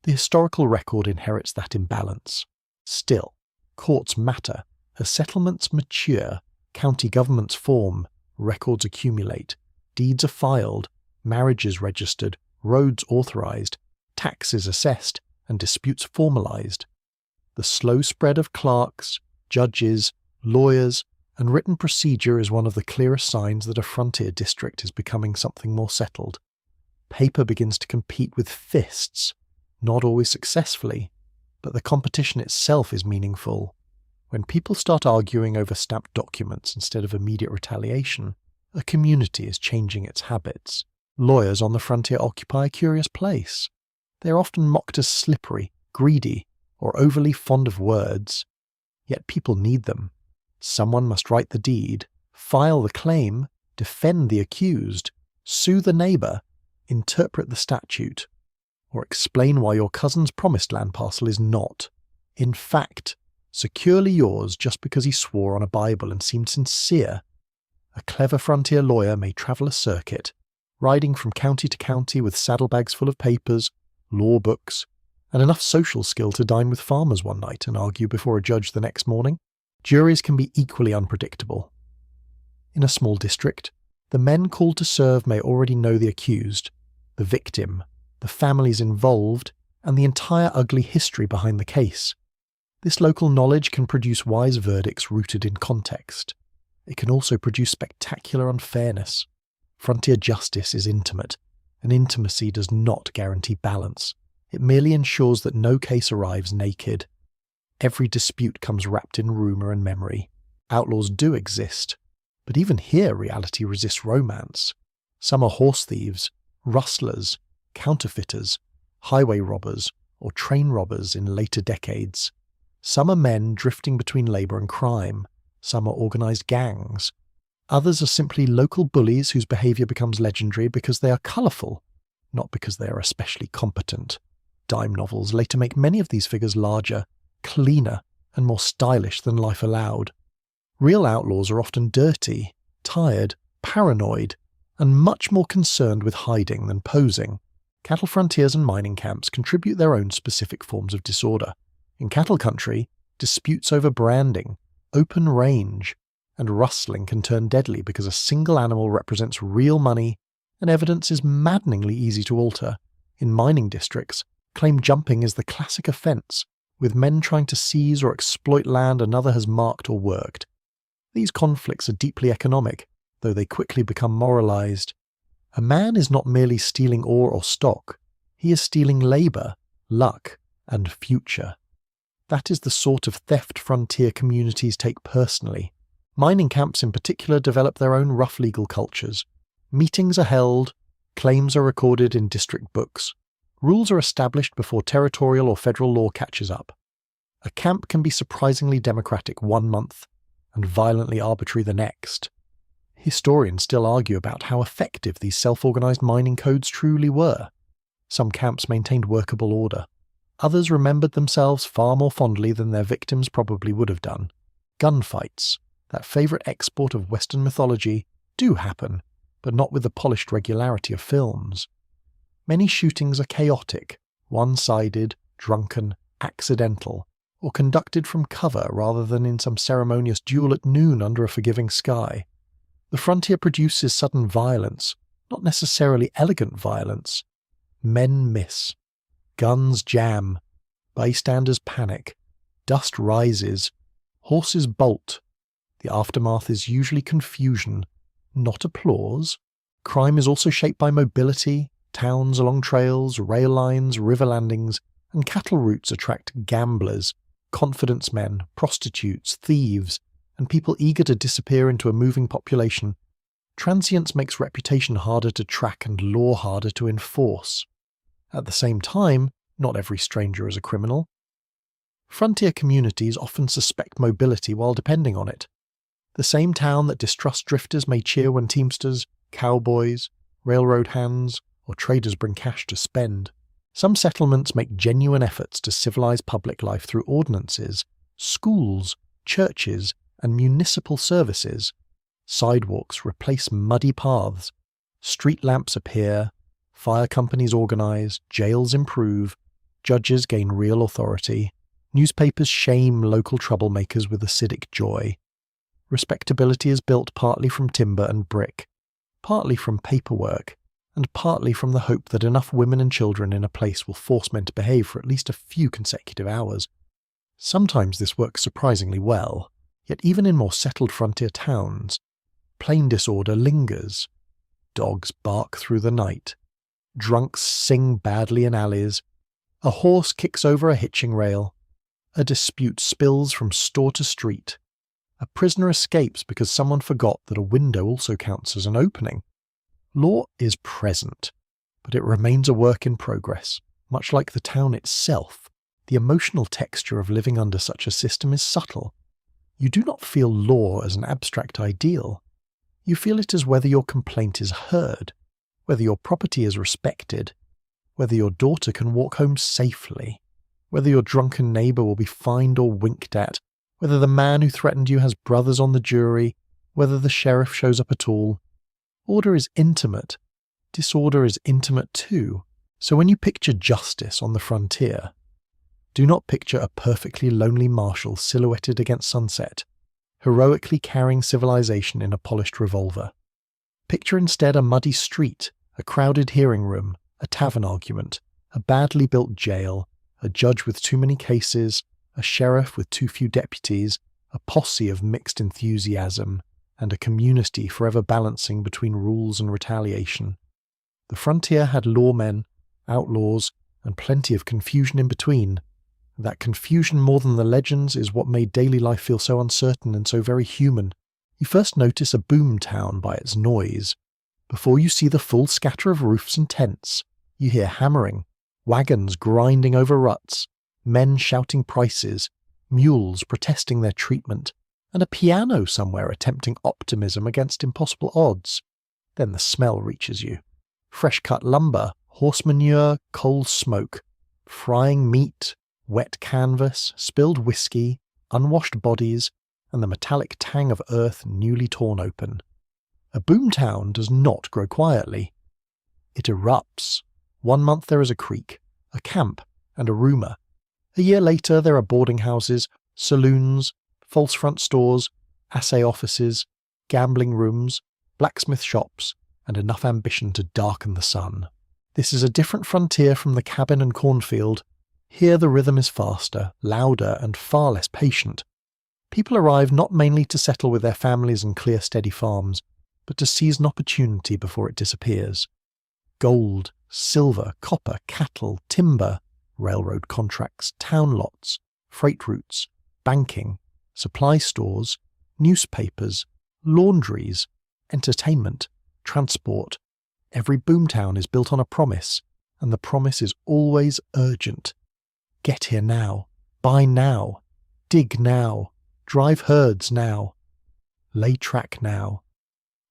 The historical record inherits that imbalance. Still, courts matter. As settlements mature, county governments form, records accumulate, deeds are filed, marriages registered, roads authorized, taxes assessed, and disputes formalized. The slow spread of clerks, judges, lawyers, and written procedure is one of the clearest signs that a frontier district is becoming something more settled. Paper begins to compete with fists, not always successfully, but the competition itself is meaningful. When people start arguing over stamped documents instead of immediate retaliation, a community is changing its habits. Lawyers on the frontier occupy a curious place. They are often mocked as slippery, greedy, or overly fond of words. Yet people need them. Someone must write the deed, file the claim, defend the accused, sue the neighbour, interpret the statute, or explain why your cousin's promised land parcel is not, in fact, securely yours just because he swore on a Bible and seemed sincere. A clever frontier lawyer may travel a circuit, riding from county to county with saddlebags full of papers, law books, and enough social skill to dine with farmers one night and argue before a judge the next morning. Juries can be equally unpredictable. In a small district, the men called to serve may already know the accused, the victim, the families involved, and the entire ugly history behind the case. This local knowledge can produce wise verdicts rooted in context. It can also produce spectacular unfairness. Frontier justice is intimate, and intimacy does not guarantee balance. It merely ensures that no case arrives naked. Every dispute comes wrapped in rumour and memory. Outlaws do exist, but even here reality resists romance. Some are horse thieves, rustlers, counterfeiters, highway robbers, or train robbers in later decades. Some are men drifting between labour and crime. Some are organised gangs. Others are simply local bullies whose behaviour becomes legendary because they are colourful, not because they are especially competent. Dime novels later make many of these figures larger, cleaner, and more stylish than life allowed. Real outlaws are often dirty, tired, paranoid, and much more concerned with hiding than posing. Cattle frontiers and mining camps contribute their own specific forms of disorder. In cattle country, disputes over branding, open range, and rustling can turn deadly because a single animal represents real money and evidence is maddeningly easy to alter. In mining districts, claim jumping is the classic offence, with men trying to seize or exploit land another has marked or worked. These conflicts are deeply economic, though they quickly become moralised. A man is not merely stealing ore or stock, he is stealing labour, luck, and future. That is the sort of theft frontier communities take personally. Mining camps in particular develop their own rough legal cultures. Meetings are held, claims are recorded in district books, rules are established before territorial or federal law catches up. A camp can be surprisingly democratic one month and violently arbitrary the next. Historians still argue about how effective these self-organised mining codes truly were. Some camps maintained workable order. Others remembered themselves far more fondly than their victims probably would have done. Gunfights, that favourite export of Western mythology, do happen, but not with the polished regularity of films. Many shootings are chaotic, one-sided, drunken, accidental, or conducted from cover rather than in some ceremonious duel at noon under a forgiving sky. The frontier produces sudden violence, not necessarily elegant violence. Men miss. Guns jam. Bystanders panic. Dust rises. Horses bolt. The aftermath is usually confusion, not applause. Crime is also shaped by mobility. Towns along trails, rail lines, river landings, and cattle routes attract gamblers, confidence men, prostitutes, thieves, and people eager to disappear into a moving population. Transience makes reputation harder to track and law harder to enforce. At the same time, not every stranger is a criminal. Frontier communities often suspect mobility while depending on it. The same town that distrusts drifters may cheer when teamsters, cowboys, railroad hands, or traders bring cash to spend. Some settlements make genuine efforts to civilize public life through ordinances, schools, churches, and municipal services. Sidewalks replace muddy paths. Street lamps appear. Fire companies organize. Jails improve. Judges gain real authority. Newspapers shame local troublemakers with acidic joy. Respectability is built partly from timber and brick, partly from paperwork, and partly from the hope that enough women and children in a place will force men to behave for at least a few consecutive hours. Sometimes this works surprisingly well, yet even in more settled frontier towns, plain disorder lingers. Dogs bark through the night. Drunks sing badly in alleys. A horse kicks over a hitching rail. A dispute spills from store to street. A prisoner escapes because someone forgot that a window also counts as an opening. Law is present, but it remains a work in progress. Much like the town itself, the emotional texture of living under such a system is subtle. You do not feel law as an abstract ideal. You feel it as whether your complaint is heard, whether your property is respected, whether your daughter can walk home safely, whether your drunken neighbour will be fined or winked at, whether the man who threatened you has brothers on the jury, whether the sheriff shows up at all. Order is intimate. Disorder is intimate too. So when you picture justice on the frontier, do not picture a perfectly lonely marshal silhouetted against sunset, heroically carrying civilization in a polished revolver. Picture instead a muddy street, a crowded hearing room, a tavern argument, a badly built jail, a judge with too many cases, a sheriff with too few deputies, a posse of mixed enthusiasm, and a community forever balancing between rules and retaliation. The frontier had lawmen, outlaws, and plenty of confusion in between. That confusion more than the legends is what made daily life feel so uncertain and so very human. You first notice a boom town by its noise. Before you see the full scatter of roofs and tents, you hear hammering, wagons grinding over ruts, men shouting prices, mules protesting their treatment, and a piano somewhere attempting optimism against impossible odds. Then the smell reaches you. Fresh-cut lumber, horse manure, coal smoke, frying meat, wet canvas, spilled whiskey, unwashed bodies, and the metallic tang of earth newly torn open. A boomtown does not grow quietly. It erupts. 1 month there is a creek, a camp, and a rumour. A year later there are boarding houses, saloons, false front stores, assay offices, gambling rooms, blacksmith shops, and enough ambition to darken the sun. This is a different frontier from the cabin and cornfield. Here the rhythm is faster, louder, and far less patient. People arrive not mainly to settle with their families and clear steady farms, but to seize an opportunity before it disappears. Gold, silver, copper, cattle, timber, railroad contracts, town lots, freight routes, banking, supply stores, newspapers, laundries, entertainment, transport. Every boomtown is built on a promise, and the promise is always urgent. Get here now, buy now, dig now, drive herds now, lay track now.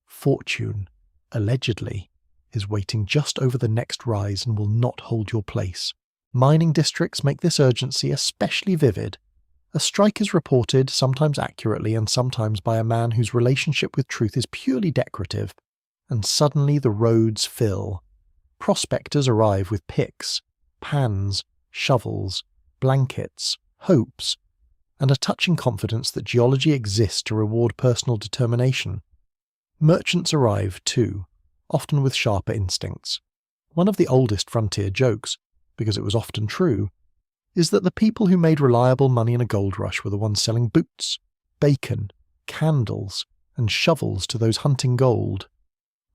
Fortune, allegedly, is waiting just over the next rise and will not hold your place. Mining districts make this urgency especially vivid. A strike is reported, sometimes accurately and sometimes by a man whose relationship with truth is purely decorative, and suddenly the roads fill. Prospectors arrive with picks, pans, shovels, blankets, hopes, and a touching confidence that geology exists to reward personal determination. Merchants arrive too, often with sharper instincts. One of the oldest frontier jokes, because it was often true, is that the people who made reliable money in a gold rush were the ones selling boots, bacon, candles, and shovels to those hunting gold.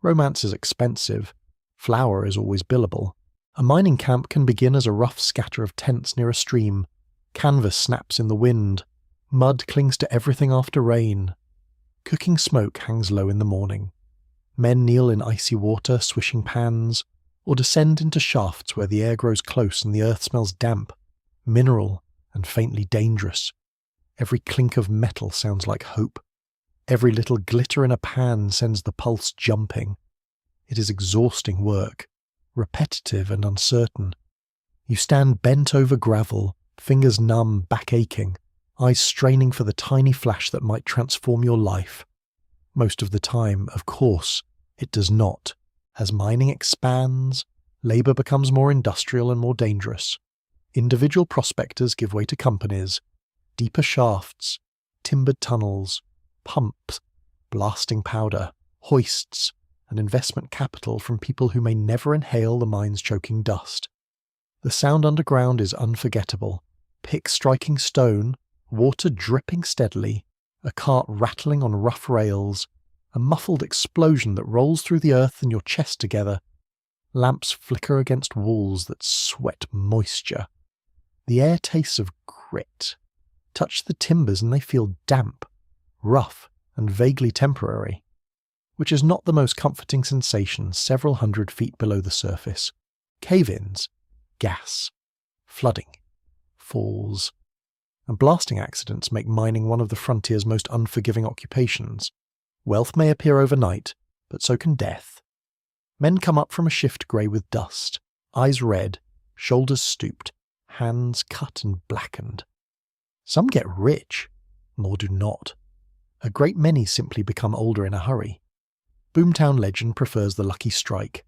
Romance is expensive. Flour is always billable. A mining camp can begin as a rough scatter of tents near a stream. Canvas snaps in the wind. Mud clings to everything after rain. Cooking smoke hangs low in the morning. Men kneel in icy water, swishing pans, or descend into shafts where the air grows close and the earth smells damp, mineral, and faintly dangerous. Every clink of metal sounds like hope. Every little glitter in a pan sends the pulse jumping. It is exhausting work, repetitive and uncertain. You stand bent over gravel, fingers numb, back aching, eyes straining for the tiny flash that might transform your life. Most of the time, of course, it does not. As mining expands, labour becomes more industrial and more dangerous. Individual prospectors give way to companies, deeper shafts, timbered tunnels, pumps, blasting powder, hoists, and investment capital from people who may never inhale the mine's choking dust. The sound underground is unforgettable. Pick striking stone, water dripping steadily, a cart rattling on rough rails, a muffled explosion that rolls through the earth and your chest together. Lamps flicker against walls that sweat moisture. The air tastes of grit. Touch the timbers and they feel damp, rough, and vaguely temporary, which is not the most comforting sensation several hundred feet below the surface. Cave-ins, gas, flooding, falls, and blasting accidents make mining one of the frontier's most unforgiving occupations. Wealth may appear overnight, but so can death. Men come up from a shift grey with dust, eyes red, shoulders stooped, hands cut and blackened. Some get rich, more do not. A great many simply become older in a hurry. Boomtown legend prefers the lucky strike.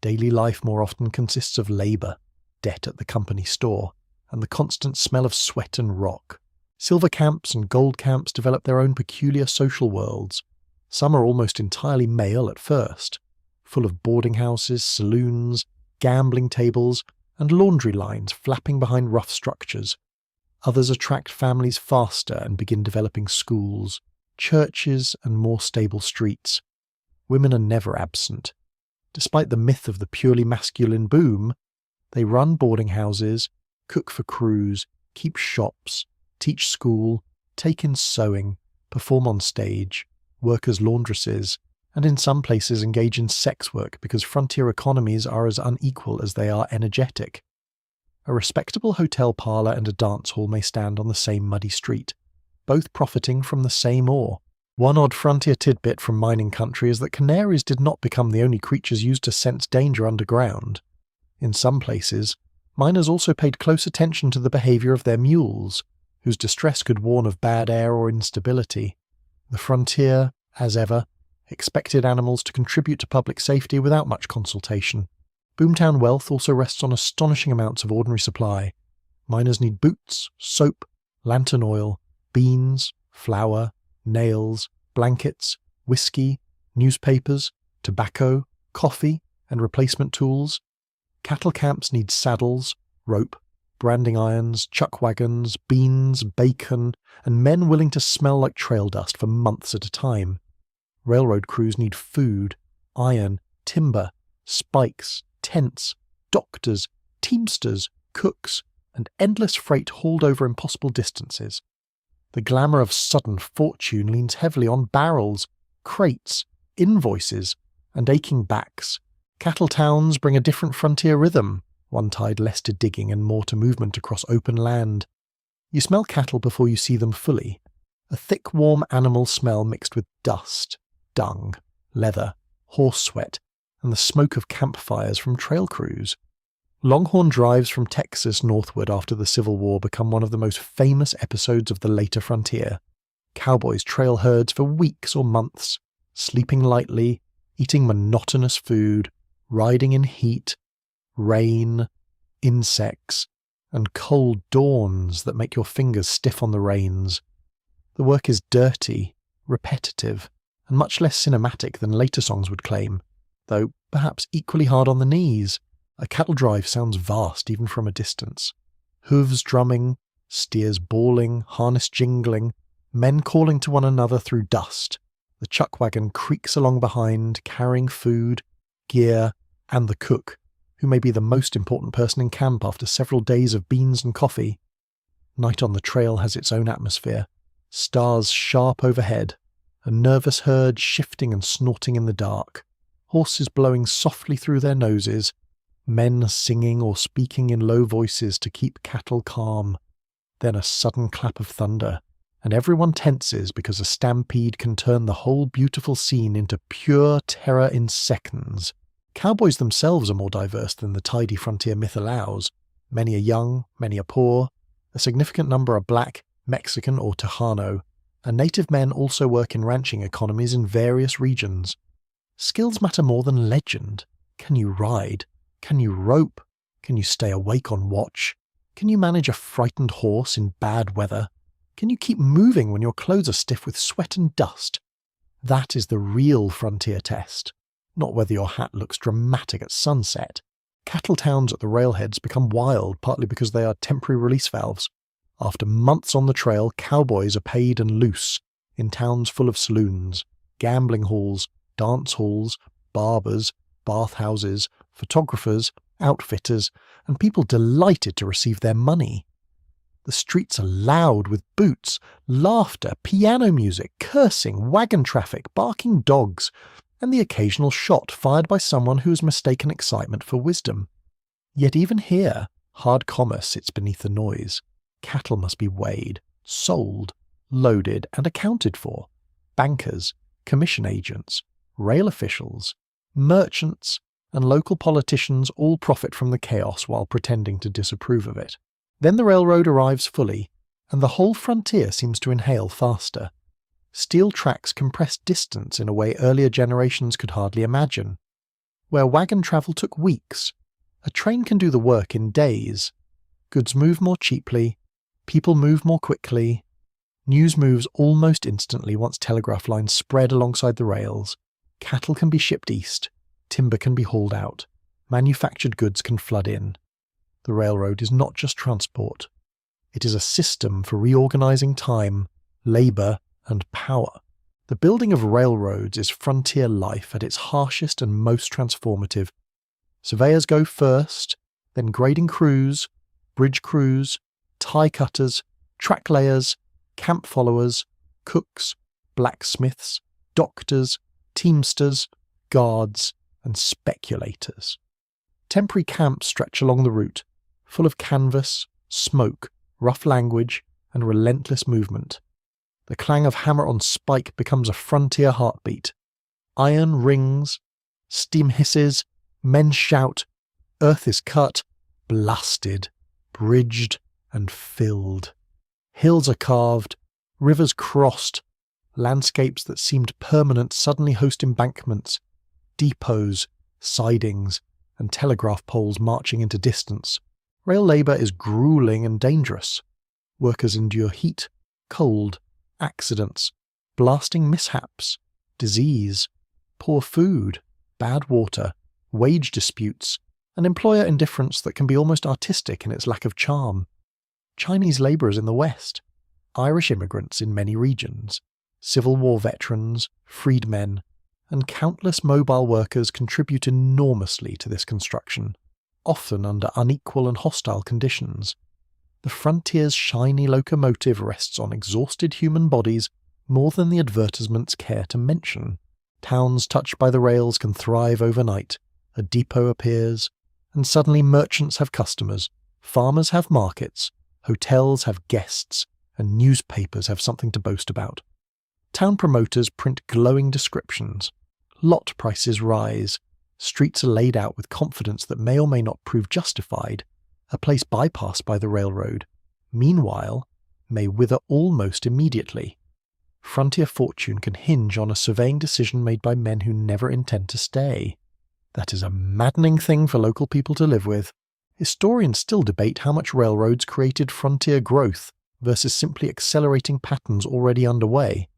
Daily life more often consists of labour, debt at the company store, and the constant smell of sweat and rock. Silver camps and gold camps develop their own peculiar social worlds. Some are almost entirely male at first, full of boarding houses, saloons, gambling tables, and laundry lines flapping behind rough structures. Others attract families faster and begin developing schools, churches, and more stable streets. Women are never absent. Despite the myth of the purely masculine boom, they run boarding houses, cook for crews, keep shops, teach school, take in sewing, perform on stage, work as laundresses, and in some places engage in sex work because frontier economies are as unequal as they are energetic. A respectable hotel parlour and a dance hall may stand on the same muddy street, both profiting from the same ore. One odd frontier tidbit from mining country is that canaries did not become the only creatures used to sense danger underground. In some places, miners also paid close attention to the behaviour of their mules, whose distress could warn of bad air or instability. The frontier, as ever, expected animals to contribute to public safety without much consultation. Boomtown wealth also rests on astonishing amounts of ordinary supply. Miners need boots, soap, lantern oil, beans, flour, nails, blankets, whiskey, newspapers, tobacco, coffee, and replacement tools. Cattle camps need saddles, rope, branding irons, chuck wagons, beans, bacon, and men willing to smell like trail dust for months at a time. Railroad crews need food, iron, timber, spikes, tents, doctors, teamsters, cooks, and endless freight hauled over impossible distances. The glamour of sudden fortune leans heavily on barrels, crates, invoices, and aching backs. Cattle towns bring a different frontier rhythm, one tied less to digging and more to movement across open land. You smell cattle before you see them fully, a thick, warm animal smell mixed with dust, dung, leather, horse sweat, and the smoke of campfires from trail crews. Longhorn drives from Texas northward after the Civil War become one of the most famous episodes of the later frontier. Cowboys trail herds for weeks or months, sleeping lightly, eating monotonous food, riding in heat, rain, insects, and cold dawns that make your fingers stiff on the reins. The work is dirty, repetitive, and much less cinematic than later songs would claim, though perhaps equally hard on the knees. A cattle drive sounds vast even from a distance. Hooves drumming, steers bawling, harness jingling, men calling to one another through dust. The chuck wagon creaks along behind, carrying food, gear, and the cook, who may be the most important person in camp after several days of beans and coffee. Night on the trail has its own atmosphere. Stars sharp overhead, a nervous herd shifting and snorting in the dark, horses blowing softly through their noses, men singing or speaking in low voices to keep cattle calm. Then a sudden clap of thunder, and everyone tenses because a stampede can turn the whole beautiful scene into pure terror in seconds. Cowboys themselves are more diverse than the tidy frontier myth allows. Many are young, many are poor. A significant number are black, Mexican, or Tejano, and native men also work in ranching economies in various regions. Skills matter more than legend. Can you ride? Can you rope? Can you stay awake on watch? Can you manage a frightened horse in bad weather? Can you keep moving when your clothes are stiff with sweat and dust? That is the real frontier test. not whether your hat looks dramatic at sunset. Cattle towns at the railheads become wild partly because they are temporary release valves. After months on the trail, cowboys are paid and loose in towns full of saloons, gambling halls, dance halls, barbers, bathhouses, photographers, outfitters, and people delighted to receive their money. The streets are loud with boots, laughter, piano music, cursing, wagon traffic, barking dogs, and the occasional shot fired by someone who has mistaken excitement for wisdom. Yet even here, hard commerce sits beneath the noise. Cattle must be weighed, sold, loaded, and accounted for. Bankers, commission agents, rail officials, merchants, and local politicians all profit from the chaos while pretending to disapprove of it. Then the railroad arrives fully, and the whole frontier seems to inhale faster. Steel tracks compress distance in a way earlier generations could hardly imagine. Where wagon travel took weeks, a train can do the work in days. Goods move more cheaply, people move more quickly, news moves almost instantly once telegraph lines spread alongside the rails, cattle can be shipped east, timber can be hauled out, manufactured goods can flood in. The railroad is not just transport. It is a system for reorganizing time, labor, and power. The building of railroads is frontier life at its harshest and most transformative. Surveyors go first, then grading crews, bridge crews, tie cutters, track layers, camp followers, cooks, blacksmiths, doctors, teamsters, guards, and speculators. Temporary camps stretch along the route, full of canvas, smoke, rough language, and relentless movement. The clang of hammer on spike becomes a frontier heartbeat. Iron rings, steam hisses, men shout, earth is cut, blasted, bridged, and filled. Hills are carved, rivers crossed, landscapes that seemed permanent suddenly host embankments, depots, sidings, and telegraph poles marching into distance. Rail labour is gruelling and dangerous. Workers endure heat, cold, accidents, blasting mishaps, disease, poor food, bad water, wage disputes, and employer indifference that can be almost artistic in its lack of charm. Chinese labourers in the West, Irish immigrants in many regions, Civil War veterans, freedmen, and countless mobile workers contribute enormously to this construction, often under unequal and hostile conditions. The frontier's shiny locomotive rests on exhausted human bodies more than the advertisements care to mention. Towns touched by the rails can thrive overnight. A depot appears, and suddenly merchants have customers, farmers have markets, hotels have guests, and newspapers have something to boast about. Town promoters print glowing descriptions. Lot prices rise. Streets are laid out with confidence that may or may not prove justified. A place bypassed by the railroad, meanwhile, may wither almost immediately. Frontier fortune can hinge on a surveying decision made by men who never intend to stay. That is a maddening thing for local people to live with. Historians still debate how much railroads created frontier growth versus simply accelerating patterns already underway.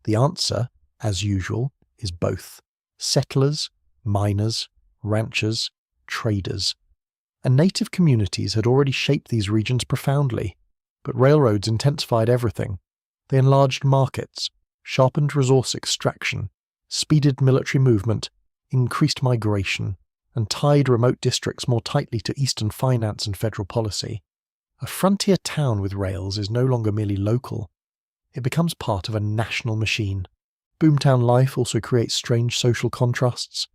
The answer, as usual, is both. Settlers, miners, ranchers, traders. And native communities had already shaped these regions profoundly, but railroads intensified everything. They enlarged markets, sharpened resource extraction, speeded military movement, increased migration, and tied remote districts more tightly to eastern finance and federal policy. A frontier town with rails is no longer merely local. It becomes part of a national machine. Boomtown life also creates strange social contrasts.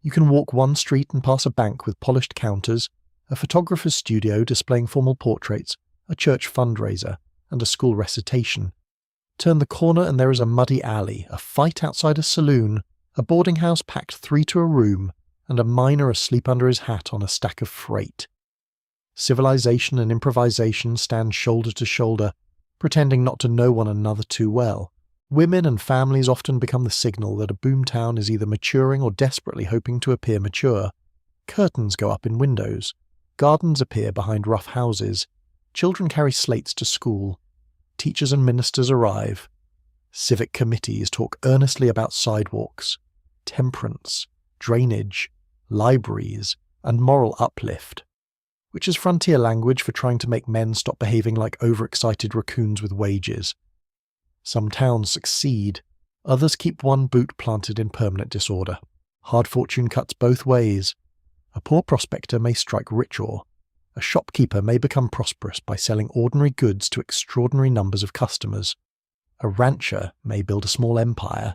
You can walk one street and pass a bank with polished counters, a photographer's studio displaying formal portraits, a church fundraiser, and a school recitation. Turn the corner and there is a muddy alley, a fight outside a saloon, a boarding house packed 3 to a room, and a miner asleep under his hat on a stack of freight. Civilization and improvisation stand shoulder to shoulder, pretending not to know one another too well. Women and families often become the signal that a boomtown is either maturing or desperately hoping to appear mature. Curtains go up in windows. Gardens appear behind rough houses. Children carry slates to school. Teachers and ministers arrive. Civic committees talk earnestly about sidewalks, temperance, drainage, libraries, and moral uplift, which is frontier language for trying to make men stop behaving like overexcited raccoons with wages. Some towns succeed, others keep one boot planted in permanent disorder. Hard fortune cuts both ways. A poor prospector may strike rich ore. A shopkeeper may become prosperous by selling ordinary goods to extraordinary numbers of customers. A rancher may build a small empire.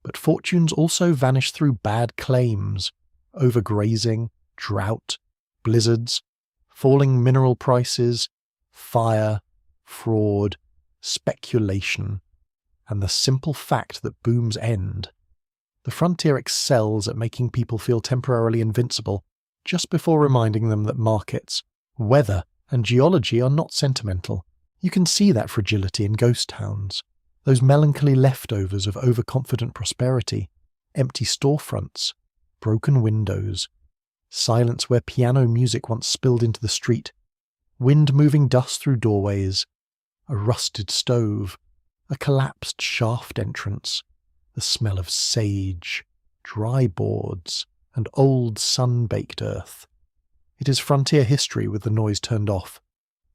But fortunes also vanish through bad claims, overgrazing, drought, blizzards, falling mineral prices, fire, fraud, speculation, and the simple fact that booms end. The frontier excels at making people feel temporarily invincible just before reminding them that markets, weather, and geology are not sentimental. You can see that fragility in ghost towns, those melancholy leftovers of overconfident prosperity, empty storefronts, broken windows, silence where piano music once spilled into the street, wind moving dust through doorways, a rusted stove, a collapsed shaft entrance, the smell of sage, dry boards, and old sun-baked earth. It is frontier history with the noise turned off.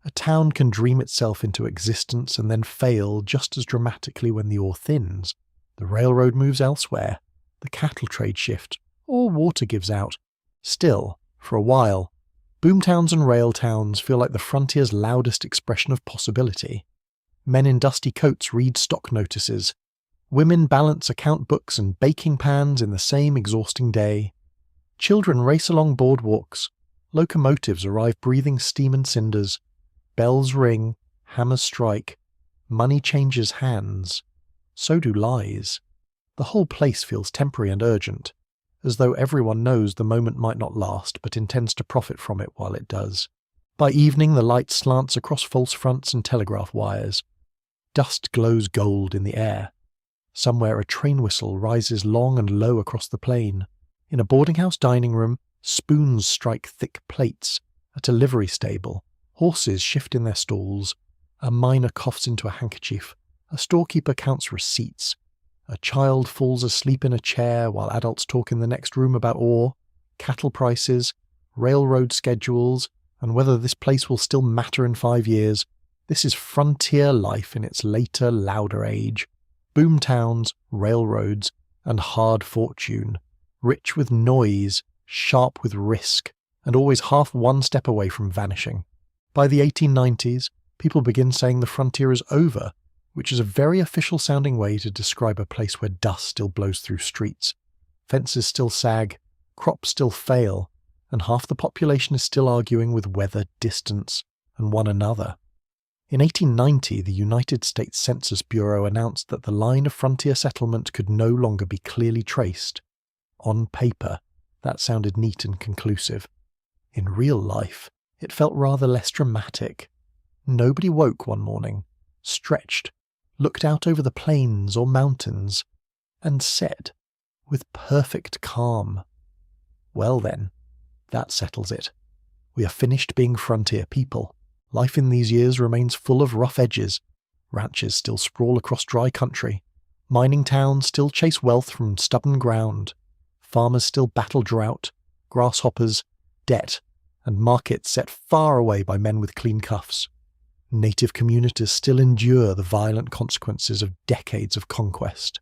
A town can dream itself into existence and then fail just as dramatically when the ore thins. The railroad moves elsewhere, the cattle trade shifts, or water gives out. Still, for a while, boomtowns and rail towns feel like the frontier's loudest expression of possibility. Men in dusty coats read stock notices. Women balance account books and baking pans in the same exhausting day. Children race along boardwalks. Locomotives arrive breathing steam and cinders. Bells ring, hammers strike, money changes hands. So do lies. The whole place feels temporary and urgent, as though everyone knows the moment might not last but intends to profit from it while it does. By evening the light slants across false fronts and telegraph wires. Dust glows gold in the air. Somewhere a train whistle rises long and low across the plain. In a boarding-house dining room, spoons strike thick plates. At a livery stable, horses shift in their stalls. A miner coughs into a handkerchief. A storekeeper counts receipts. A child falls asleep in a chair while adults talk in the next room about ore, cattle prices, railroad schedules, and whether this place will still matter in 5 years. This is frontier life in its later, louder age. Boom towns, railroads, and hard fortune. Rich with noise, sharp with risk, and always half one step away from vanishing. By the 1890s, people begin saying the frontier is over, which is a very official-sounding way to describe a place where dust still blows through streets, fences still sag, crops still fail, and half the population is still arguing with weather, distance, and one another. In 1890, the United States Census Bureau announced that the line of frontier settlement could no longer be clearly traced. On paper, that sounded neat and conclusive. In real life, it felt rather less dramatic. Nobody woke one morning, stretched, looked out over the plains or mountains, and said, with perfect calm, "Well then, that settles it. We are finished being frontier people. Life in these years remains full of rough edges. Ranches still sprawl across dry country. Mining towns still chase wealth from stubborn ground. Farmers still battle drought, grasshoppers, debt, and markets set far away by men with clean cuffs. Native communities still endure the violent consequences of decades of conquest.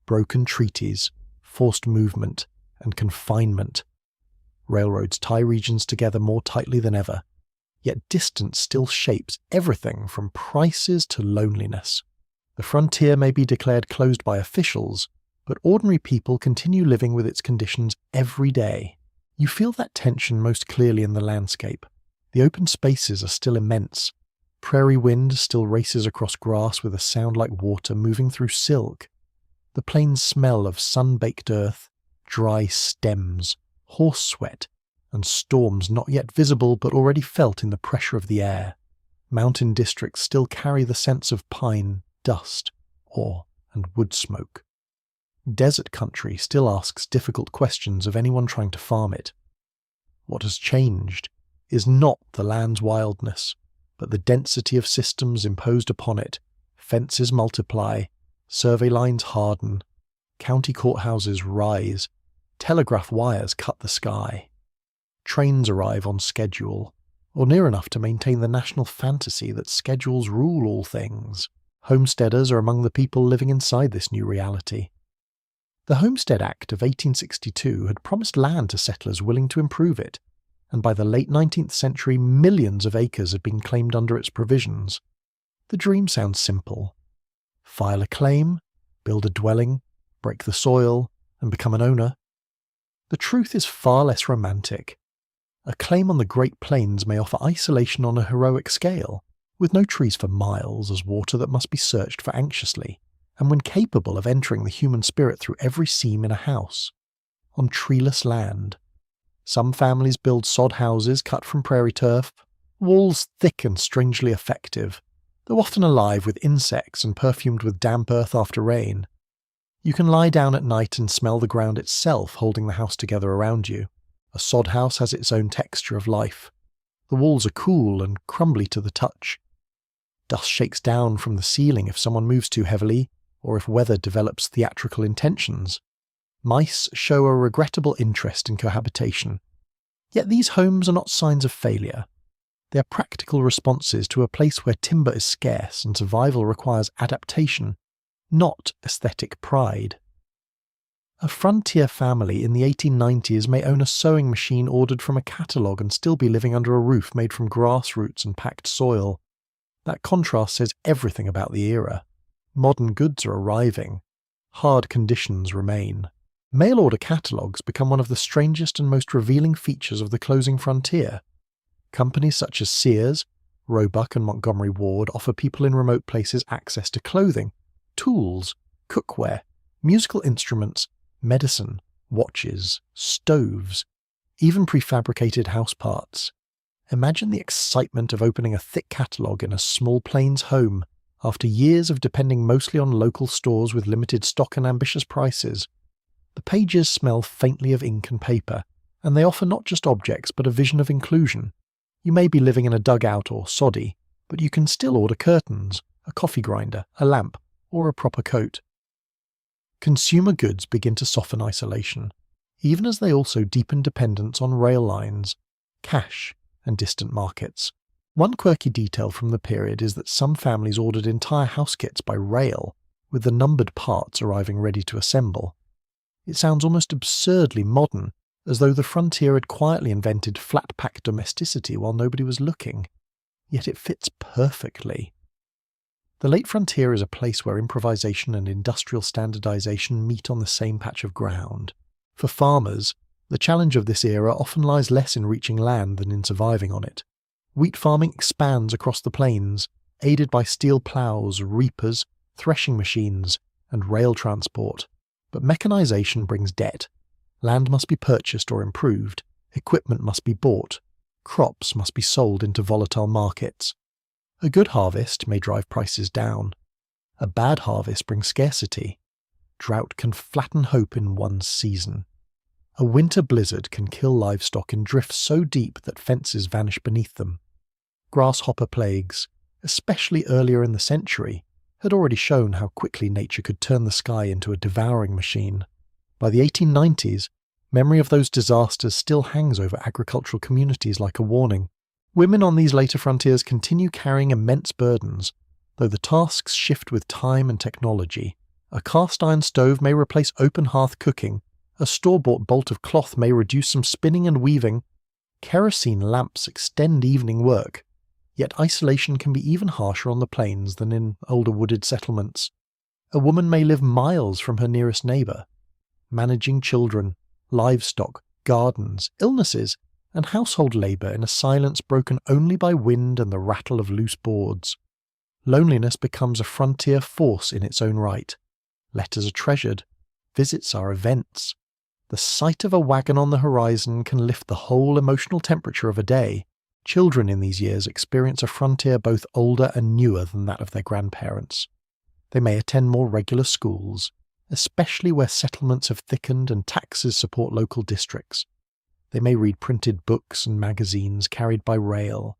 Broken treaties, forced movement, and confinement. Railroads tie regions together more tightly than ever. Yet distance still shapes everything from prices to loneliness. The frontier may be declared closed by officials, but ordinary people continue living with its conditions every day. You feel that tension most clearly in the landscape. The open spaces are still immense. Prairie wind still races across grass with a sound like water moving through silk. The plains smell of sun-baked earth, dry stems, horse sweat, and storms not yet visible but already felt in the pressure of the air. Mountain districts still carry the sense of pine, dust, ore, and wood smoke. Desert country still asks difficult questions of anyone trying to farm it. What has changed is not the land's wildness, but the density of systems imposed upon it. Fences multiply, survey lines harden, county courthouses rise, Telegraph wires cut the sky. Trains arrive on schedule, or near enough to maintain the national fantasy that schedules rule all things. Homesteaders are among the people living inside this new reality. The Homestead Act of 1862 had promised land to settlers willing to improve it, and by the late 19th century millions of acres had been claimed under its provisions. The dream sounds simple. File a claim, build a dwelling, break the soil, and become an owner. The truth is far less romantic. A claim on the Great Plains may offer isolation on a heroic scale, with no trees for miles as water that must be searched for anxiously, and when capable of entering the human spirit through every seam in a house. On treeless land. Some families build sod houses cut from prairie turf, walls thick and strangely effective, though often alive with insects and perfumed with damp earth after rain. You can lie down at night and smell the ground itself holding the house together around you. A sod house has its own texture of life. The walls are cool and crumbly to the touch. Dust shakes down from the ceiling if someone moves too heavily, or if weather develops theatrical intentions. Mice show a regrettable interest in cohabitation. Yet these homes are not signs of failure. They are practical responses to a place where timber is scarce and survival requires adaptation, not aesthetic pride. A frontier family in the 1890s may own a sewing machine ordered from a catalogue and still be living under a roof made from grass roots and packed soil. That contrast says everything about the era. Modern goods are arriving. Hard conditions remain. Mail-order catalogues become one of the strangest and most revealing features of the closing frontier. Companies such as Sears, Roebuck and Montgomery Ward offer people in remote places access to clothing, tools, cookware, musical instruments, medicine, watches, stoves, even prefabricated house parts. Imagine the excitement of opening a thick catalogue in a small plains home after years of depending mostly on local stores with limited stock and ambitious prices. The pages smell faintly of ink and paper, and they offer not just objects but a vision of inclusion. You may be living in a dugout or soddy, but you can still order curtains, a coffee grinder, a lamp, or a proper coat. Consumer goods begin to soften isolation, even as they also deepen dependence on rail lines, cash, and distant markets. One quirky detail from the period is that some families ordered entire house kits by rail, with the numbered parts arriving ready to assemble. It sounds almost absurdly modern, as though the frontier had quietly invented flat-pack domesticity while nobody was looking. Yet it fits perfectly. The late frontier is a place where improvisation and industrial standardization meet on the same patch of ground. For farmers, the challenge of this era often lies less in reaching land than in surviving on it. Wheat farming expands across the plains, aided by steel ploughs, reapers, threshing machines, and rail transport. But mechanization brings debt. Land must be purchased or improved, equipment must be bought, crops must be sold into volatile markets. A good harvest may drive prices down. A bad harvest brings scarcity. Drought can flatten hope in one season. A winter blizzard can kill livestock in drifts so deep that fences vanish beneath them. Grasshopper plagues, especially earlier in the century, had already shown how quickly nature could turn the sky into a devouring machine. By the 1890s, memory of those disasters still hangs over agricultural communities like a warning. Women on these later frontiers continue carrying immense burdens, though the tasks shift with time and technology. A cast iron stove may replace open hearth cooking, a store-bought bolt of cloth may reduce some spinning and weaving, kerosene lamps extend evening work, yet isolation can be even harsher on the plains than in older wooded settlements. A woman may live miles from her nearest neighbour. Managing children, livestock, gardens, illnesses, and household labour in a silence broken only by wind and the rattle of loose boards. Loneliness becomes a frontier force in its own right. Letters are treasured. Visits are events. The sight of a wagon on the horizon can lift the whole emotional temperature of a day. Children in these years experience a frontier both older and newer than that of their grandparents. They may attend more regular schools, especially where settlements have thickened and taxes support local districts. They may read printed books and magazines carried by rail.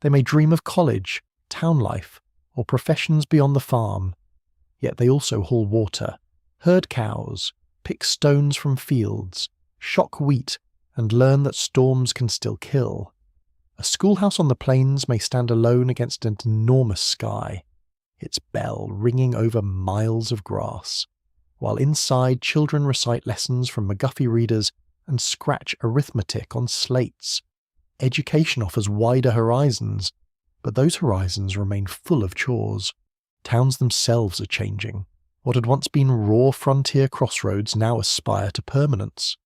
They may dream of college, town life, or professions beyond the farm. Yet they also haul water, herd cows, pick stones from fields, shock wheat, and learn that storms can still kill. A schoolhouse on the plains may stand alone against an enormous sky, its bell ringing over miles of grass, while inside children recite lessons from McGuffey readers and scratch arithmetic on slates. Education offers wider horizons, but those horizons remain full of chores. Towns themselves are changing. What had once been raw frontier crossroads now aspire to permanence.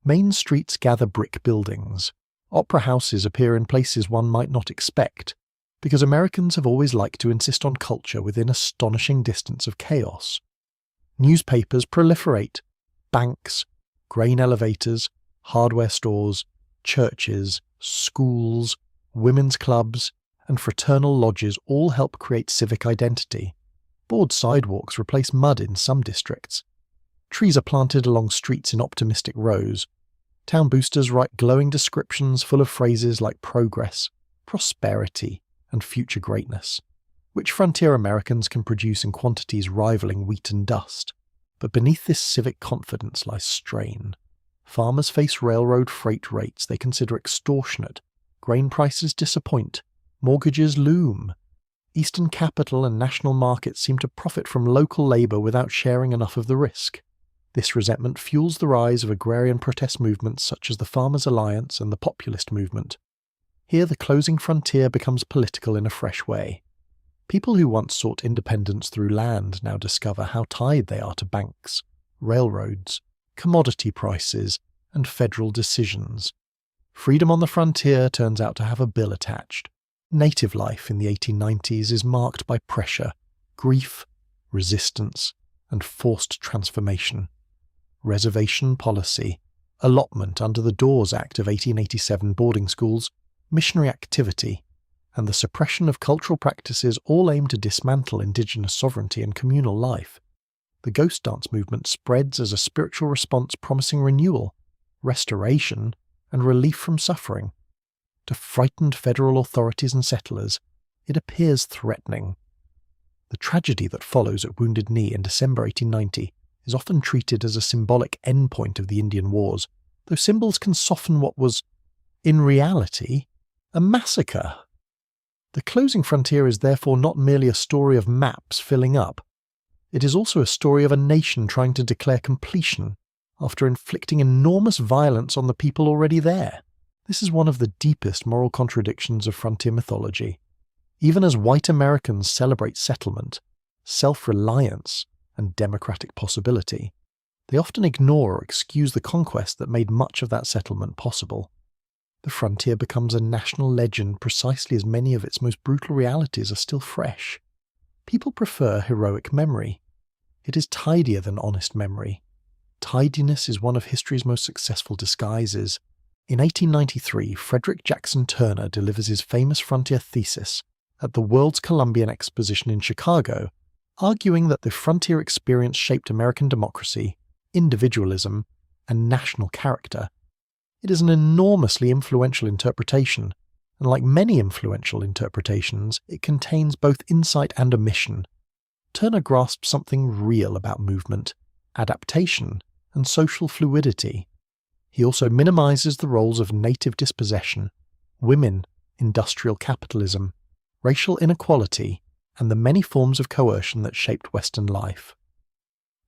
Main streets gather brick buildings. Opera houses appear in places one might not expect, because Americans have always liked to insist on culture within astonishing distance of chaos. Newspapers proliferate. Banks, grain elevators, hardware stores, churches, schools, women's clubs, and fraternal lodges all help create civic identity. Board sidewalks replace mud in some districts. Trees are planted along streets in optimistic rows. Town boosters write glowing descriptions full of phrases like progress, prosperity, and future greatness, which frontier Americans can produce in quantities rivaling wheat and dust. But beneath this civic confidence lies strain. Farmers face railroad freight rates they consider extortionate. Grain prices disappoint. Mortgages loom. Eastern capital and national markets seem to profit from local labour without sharing enough of the risk. This resentment fuels the rise of agrarian protest movements such as the Farmers' Alliance and the Populist movement. Here the closing frontier becomes political in a fresh way. People who once sought independence through land now discover how tied they are to banks, railroads, commodity prices, and federal decisions. Freedom on the frontier turns out to have a bill attached. Native life in the 1890s is marked by pressure, grief, resistance, and forced transformation. Reservation policy, allotment under the Dawes Act of 1887 boarding schools, missionary activity, and the suppression of cultural practices all aim to dismantle indigenous sovereignty and communal life. The ghost dance movement spreads as a spiritual response promising renewal, restoration, and relief from suffering. To frightened federal authorities and settlers, it appears threatening. The tragedy that follows at Wounded Knee in December 1890 is often treated as a symbolic endpoint of the Indian Wars, though symbols can soften what was, in reality, a massacre. The closing frontier is therefore not merely a story of maps filling up. It is also a story of a nation trying to declare completion after inflicting enormous violence on the people already there. This is one of the deepest moral contradictions of frontier mythology. Even as white Americans celebrate settlement, self-reliance, and democratic possibility, they often ignore or excuse the conquest that made much of that settlement possible. The frontier becomes a national legend precisely as many of its most brutal realities are still fresh. People prefer heroic memory. It is tidier than honest memory. Tidiness is one of history's most successful disguises. In 1893, Frederick Jackson Turner delivers his famous frontier thesis at the World's Columbian Exposition in Chicago, arguing that the frontier experience shaped American democracy, individualism, and national character. It is an enormously influential interpretation, and like many influential interpretations, it contains both insight and omission. Turner grasps something real about movement, adaptation, and social fluidity. He also minimizes the roles of native dispossession, women, industrial capitalism, racial inequality, and the many forms of coercion that shaped Western life.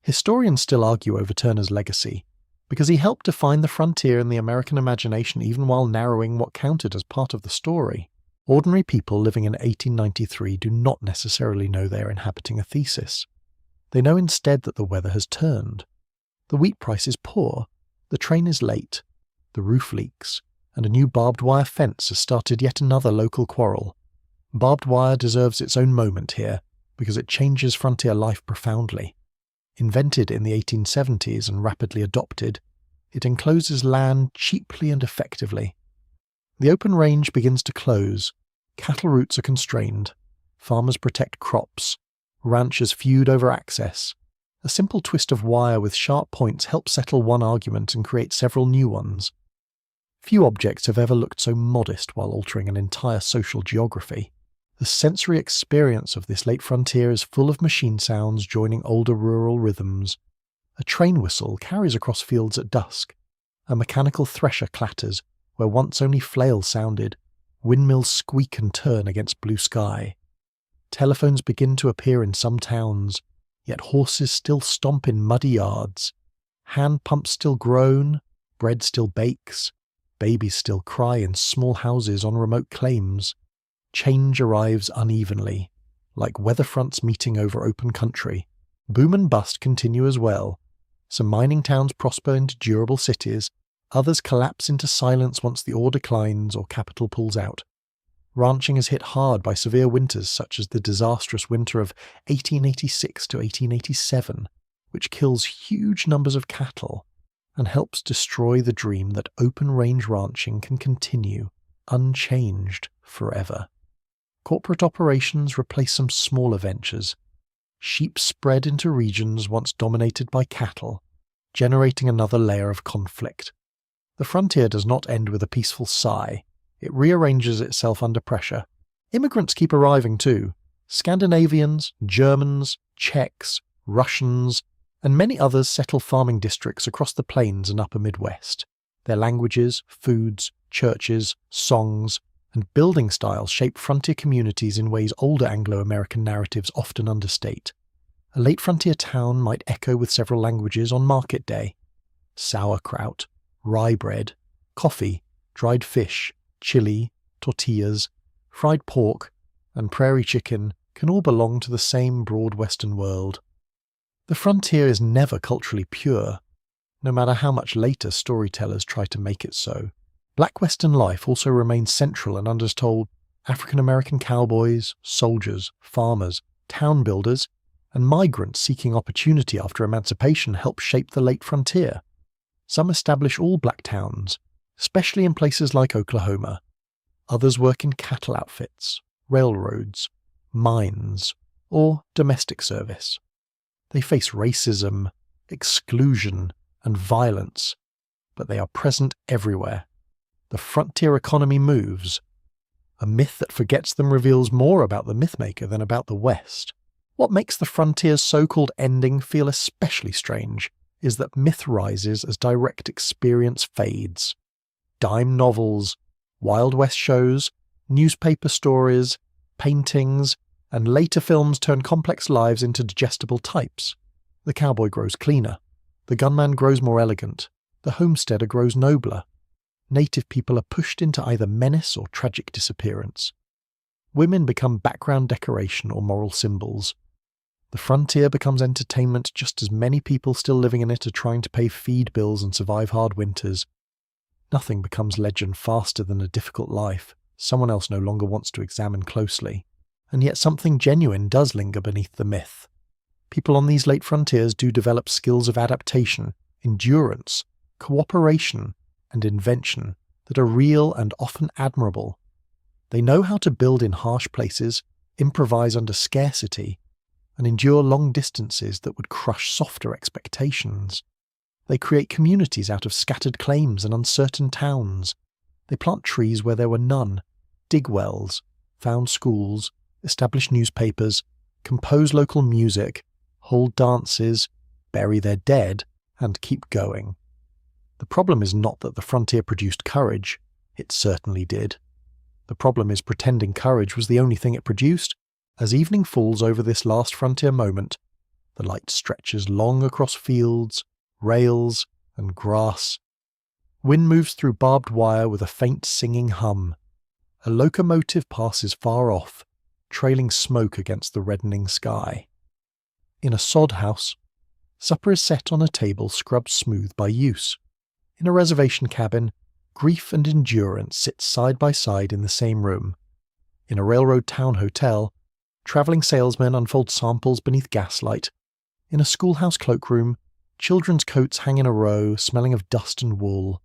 Historians still argue over Turner's legacy, because he helped define the frontier in the American imagination even while narrowing what counted as part of the story. Ordinary people living in 1893 do not necessarily know they are inhabiting a thesis. They know instead that the weather has turned. The wheat price is poor, the train is late, the roof leaks, and a new barbed wire fence has started yet another local quarrel. Barbed wire deserves its own moment here, because it changes frontier life profoundly. Invented in the 1870s and rapidly adopted, it encloses land cheaply and effectively. The open range begins to close, cattle routes are constrained, farmers protect crops, ranchers feud over access. A simple twist of wire with sharp points helps settle one argument and create several new ones. Few objects have ever looked so modest while altering an entire social geography. The sensory experience of this late frontier is full of machine sounds joining older rural rhythms. A A train whistle carries across fields at dusk. A mechanical thresher clatters where once only flails sounded. Windmills squeak and turn against blue sky. Telephones begin to appear in some towns, yet horses still stomp in muddy yards. Hand pumps still groan, bread still bakes, babies still cry in small houses on remote claims. Change arrives unevenly, like weather fronts meeting over open country. Boom and bust continue as well. Some mining towns prosper into durable cities, others collapse into silence once the ore declines or capital pulls out. Ranching is hit hard by severe winters such as the disastrous winter of 1886 to 1887, which kills huge numbers of cattle and helps destroy the dream that open-range ranching can continue, unchanged, forever. Corporate operations replace some smaller ventures. Sheep spread into regions once dominated by cattle, generating another layer of conflict. The frontier does not end with a peaceful sigh. It rearranges itself under pressure. Immigrants keep arriving too. Scandinavians, Germans, Czechs, Russians, and many others settle farming districts across the plains and upper Midwest. Their languages, foods, churches, songs, and building styles shape frontier communities in ways older Anglo-American narratives often understate. A late frontier town might echo with several languages on market day. Sauerkraut, rye bread, coffee, dried fish, chili, tortillas, fried pork, and prairie chicken can all belong to the same broad Western world. The frontier is never culturally pure, no matter how much later storytellers try to make it so. Black Western life also remains central and undertold. African American cowboys, soldiers, farmers, town builders, and migrants seeking opportunity after emancipation help shape the late frontier. Some establish all black towns, especially in places like Oklahoma. Others work in cattle outfits, railroads, mines, or domestic service. They face racism, exclusion, and violence, but they are present everywhere. The frontier economy moves. A myth that forgets them reveals more about the mythmaker than about the West. What makes the frontier's so-called ending feel especially strange is that myth rises as direct experience fades. Dime novels, Wild West shows, newspaper stories, paintings, and later films turn complex lives into digestible types. The cowboy grows cleaner. The gunman grows more elegant. The homesteader grows nobler. Native people are pushed into either menace or tragic disappearance. Women become background decoration or moral symbols. The frontier becomes entertainment just as many people still living in it are trying to pay feed bills and survive hard winters. Nothing becomes legend faster than a difficult life someone else no longer wants to examine closely. And yet something genuine does linger beneath the myth. People on these late frontiers do develop skills of adaptation, endurance, cooperation, and invention that are real and often admirable. They know how to build in harsh places, improvise under scarcity, and endure long distances that would crush softer expectations. They create communities out of scattered claims and uncertain towns. They plant trees where there were none, dig wells, found schools, establish newspapers, compose local music, hold dances, bury their dead, and keep going. The problem is not that the frontier produced courage. It certainly did. The problem is pretending courage was the only thing it produced. As evening falls over this last frontier moment, the light stretches long across fields, rails, and grass. Wind moves through barbed wire with a faint singing hum. A locomotive passes far off, trailing smoke against the reddening sky. In a sod house, supper is set on a table scrubbed smooth by use. In a reservation cabin, grief and endurance sit side by side in the same room. In a railroad town hotel, travelling salesmen unfold samples beneath gaslight. In a schoolhouse cloakroom, children's coats hang in a row, smelling of dust and wool.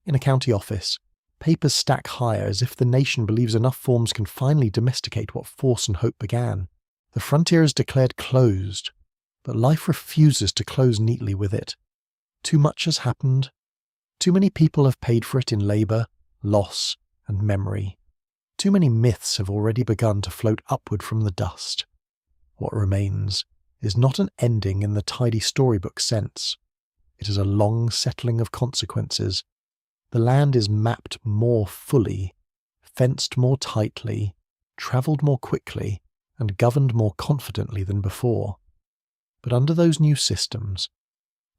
In a county office, papers stack higher as if the nation believes enough forms can finally domesticate what force and hope began. The frontier is declared closed, but life refuses to close neatly with it. Too much has happened. Too many people have paid for it in labour, loss, and memory. Too many myths have already begun to float upward from the dust. What remains is not an ending in the tidy storybook sense, It is a long settling of consequences. The land is mapped more fully, fenced more tightly, travelled more quickly, and governed more confidently than before. But under those new systems,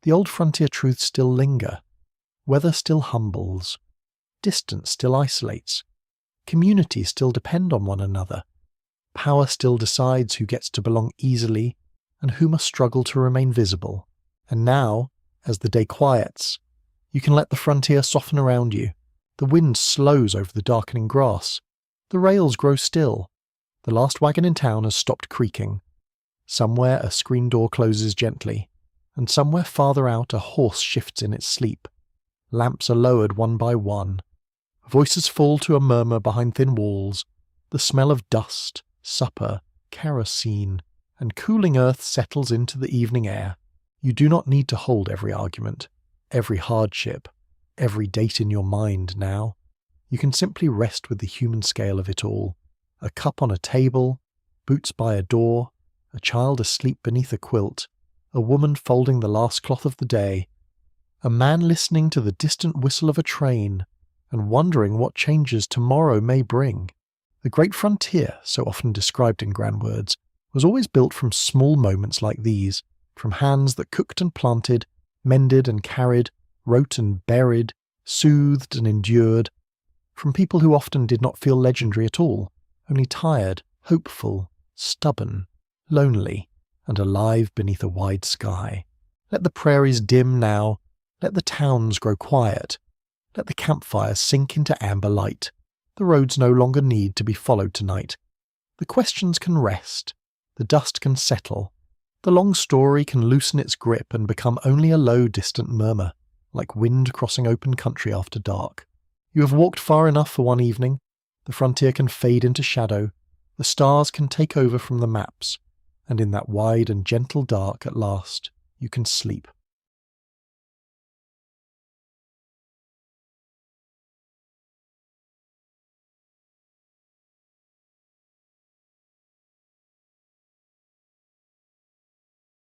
the old frontier truths still linger. Weather still humbles. Distance still isolates. Communities still depend on one another. Power still decides who gets to belong easily and who must struggle to remain visible. And now, as the day quiets, you can let the frontier soften around you. The wind slows over the darkening grass. The rails grow still. The last wagon in town has stopped creaking. Somewhere a screen door closes gently, and somewhere farther out a horse shifts in its sleep. Lamps are lowered one by one. Voices fall to a murmur behind thin walls. The smell of dust, supper, kerosene, and cooling earth settles into the evening air. You do not need to hold every argument, every hardship, every date in your mind now. You can simply rest with the human scale of it all. A cup on a table, boots by a door, a child asleep beneath a quilt, a woman folding the last cloth of the day, a man listening to the distant whistle of a train and wondering what changes tomorrow may bring. The great frontier, so often described in grand words, was always built from small moments like these, from hands that cooked and planted, mended and carried, wrote and buried, soothed and endured, from people who often did not feel legendary at all, only tired, hopeful, stubborn, lonely, and alive beneath a wide sky. Let the prairies dim now, let the towns grow quiet, let the campfires sink into amber light. The roads no longer need to be followed tonight. The questions can rest, the dust can settle, the long story can loosen its grip and become only a low distant murmur, like wind crossing open country after dark. You have walked far enough for one evening. The frontier can fade into shadow, the stars can take over from the maps, and in that wide and gentle dark at last you can sleep.